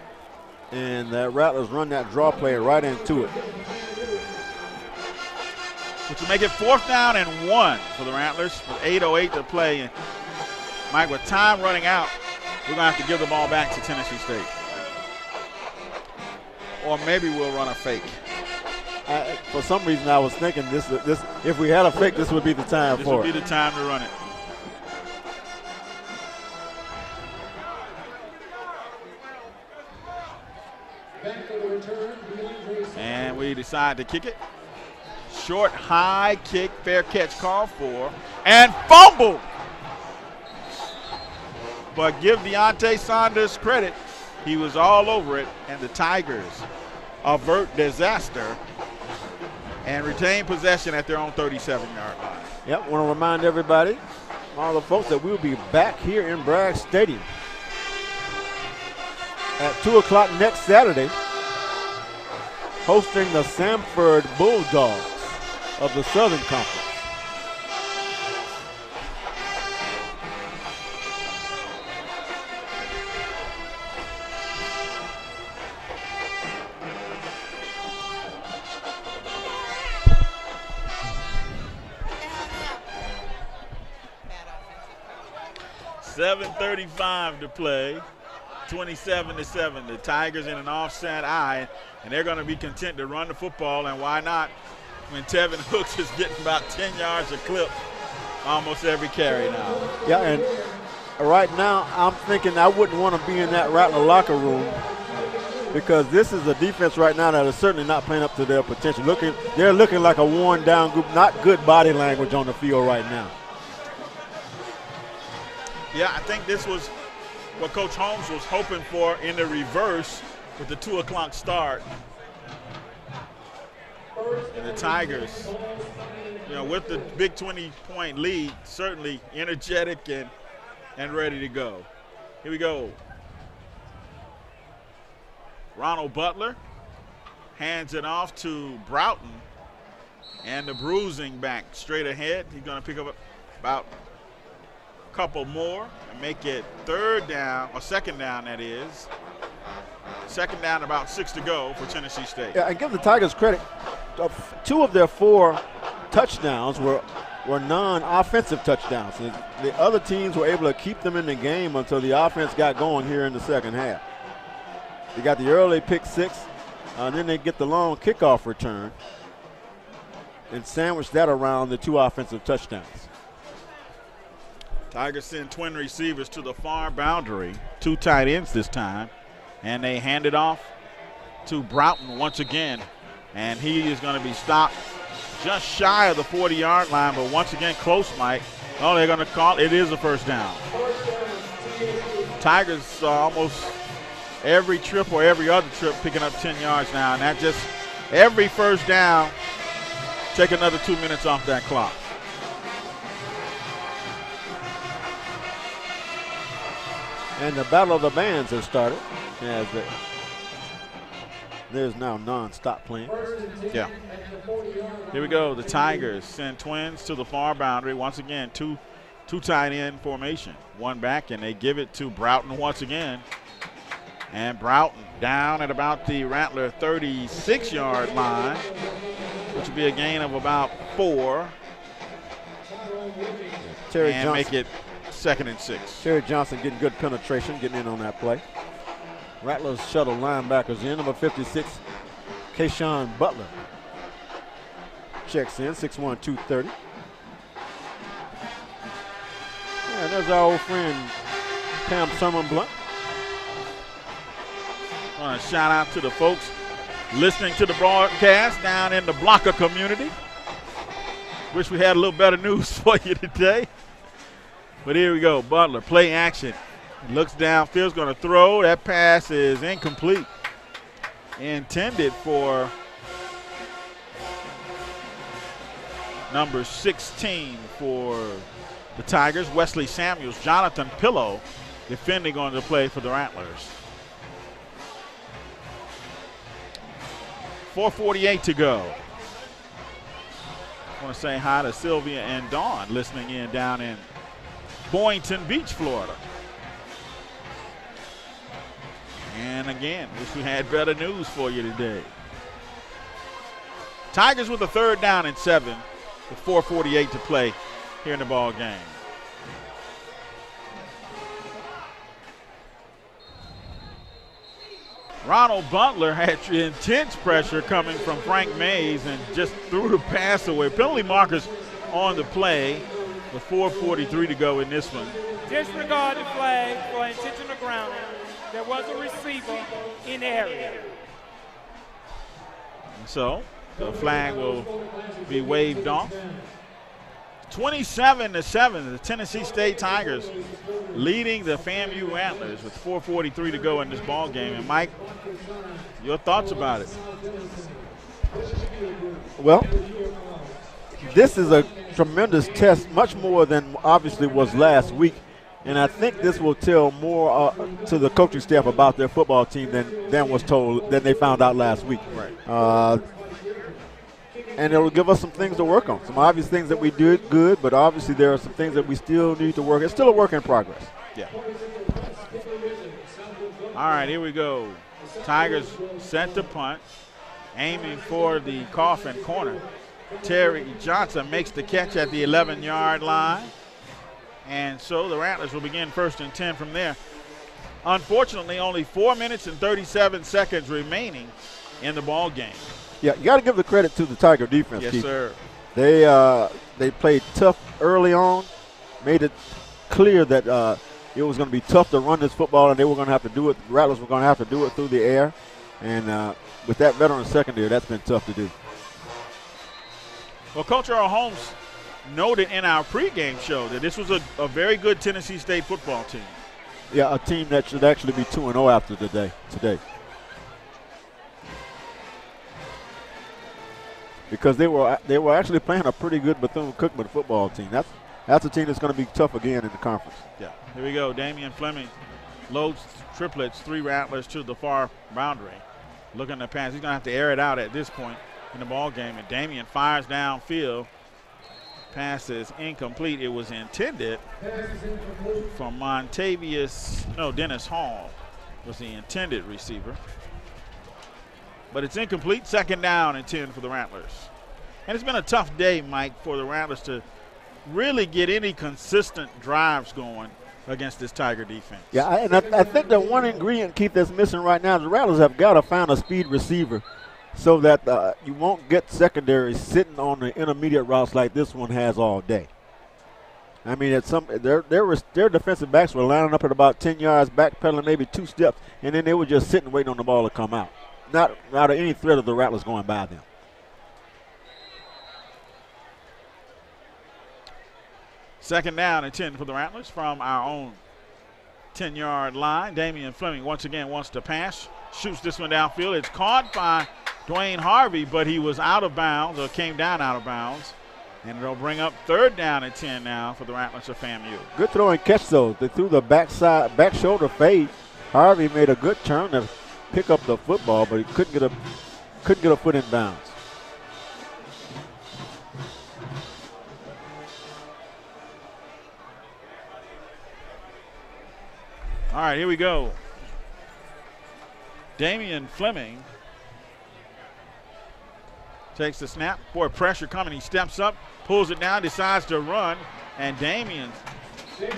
and the Rattlers run that draw play right into it. Which will make it 4th down and 1 for the Rattlers with 8:08 to play. And Mike, with time running out, we're going to have to give the ball back to Tennessee State. Or maybe we'll run a fake. For some reason, I was thinking this. If we had a fake, this would be the time for it. This would be the time to run it. And we decide to kick it. Short, high kick, fair catch called for, and fumble. But give Deontay Saunders credit. He was all over it, and the Tigers avert disaster and retain possession at their own 37-yard line. Yep, want to remind everybody, all the folks, that we'll be back here in Bragg Stadium at 2 o'clock next Saturday, hosting the Samford Bulldogs of the Southern Conference. .35 to play, 27-7. The Tigers in an offside eye, and they're going to be content to run the football, and why not when Tevin Hooks is getting about 10 yards a clip almost every carry now. Yeah, and right now I'm thinking I wouldn't want to be in that Rattler locker room, because this is a defense right now that is certainly not playing up to their potential. They're looking like a worn-down group, not good body language on the field right now. Yeah, I think this was what Coach Holmes was hoping for in the reverse with the 2 o'clock start. And the Tigers, with the big 20-point lead, certainly energetic and ready to go. Here we go. Ronald Butler hands it off to Broughton, and the bruising back straight ahead. He's going to pick up about couple more and make it second down, that is. Second down, about 6 to go for Tennessee State. Yeah, and give the Tigers credit. 2 of their 4 touchdowns were non-offensive touchdowns. The other teams were able to keep them in the game until the offense got going here in the second half. They got the early pick 6, and then they get the long kickoff return and sandwich that around the 2 offensive touchdowns. Tigers send twin receivers to the far boundary, 2 tight ends this time, and they hand it off to Broughton once again, and he is going to be stopped just shy of the 40-yard line, but once again close, Mike. Oh, they're going to call it is a first down. Tigers almost every trip or every other trip picking up 10 yards now, and that just every first down take another 2 minutes off that clock. And the Battle of the Bands has started. As there's now non-stop playing. Yeah. Here we go. The Tigers send twins to the far boundary. Once again, two tight end formation. 1 back, and they give it to Broughton once again. And Broughton down at about the Rattler 36-yard line, which would be a gain of about 4. Terry and Johnson. Make it 2nd and 6. Terry Johnson getting good penetration, getting in on that play. Rattlers shuttle linebackers in. Number 56, Kayshawn Butler checks in, 6'1", 230. And there's our old friend Pam Summerblunt. I want to shout out to the folks listening to the broadcast down in the Blocker community. Wish we had a little better news for you today. But here we go. Butler, play action. Looks downfield, going to throw. That pass is incomplete. intended for number 16 for the Tigers, Wesley Samuels. Jonathan Pillow defending on the play for the Rattlers. 4:48 to go. I want to say hi to Sylvia and Dawn listening in down in Boynton Beach, Florida. And again, wish we had better news for you today. Tigers with a 3rd down and 7 with 4:48 to play here in the ball game. Ronald Butler had intense pressure coming from Frank Mays and just threw the pass away. Penalty markers on the play with 4:43 to go in this one. Disregard the flag for intentional grounding. There was a receiver in the area. And so the flag will be waved off. 27-7, the Tennessee State Tigers leading the FAMU Rattlers with 4:43 to go in this ball game. And Mike, your thoughts about it? Well, this is a tremendous test, much more than obviously was last week. And I think this will tell more to the coaching staff about their football team than they found out last week. Right. And it will give us some things to work on. Some obvious things that we did good, but obviously there are some things that we still need to work. It's still a work in progress. Yeah. All right, here we go. Tigers set to punt, aiming for the coffin corner. Terry Johnson makes the catch at the 11-yard line. And so the Rattlers will begin 1st and 10 from there. Unfortunately, only 4 minutes and 37 seconds remaining in the ball game. Yeah, you got to give the credit to the Tiger defense. Yes, Keith. sir. They played tough early on, made it clear that it was going to be tough to run this football, and they were going to have to do it. The Rattlers were going to have to do it through the air. And with that veteran secondary, that's been tough to do. Well, Coach Earl Holmes noted in our pregame show that this was a very good Tennessee State football team. Yeah, a team that should actually be 2-0 after today. Because they were actually playing a pretty good Bethune-Cookman football team. That's a team that's going to be tough again in the conference. Yeah. Here we go. Damian Fleming loads triplets, 3 Rattlers to the far boundary. Looking to pass. He's going to have to air it out at this point in the ball game. And Damian fires downfield. Pass is incomplete. It was intended for Dennis Hall was the intended receiver. But it's incomplete. 2nd down and 10 for the Rattlers. And it's been a tough day, Mike, for the Rattlers to really get any consistent drives going against this Tiger defense. Yeah, and I think the one ingredient, Keith, that's missing right now is the Rattlers have got to find a speed receiver so that you won't get secondary sitting on the intermediate routes like this one has all day. I mean, their defensive backs were lining up at about 10 yards, backpedaling maybe 2 steps, and then they were just sitting waiting on the ball to come out. Not of any threat of the Rattlers going by them. Second down and 10 for the Rattlers from our own 10-yard line. Damian Fleming once again wants to pass. Shoots this one downfield. It's caught by Dwayne Harvey, but he was out of bounds or came down out of bounds. And it'll bring up 3rd down and 10 now for the Rattlers of FAMU. Good throw and catch, though. They threw the back shoulder fade. Harvey made a good turn to pick up the football, but he couldn't get a foot in bounds. All right, here we go. Damian Fleming takes the snap. Boy, pressure coming. He steps up, pulls it down, decides to run, and Damian's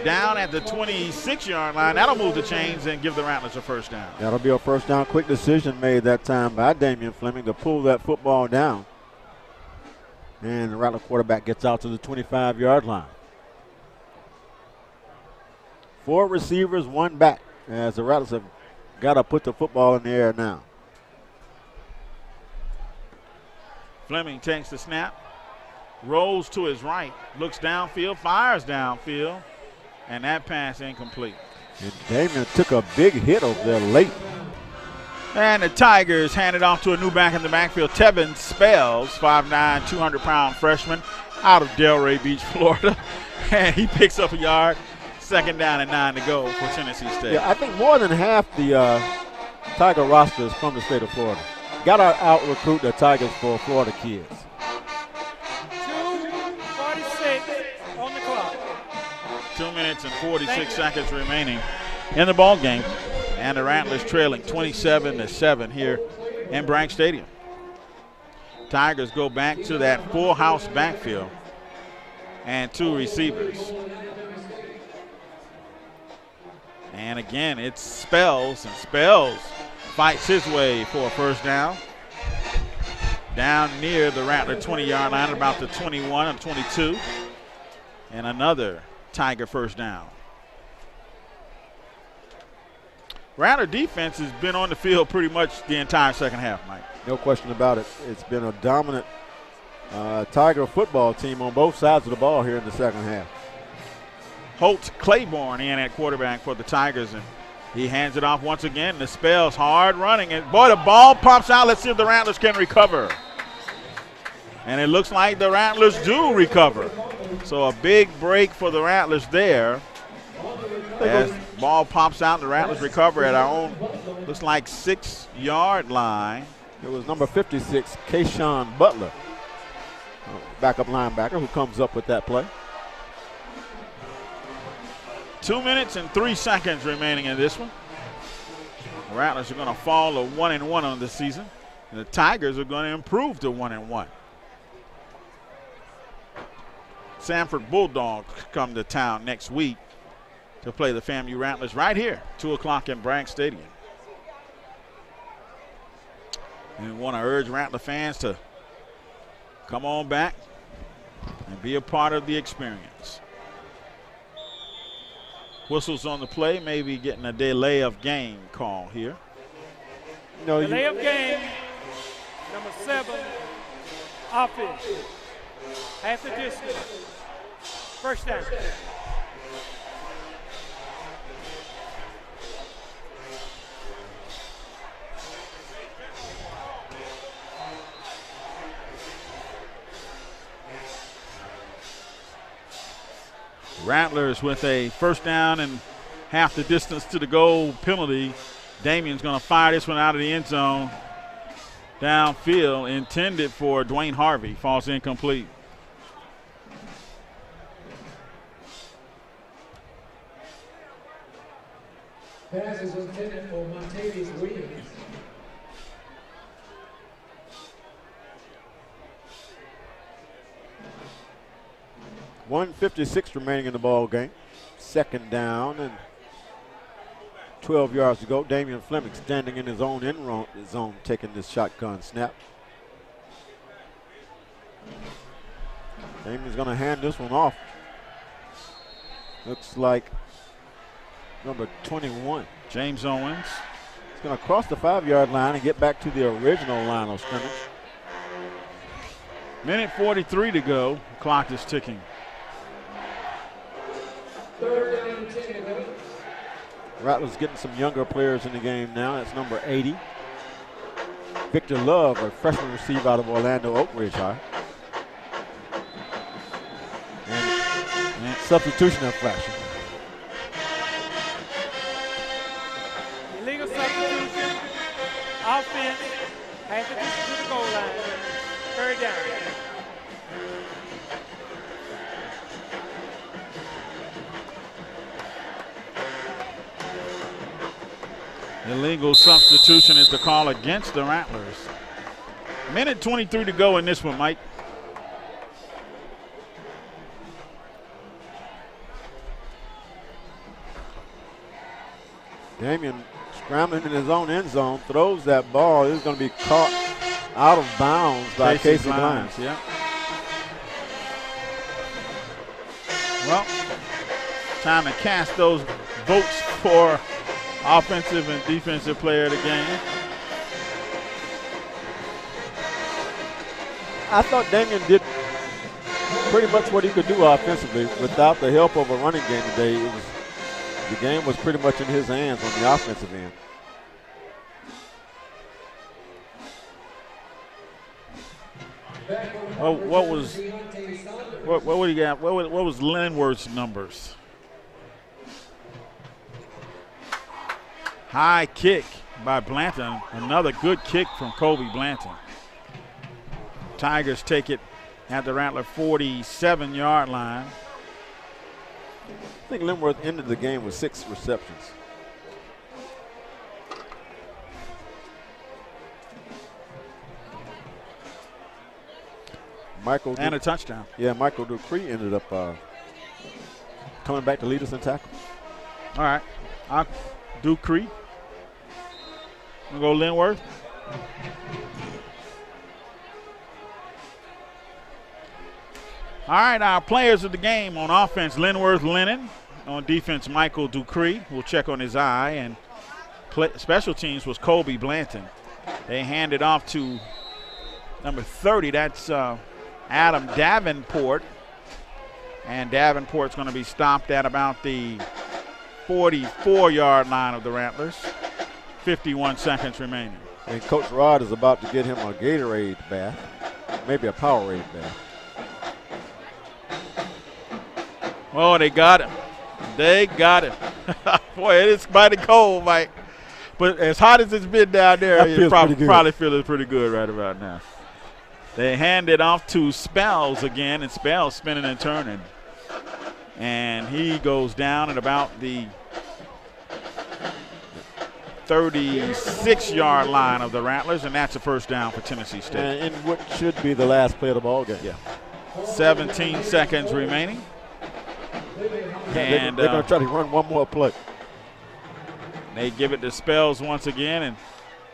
down at the 26-yard line. That'll move the chains and give the Rattlers a 1st down. That'll be a 1st down. Quick decision made that time by Damian Fleming to pull that football down. And the Rattler quarterback gets out to the 25-yard line. 4 receivers, 1 back, as the Rattlers have got to put the football in the air now. Fleming takes the snap, rolls to his right, looks downfield, fires downfield, and that pass incomplete. And Damian took a big hit over there late. And the Tigers hand it off to a new back in the backfield, Tevin Spells, 5'9", 200-pound freshman out of Delray Beach, Florida. And he picks up a yard. 2nd down and 9 to go for Tennessee State. Yeah, I think more than half the Tiger roster is from the state of Florida. Got to out-recruit the Tigers for Florida kids. 2:46 on the clock. 2 minutes and 46 seconds remaining in the ball game. And the Rattlers trailing 27-7 here in Branch Stadium. Tigers go back to that full house backfield and 2 receivers. And again, it's Spells, and Spells fights his way for a 1st down. Down near the Rattler 20-yard line, about the 21 and 22. And another Tiger 1st down. Rattler defense has been on the field pretty much the entire 2nd half, Mike. No question about it. It's been a dominant Tiger football team on both sides of the ball here in the 2nd half. Holt Claiborne in at quarterback for the Tigers, and he hands it off once again. The Spells hard running, and boy, the ball pops out. Let's see if the Rattlers can recover. And it looks like the Rattlers do recover. So a big break for the Rattlers there. As ball pops out, the Rattlers recover at our own, looks like 6-yard line. It was number 56, Kayshawn Butler, backup linebacker, who comes up with that play. 2 minutes and 3 seconds remaining in this one. The Rattlers are going to fall to 1-1 on the season, and the Tigers are going to improve to 1-1. Sanford Bulldogs come to town next week to play the FAMU Rattlers right here, 2 o'clock in Branch Stadium. And we want to urge Rattler fans to come on back and be a part of the experience. Whistles on the play, maybe getting a delay of game call here. No, delay of game, number 7, offense. Half the distance. 1st down. Rattlers with a 1st down and half the distance to the goal penalty. Damien's going to fire this one out of the end zone. Downfield, intended for Dwayne Harvey. Falls incomplete. Pass is intended for Montavious Williams. .156 remaining in the ball game. 2nd down and 12 yards to go. Damian Fleming standing in his own end zone, taking this shotgun snap. Damian's going to hand this one off. Looks like number 21. James Owens. He's going to cross the 5-yard line and get back to the original line of scrimmage. Minute 43 to go. Clock is ticking. 3rd down and 10. Rattlers getting some younger players in the game now. That's number 80. Victor Love, a freshman receiver out of Orlando Oak Ridge High. And substitution of flashing. Illegal substitution. Offense. Half the distance to the goal line. 3rd down. Illegal substitution is the call against the Rattlers. Minute 23 to go in this one, Mike. Damian scrambling in his own end zone, throws that ball. It's going to be caught out of bounds by Casey Blimes. Yeah. Well, time to cast those votes for offensive and defensive player of the game. I thought Damian did pretty much what he could do offensively without the help of a running game today. The game was pretty much in his hands on the offensive end. what would he got? What was Linworth's numbers? High kick by Blanton. Another good kick from Kobe Blanton. Tigers take it at the Rattler 47-yard line. I think Linworth ended the game with 6 receptions. And a touchdown. Yeah, Michael Dupree ended up coming back to lead us in tackle. All right. Dupree. We'll go Linworth. All right, our players of the game: on offense, Linworth Lennon. On defense, Michael Dupree. We'll check on his eye. And special teams was Kobe Blanton. They hand it off to number 30. That's Adam Davenport. And Davenport's going to be stopped at about the 44-yard line of the Rattlers. 51 seconds remaining. And Coach Rod is about to get him a Gatorade bath, maybe a Powerade bath. Oh, they got him. They got him. Boy, it's mighty cold, Mike. But as hot as it's been down there, you probably feeling pretty good right about now. They hand it off to Spells again, and Spells spinning and turning. And he goes down at about the 36-yard line of the Rattlers, and that's a first down for Tennessee State. And in what should be the last play of the ball game. Yeah. 17 seconds remaining. And they're going to try to run one more play. They give it to Spells once again, and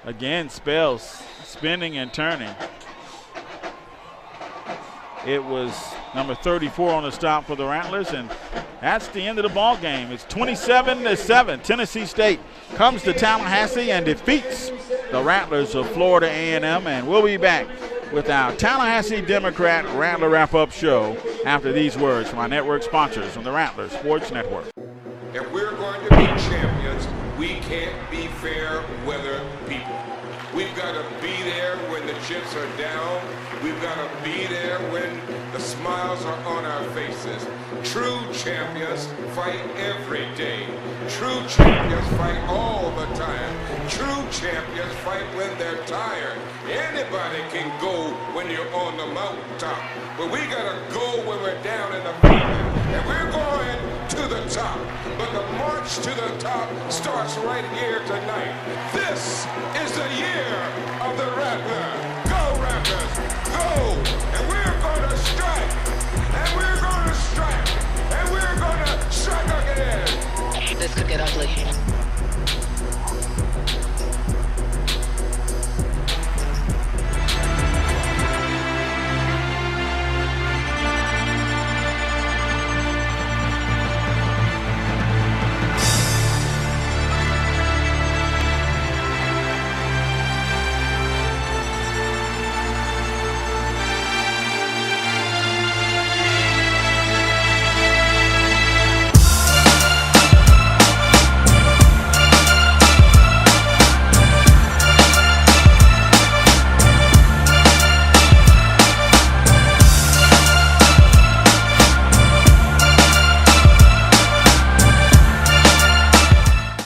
again Spells spinning and turning. It was number 34 on the stop for the Rattlers, and that's the end of the ball game. It's 27-7. Tennessee State comes to Tallahassee and defeats the Rattlers of Florida A&M, and we'll be back with our Tallahassee Democrat Rattler Wrap-Up show after these words from our network sponsors from the Rattlers Sports Network. If we're going to be champions, we can't be fair weather people. We've got to be there when the chips are down. We've got to be there when the smiles are on our faces. True champions fight every day. True champions fight all the time. True champions fight when they're tired. Anybody can go when you're on the mountaintop, but we got to go when we're down in the valley. And we're going to the top, but the march to the top starts right here tonight. This is the year of the Rattler. Go Rattlers, go! And we're going to strike, and we're going to strike, and we're going to strike again. This could get ugly.